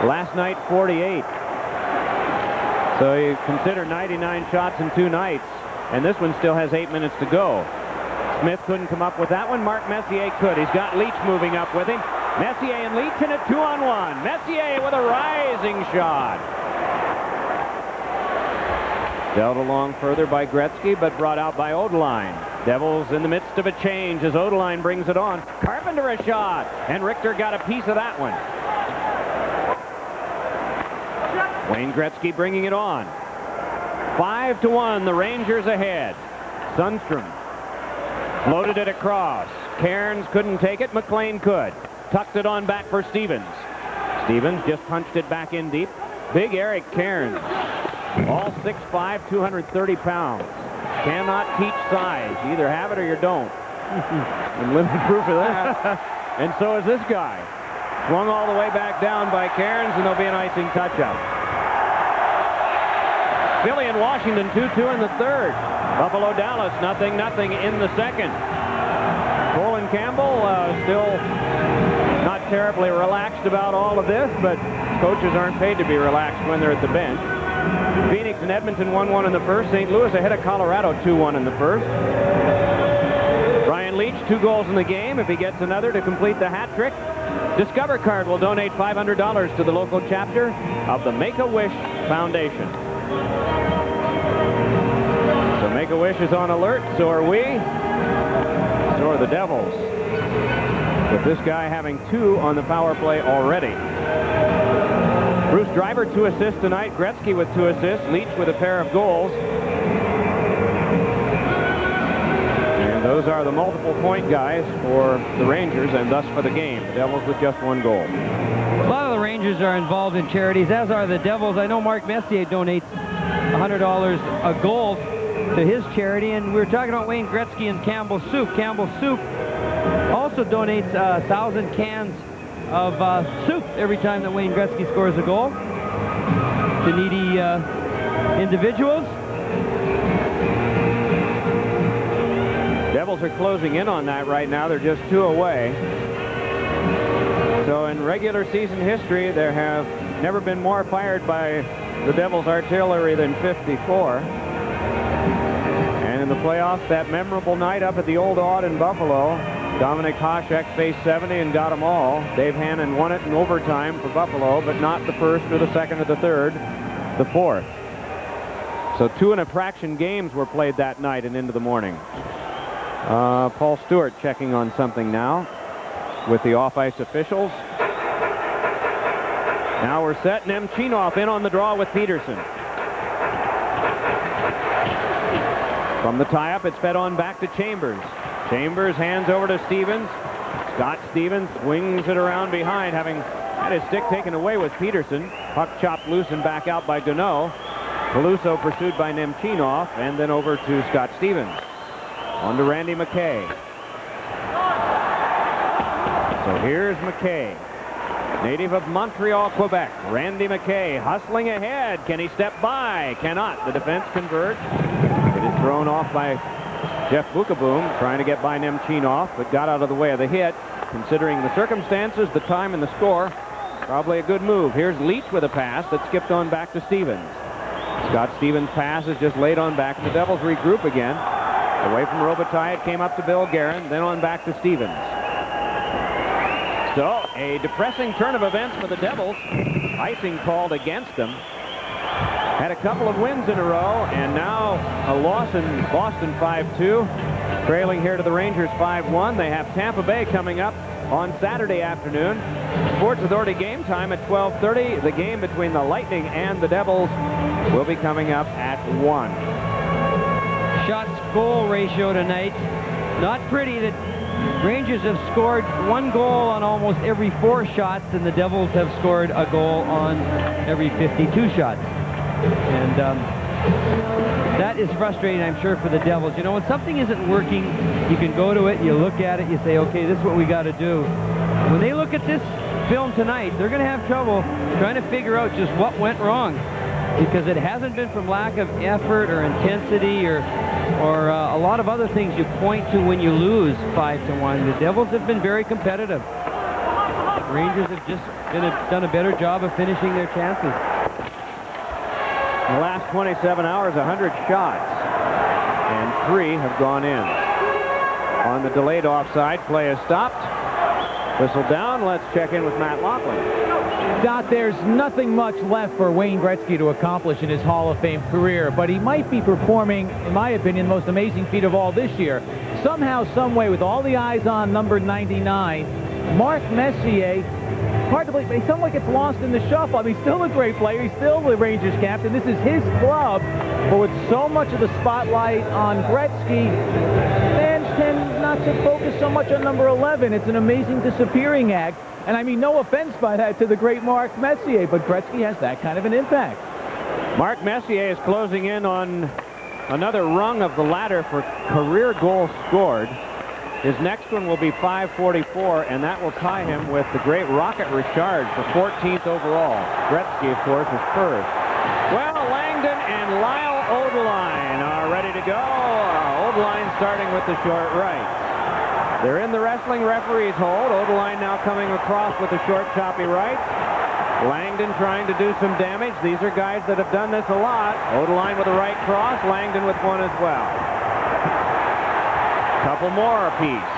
Last night, 48. So you consider 99 shots in 2 nights. And this one still has 8 minutes to go. Smith couldn't come up with that one. Mark Messier could. He's got Leach moving up with him. Messier and Leach in a 2-on-1. Messier with a rising shot. Dealt along further by Gretzky, but brought out by Odeline. Devils in the midst of a change as Odeline brings it on. Carpenter a shot, and Richter got a piece of that one. Wayne Gretzky bringing it on. 5-1, the Rangers ahead. Sundstrom floated it across. Cairns couldn't take it. McLean could. Tucked it on back for Stevens. Stevens just punched it back in deep. Big Eric Cairns. All 6'5", 230 pounds. Cannot teach size. You either have it or you don't. And living proof of that. And so is this guy. Swung all the way back down by Cairns, and there'll be an icing touch-up. Philly and Washington 2-2 in the 3rd. Buffalo Dallas 0-0 in the 2nd. Colin Campbell still not terribly relaxed about all of this, but coaches aren't paid to be relaxed when they're at the bench. Phoenix and Edmonton 1-1 in the 1st. St. Louis ahead of Colorado 2-1 in the 1st. Brian Leach, 2 goals in the game. If he gets another to complete the hat trick, Discover Card will donate $500 to the local chapter of the Make-A-Wish Foundation. So Make-A-Wish is on alert, so are we, so are the Devils. With this guy having 2 on the power play already. Bruce Driver 2 assists tonight. Gretzky with 2 assists. Leach with a pair of goals. And those are the multiple point guys for the Rangers and thus for the game. The Devils with just 1 goal. A lot of the Rangers are involved in charities, as are the Devils. I know Mark Messier donates $100 a goal to his charity, and we were talking about Wayne Gretzky and Campbell Soup. Campbell Soup also donates 1,000 cans of soup every time that Wayne Gretzky scores a goal to needy individuals. Devils are closing in on that right now. They're just 2 away. So in regular season history, there have never been more fired by the Devils artillery than 54. And in the playoffs. That memorable night up at the Old Aud in Buffalo, Dominic Hasek faced 70 and got them all. Dave Hannon won it in overtime for Buffalo, but not the first or the second or the third, the fourth. So 2 and a fraction games were played that night and into the morning. Paul Stewart checking on something now with the off-ice officials. Now we're set. Nemchinov in on the draw with Peterson. From the tie-up, it's fed on back to Chambers. Chambers hands over to Stevens. Scott Stevens swings it around behind, having had his stick taken away with Peterson. Puck chopped loose and back out by Deneau. Peluso pursued by Nemchinov, and then over to Scott Stevens. On to Randy McKay. So here's McKay, native of Montreal, Quebec. Randy McKay hustling ahead. Can he step by? Cannot. The defense converts. It is thrown off by Jeff Bukaboom, trying to get by Nemchinov, but got out of the way of the hit. Considering the circumstances, the time, and the score, probably a good move. Here's Leach with a pass that skipped on back to Stevens. Scott Stevens' pass is just laid on back. The Devils regroup again. Away from Robitaille, it came up to Bill Guerin, then on back to Stevens. So, a depressing turn of events for the Devils. Icing called against them. Had a couple of wins in a row, and now a loss in Boston 5-2. Trailing here to the Rangers 5-1. They have Tampa Bay coming up on Saturday afternoon. Sports Authority game time at 12:30. The game between the Lightning and the Devils will be coming up at 1. Shots-goal ratio tonight. Not pretty. The Rangers have scored 1 goal on almost every 4 shots, and the Devils have scored a goal on every 52 shots. And that is frustrating, I'm sure, for the Devils. You know, when something isn't working, you can go to it, you look at it, you say, okay, this is what we got to do. When they look at this film tonight, they're going to have trouble trying to figure out just what went wrong, because it hasn't been from lack of effort or intensity or a lot of other things you point to when you lose 5-1. The Devils have been very competitive. The Rangers have just done a better job of finishing their chances. In the last 27 hours, 100 shots, and 3 have gone in. On the delayed offside, play is stopped. Whistle down. Let's check in with Matt Loughlin. Dot, there's nothing much left for Wayne Gretzky to accomplish in his Hall of Fame career, but he might be performing, in my opinion, the most amazing feat of all this year. Somehow, some way, with all the eyes on number 99, Mark Messier, hard to believe, but he somewhat gets lost in the shuffle. I mean, he's still a great player. He's still the Rangers captain. This is his club, but with so much of the spotlight on Gretzky, fans tend not to focus so much on number 11. It's an amazing disappearing act. And I mean, no offense by that to the great Mark Messier, but Gretzky has that kind of an impact. Mark Messier is closing in on another rung of the ladder for career goals scored. His next one will be 544, and that will tie him with the great Rocket Richard for 14th overall. Gretzky, of course, is first. Well, Langdon and Lyle Odeline are ready to go. Odeline starting with the short right. They're in the wrestling referee's hold. Odeline now coming across with a short, choppy right. Langdon trying to do some damage. These are guys that have done this a lot. Odeline with a right cross, Langdon with one as well. Couple more apiece.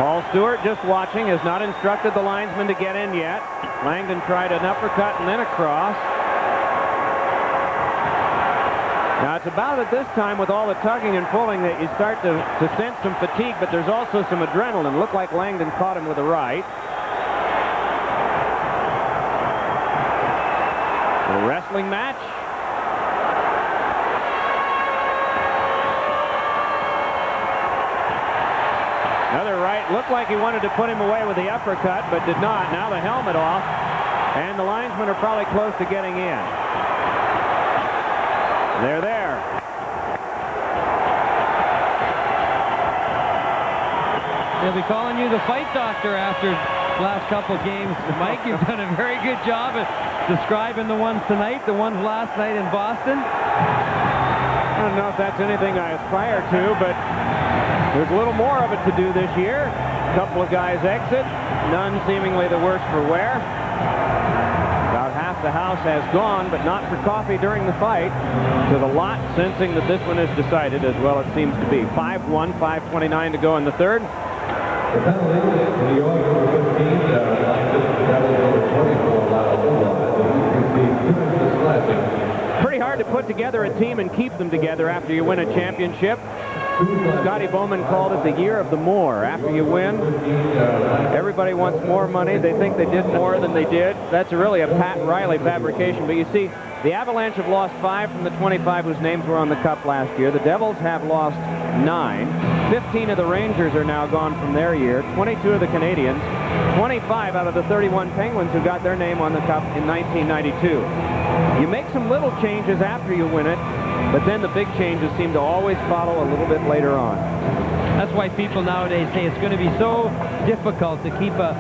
Paul Stewart just watching, has not instructed the linesman to get in yet. Langdon tried an uppercut and then a cross. Now it's about at this time with all the tugging and pulling that you start to sense some fatigue, but there's also some adrenaline. Looked like Langdon caught him with a right. A wrestling match. Another right. Looked like he wanted to put him away with the uppercut, but did not. Now the helmet off, and the linesmen are probably close to getting in. They're there. They'll be calling you the fight doctor after last couple games. Mike, you've done a very good job at describing the ones tonight, the ones last night in Boston. I don't know if that's anything I aspire to, but there's a little more of it to do this year. A couple of guys exit, none seemingly the worse for wear. About half the house has gone, but not for coffee during the fight, to the lot, sensing that this one is decided, as well it seems to be. 5-1, 5:29 to go in the third. The penalty, New York number 15, Devils number 24, Lyle Goldline, received 2 minutes slashing. Pretty hard to put together a team and keep them together after you win a championship. Scotty Bowman called it the year of the more. After you win, everybody wants more money. They think they did more than they did. That's really a Pat Riley fabrication. But you see, the Avalanche have lost 5 from the 25 whose names were on the cup last year. The Devils have lost 9. 15 of the Rangers are now gone from their year. 22 of the Canadians. 25 out of the 31 Penguins who got their name on the cup in 1992. You make some little changes after you win it, but then the big changes seem to always follow a little bit later on. That's why people nowadays say it's going to be so difficult to keep a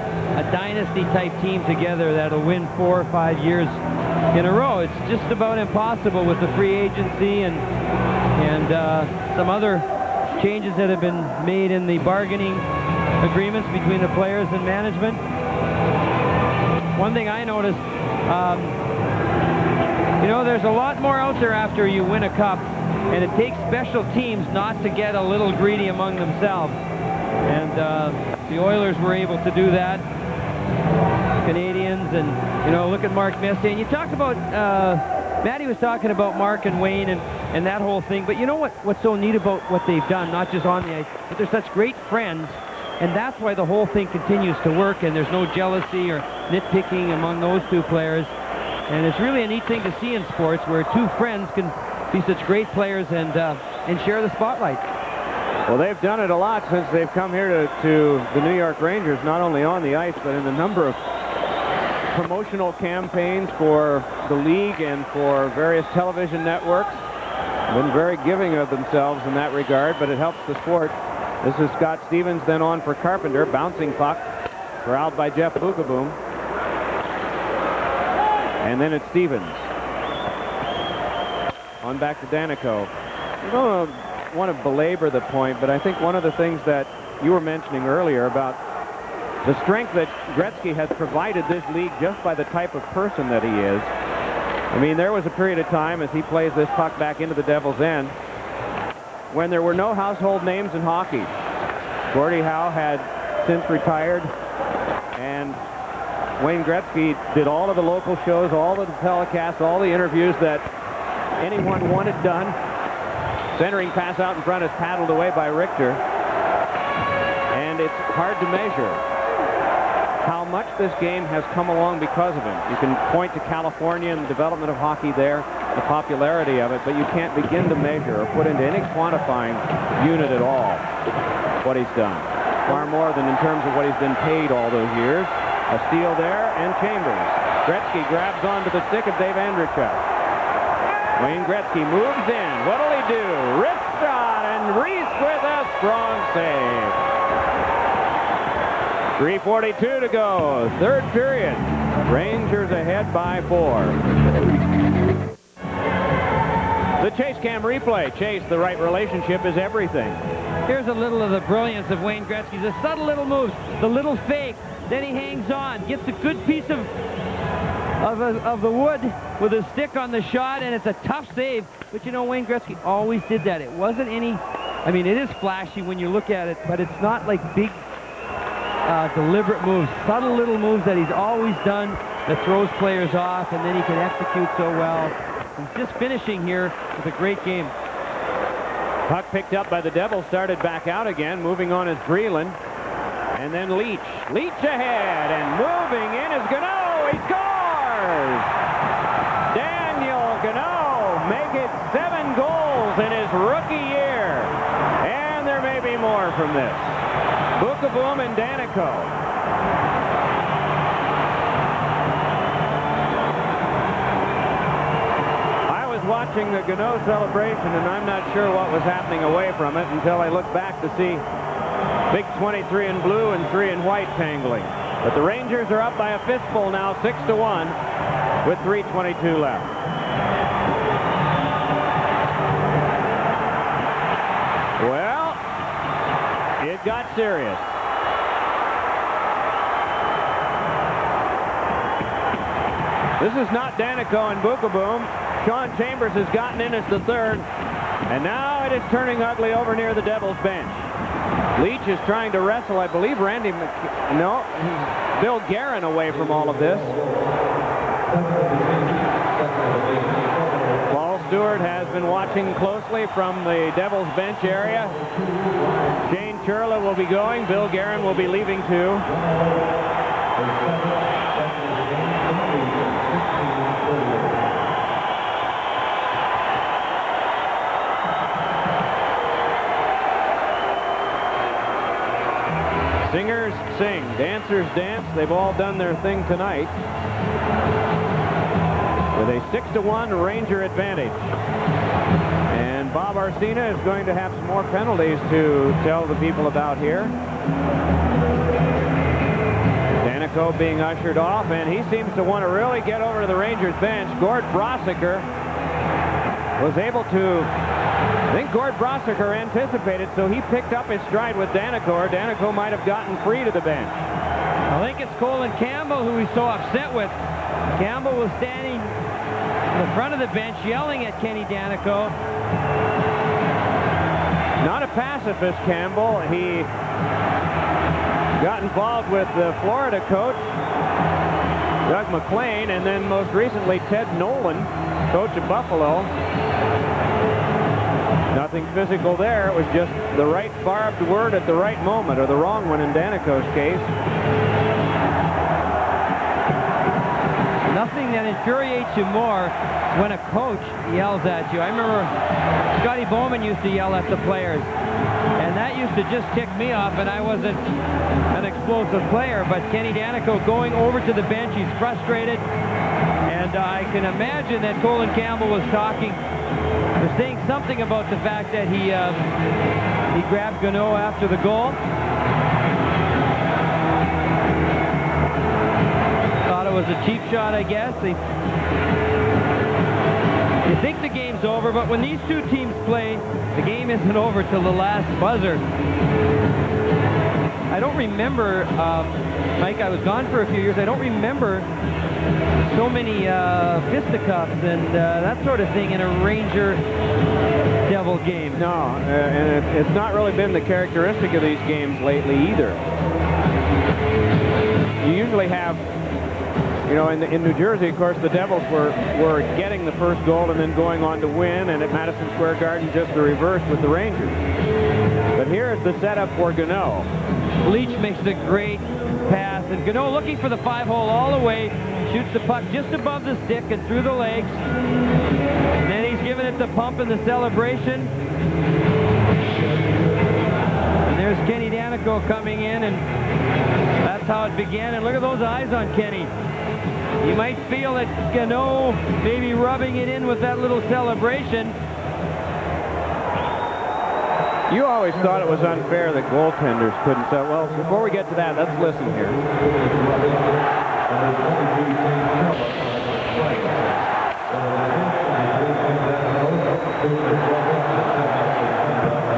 dynasty-type team together that'll win 4 or 5 years in a row. It's just about impossible with the free agency and some other changes that have been made in the bargaining agreements between the players and management. One thing I noticed, you know, there's a lot more out there after you win a cup, and it takes special teams not to get a little greedy among themselves. And the Oilers were able to do that. Canadians, and, you know, look at Mark Messier. And you talked about, Matty was talking about Mark and Wayne and that whole thing. But you know what's so neat about what they've done, not just on the ice, but they're such great friends. And that's why the whole thing continues to work, and there's no jealousy or nitpicking among those two players. And it's really a neat thing to see in sports where two friends can be such great players and share the spotlight. Well, they've done it a lot since they've come here to the New York Rangers, not only on the ice, but in a number of promotional campaigns for the league and for various television networks. Been very giving of themselves in that regard, but it helps the sport. This is Scott Stevens, then on for Carpenter. Bouncing puck, corralled by Jeff Bukaboom. And then it's Stevens. On back to Danico. I don't want to belabor the point, but I think one of the things that you were mentioning earlier about the strength that Gretzky has provided this league just by the type of person that he is. I mean, there was a period of time as he plays this puck back into the Devil's end when there were no household names in hockey. Gordie Howe had since retired, and Wayne Gretzky did all of the local shows, all of the telecasts, all the interviews that anyone wanted done. Centering pass out in front is paddled away by Richter. And it's hard to measure how much this game has come along because of him. You can point to California and the development of hockey there, the popularity of it, but you can't begin to measure or put into any quantifying unit at all what he's done. Far more than in terms of what he's been paid all those years. A steal there, and Chambers. Gretzky grabs onto the stick of Dave Andreychuk. Wayne Gretzky moves in. What'll he do? Wrist shot, and Reese with a strong save. 3:42 to go. Third period. Rangers ahead by 4. The Chase Cam replay. Chase, the right relationship is everything. Here's a little of the brilliance of Wayne Gretzky. The subtle little moves, the little fake. Then he hangs on, gets a good piece of the wood with his stick on the shot, and it's a tough save. But you know, Wayne Gretzky always did that. It wasn't any, I mean, it is flashy when you look at it, but it's not like big, deliberate moves. Subtle little moves that he's always done that throws players off, and then he can execute so well. He's just finishing here with a great game. Puck picked up by the Devils, started back out again. Moving on is Breland. And then Leach. Leach ahead, and moving in is Gano. He scores! Daniel Gano make it 7 goals in his rookie year. And there may be more from this. Bukaboom and Danico. I was watching the Gano celebration, and I'm not sure what was happening away from it until I looked back to see big 23 in blue and 3 in white tangling. But the Rangers are up by a fistful now, 6-1, with 3:22 left. Well, it got serious. This is not Danico and Bukaboom. Sean Chambers has gotten in as the third. And now it is turning ugly over near the Devils bench. Leach is trying to wrestle, I believe, Bill Guerin away from all of this. Paul Stewart has been watching closely from the Devils bench area. Shane Churla will be going. Bill Guerin will be leaving too. Singers sing, dancers dance. They've all done their thing tonight with a 6-1 Ranger advantage. And Bob Arsena is going to have some more penalties to tell the people about here. Danico being ushered off, and he seems to want to really get over to the Rangers bench. Gord Brossiker was able to... I think Gord Brossiker anticipated, so he picked up his stride with Danico. Danico might have gotten free to the bench. I think it's Colin Campbell who he's so upset with. Campbell was standing in the front of the bench yelling at Kenny Danico. Not a pacifist, Campbell. He got involved with the Florida coach, Doug McLean, and then most recently Ted Nolan, coach of Buffalo. Nothing physical there. It was just the right barbed word at the right moment, or the wrong one in Danico's case. Nothing that infuriates you more when a coach yells at you. I remember Scotty Bowman used to yell at the players, and that used to just tick me off, and I wasn't an explosive player. But Kenny Danico going over to the bench, he's frustrated, and I can imagine that Colin Campbell was saying something about the fact that he grabbed Gano after the goal. Thought it was a cheap shot, I guess. You think the game's over, but when these two teams play, the game isn't over till the last buzzer. I don't remember, Mike, I was gone for a few years. I don't remember so many fisticuffs and that sort of thing in a Ranger Devil game. No, and it's not really been the characteristic of these games lately either. You usually have, in New Jersey, of course, the Devils were getting the first goal and then going on to win, and at Madison Square Garden, just the reverse with the Rangers. But here's the setup for Gano. Leach makes a great pass, and Gano looking for the 5-hole all the way, shoots the puck just above the stick and through the legs. And then he's giving it the pump in the celebration. And there's Kenny Danico coming in, and that's how it began. And look at those eyes on Kenny. You might feel that Gano maybe rubbing it in with that little celebration. You always thought it was unfair that goaltenders couldn't say, well, before we get to that, let's listen here.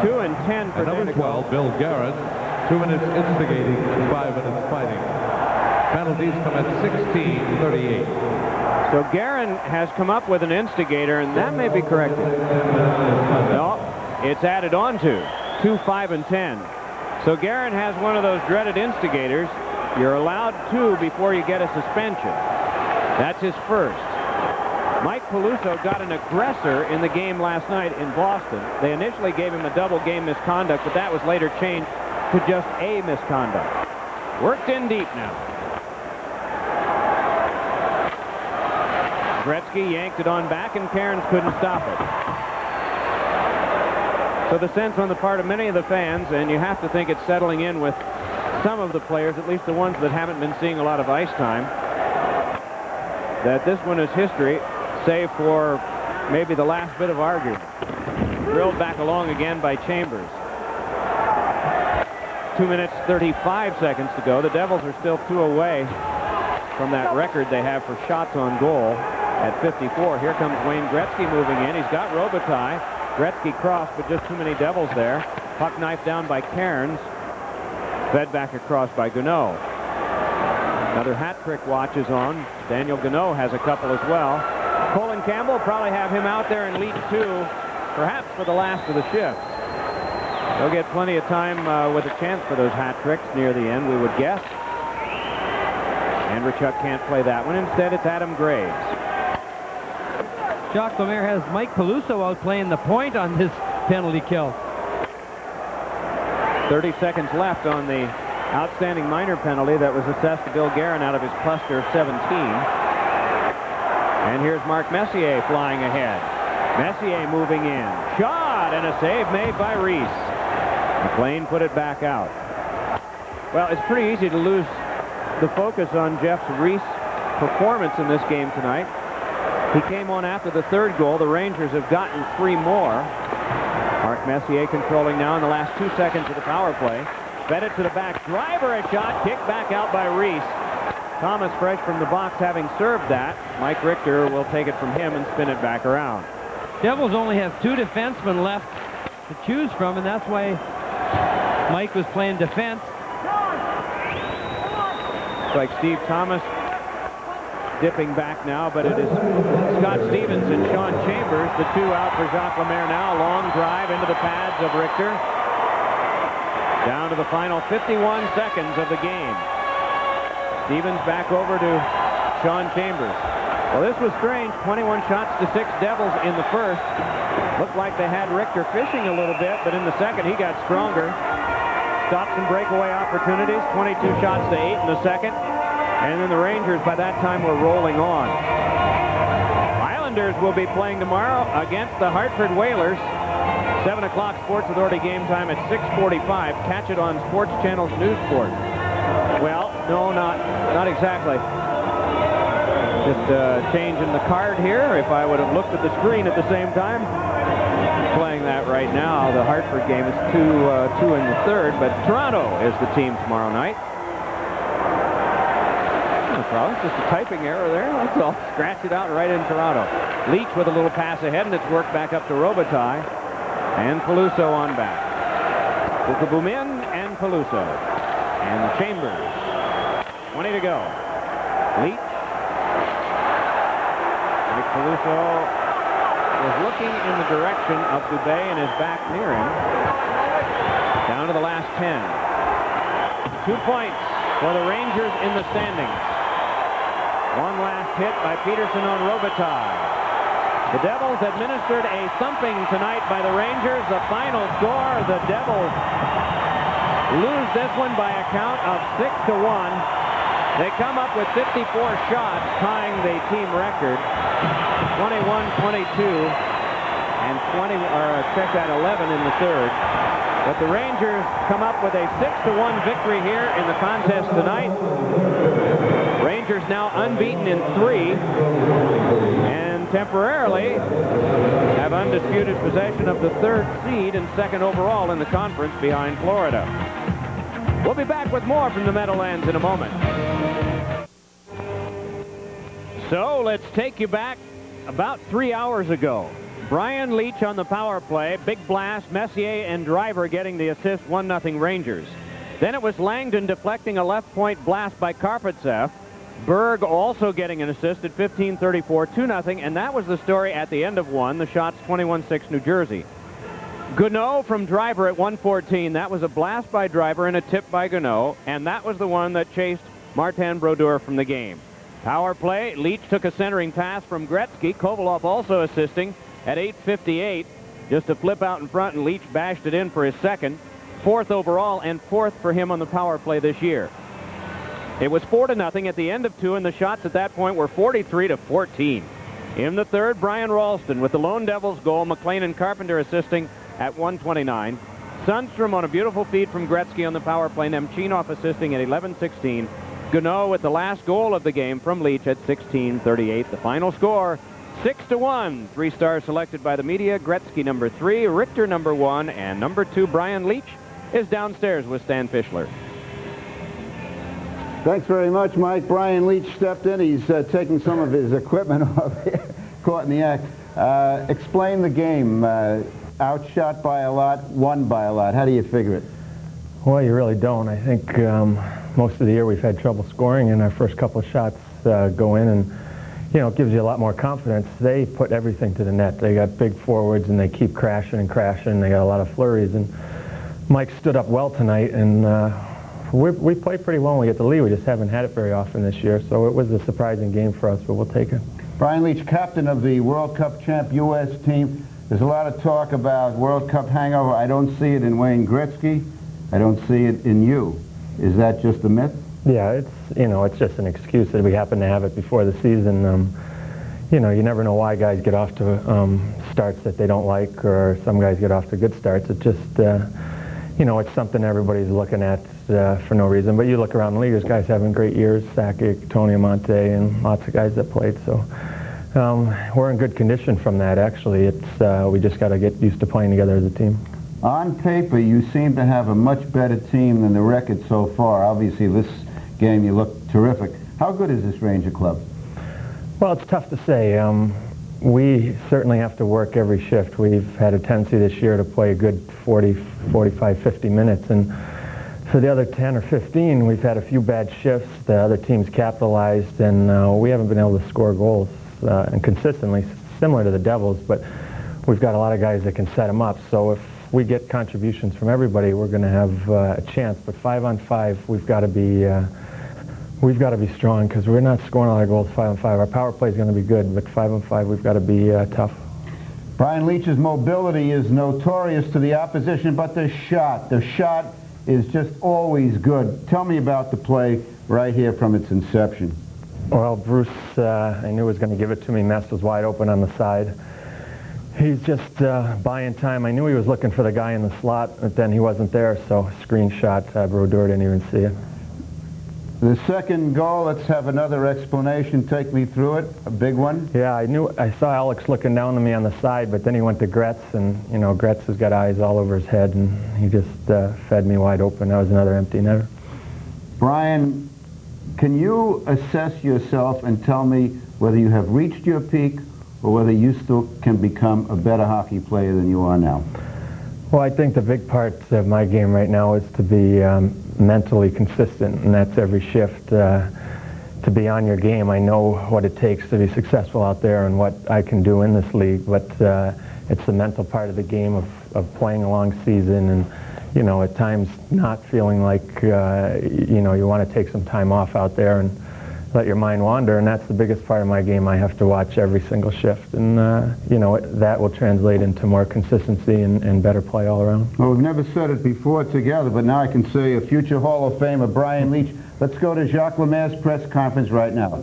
2 and 10 for number 12, Bill Guerin. 2 minutes instigating and 5 minutes fighting. Penalties come at 16:38. So Guerin has come up with an instigator, and that may be corrected. No, it's added on to 2, 5, and 10. So Guerin has one of those dreaded instigators. You're allowed 2 before you get a suspension. That's his first. Mike Peluso got an aggressor in the game last night in Boston. They initially gave him a double game misconduct, but that was later changed to just a misconduct. Worked in deep now. Gretzky yanked it on back, and Cairns couldn't stop it. So the sense on the part of many of the fans, and you have to think it's settling in with some of the players, at least the ones that haven't been seeing a lot of ice time, that this one is history, save for maybe the last bit of argument. Drilled back along again by Chambers. 2 minutes, 35 seconds to go. The Devils are still 2 away from that record they have for shots on goal at 54. Here comes Wayne Gretzky moving in. He's got Robitaille. Gretzky crossed, but just too many Devils there. Puck knife down by Cairns. Fed back across by Gano. Another hat trick watch is on. Daniel Gano has a couple as well. Colin Campbell probably have him out there in Leach 2, perhaps for the last of the shift. They'll get plenty of time with a chance for those hat tricks near the end, we would guess. Andrechuk can't play that one. Instead, it's Adam Graves. Jacques Lemaire has Mike Peluso out playing the point on this penalty kill. 30 seconds left on the outstanding minor penalty that was assessed to Bill Guerin out of his cluster of 17. And here's Mark Messier flying ahead. Messier moving in. Shot and a save made by Reese. McLean put it back out. Well, it's pretty easy to lose the focus on Jeff Reese' performance in this game tonight. He came on after the third goal. The Rangers have gotten 3 more. Mark Messier controlling now in the last 2 seconds of the power play. Fed it to the back. Driver a shot. Kicked back out by Reese. Thomas fresh from the box having served that. Mike Richter will take it from him and spin it back around. Devils only have 2 defensemen left to choose from, and that's why Mike was playing defense. It's like Steve Thomas dipping back now, but it is Scott Stevens and Sean Chambers, the 2 out for Jacques Lemaire now. Long drive into the pads of Richter. Down to the final 51 seconds of the game. Stevens back over to Sean Chambers. Well, this was strange. 21 shots to 6 Devils in the first. Looked like they had Richter fishing a little bit, but in the second he got stronger. Stopped some breakaway opportunities. 22 shots to 8 in the second. And then the Rangers by that time were rolling on. Islanders will be playing tomorrow against the Hartford Whalers. 7 o'clock Sports Authority game time at 6:45. Catch it on Sports Channel's News Sport. Well, no, not exactly. Just changing the card here. If I would have looked at the screen at the same time. Playing that right now. The Hartford game is 2 in the third, but Toronto is the team tomorrow night. No problem. Just a typing error there. That's all. Scratch it out right in Toronto. Leach with a little pass ahead, and it's worked back up to Robitaille. And Peluso on back. With the Boumin and Peluso. And Chambers. 20 to go. Leach. Mike Peluso was looking in the direction of Dubé and is back near him. Down to the last 10. 2 points for the Rangers in the standings. One last hit by Peterson on Robitaille. The Devils administered a thumping tonight by the Rangers. The final score, the Devils lose this one by a count of 6-1. They come up with 54 shots, tying the team record. 21-22 and 11 in the third. But the Rangers come up with a 6-1 victory here in the contest tonight. Rangers now unbeaten in 3 and temporarily have undisputed possession of the 3rd seed and 2nd overall in the conference behind Florida. We'll be back with more from the Meadowlands in a moment. So let's take you back about 3 hours ago. Brian Leach on the power play. Big blast. Messier and Driver getting the assist. 1-0 Rangers. Then it was Langdon deflecting a left point blast by Karpatsev. Berg also getting an assist at 15:34, 2-0, and that was the story at the end of 1. The shots 21-6 New Jersey. Gano from Driver at 1:14. That was a blast by Driver and a tip by Gano, and that was the one that chased Martin Brodeur from the game. Power play. Leach took a centering pass from Gretzky. Kovalov also assisting at 8:58. Just a flip out in front, and Leach bashed it in for his 2nd, 4th overall, and 4th for him on the power play this year. It was 4-0 at the end of 2, and the shots at that point were 43-14. In the third, Brian Ralston with the Lone Devils goal. McLean and Carpenter assisting at 1:29. Sundstrom on a beautiful feed from Gretzky on the power play. Nemchinov assisting at 11:16. Gano with the last goal of the game from Leach at 16:38. The final score, 6-1. 3 stars selected by the media. Gretzky number 3, Richter number 1, and number 2, Brian Leach, is downstairs with Stan Fischler. Thanks very much, Mike. Brian Leach stepped in. He's taking some of his equipment off here, caught in the act. Explain the game. Outshot by a lot, won by a lot. How do you figure it? Well, you really don't. I think most of the year we've had trouble scoring, and our first couple of shots go in, and it gives you a lot more confidence. They put everything to the net. They got big forwards, and they keep crashing and crashing. They got a lot of flurries, and Mike stood up well tonight, and we played pretty well when we get the lead. We just haven't had it very often this year, so it was a surprising game for us, but we'll take it. Brian Leetch, captain of the World Cup champ U.S. team. There's a lot of talk about World Cup hangover. I don't see it in Wayne Gretzky. I don't see it in you. Is that just a myth? Yeah, it's just an excuse that we happen to have it before the season. You never know why guys get off to starts that they don't like, or some guys get off to good starts. It just, it's something everybody's looking at for no reason. But you look around the league, there's guys having great years, Sakic, Tony Amonte, and lots of guys that played. So we're in good condition from that, actually. We just got to get used to playing together as a team. On paper, you seem to have a much better team than the record so far. Obviously, this game you look terrific. How good is this Ranger club? Well, it's tough to say. We certainly have to work every shift. We've had a tendency this year to play a good 40, 45, 50 minutes, and for the other 10 or 15, we've had a few bad shifts. The other teams capitalized, and we haven't been able to score goals and consistently, similar to the Devils, but we've got a lot of guys that can set them up. So if we get contributions from everybody, we're going to have a chance. But 5-on-5, we've got to be strong, because we're not scoring a lot of goals 5-on-5. Our power play is going to be good, but 5-on-5, we've got to be tough. Brian Leetch's mobility is notorious to the opposition, but the shot is just always good. Tell me about the play right here from its inception. Well, Bruce, I knew was going to give it to me. Mess was wide open on the side. He's just buying time. I knew he was looking for the guy in the slot, but then he wasn't there, so screen shot. Brodeur didn't even see it. The second goal, let's have another explanation. Take me through it. A big one. Yeah, I saw Alex looking down to me on the side, but then he went to Gretz, and Gretz has got eyes all over his head, and he just fed me wide open. That was another empty netter. Brian, can you assess yourself and tell me whether you have reached your peak or whether you still can become a better hockey player than you are now? Well, I think the big part of my game right now is to be mentally consistent, and that's every shift. To be on your game, I know what it takes to be successful out there and what I can do in this league, but it's the mental part of the game of playing a long season, and at times not feeling like you want to take some time off out there and let your mind wander, and that's the biggest part of my game. I have to watch every single shift, and that will translate into more consistency and better play all around. Well, we've never said it before together, but now I can say a future Hall of Famer, Brian Leetch. Let's go to Jacques Lemaire's press conference right now.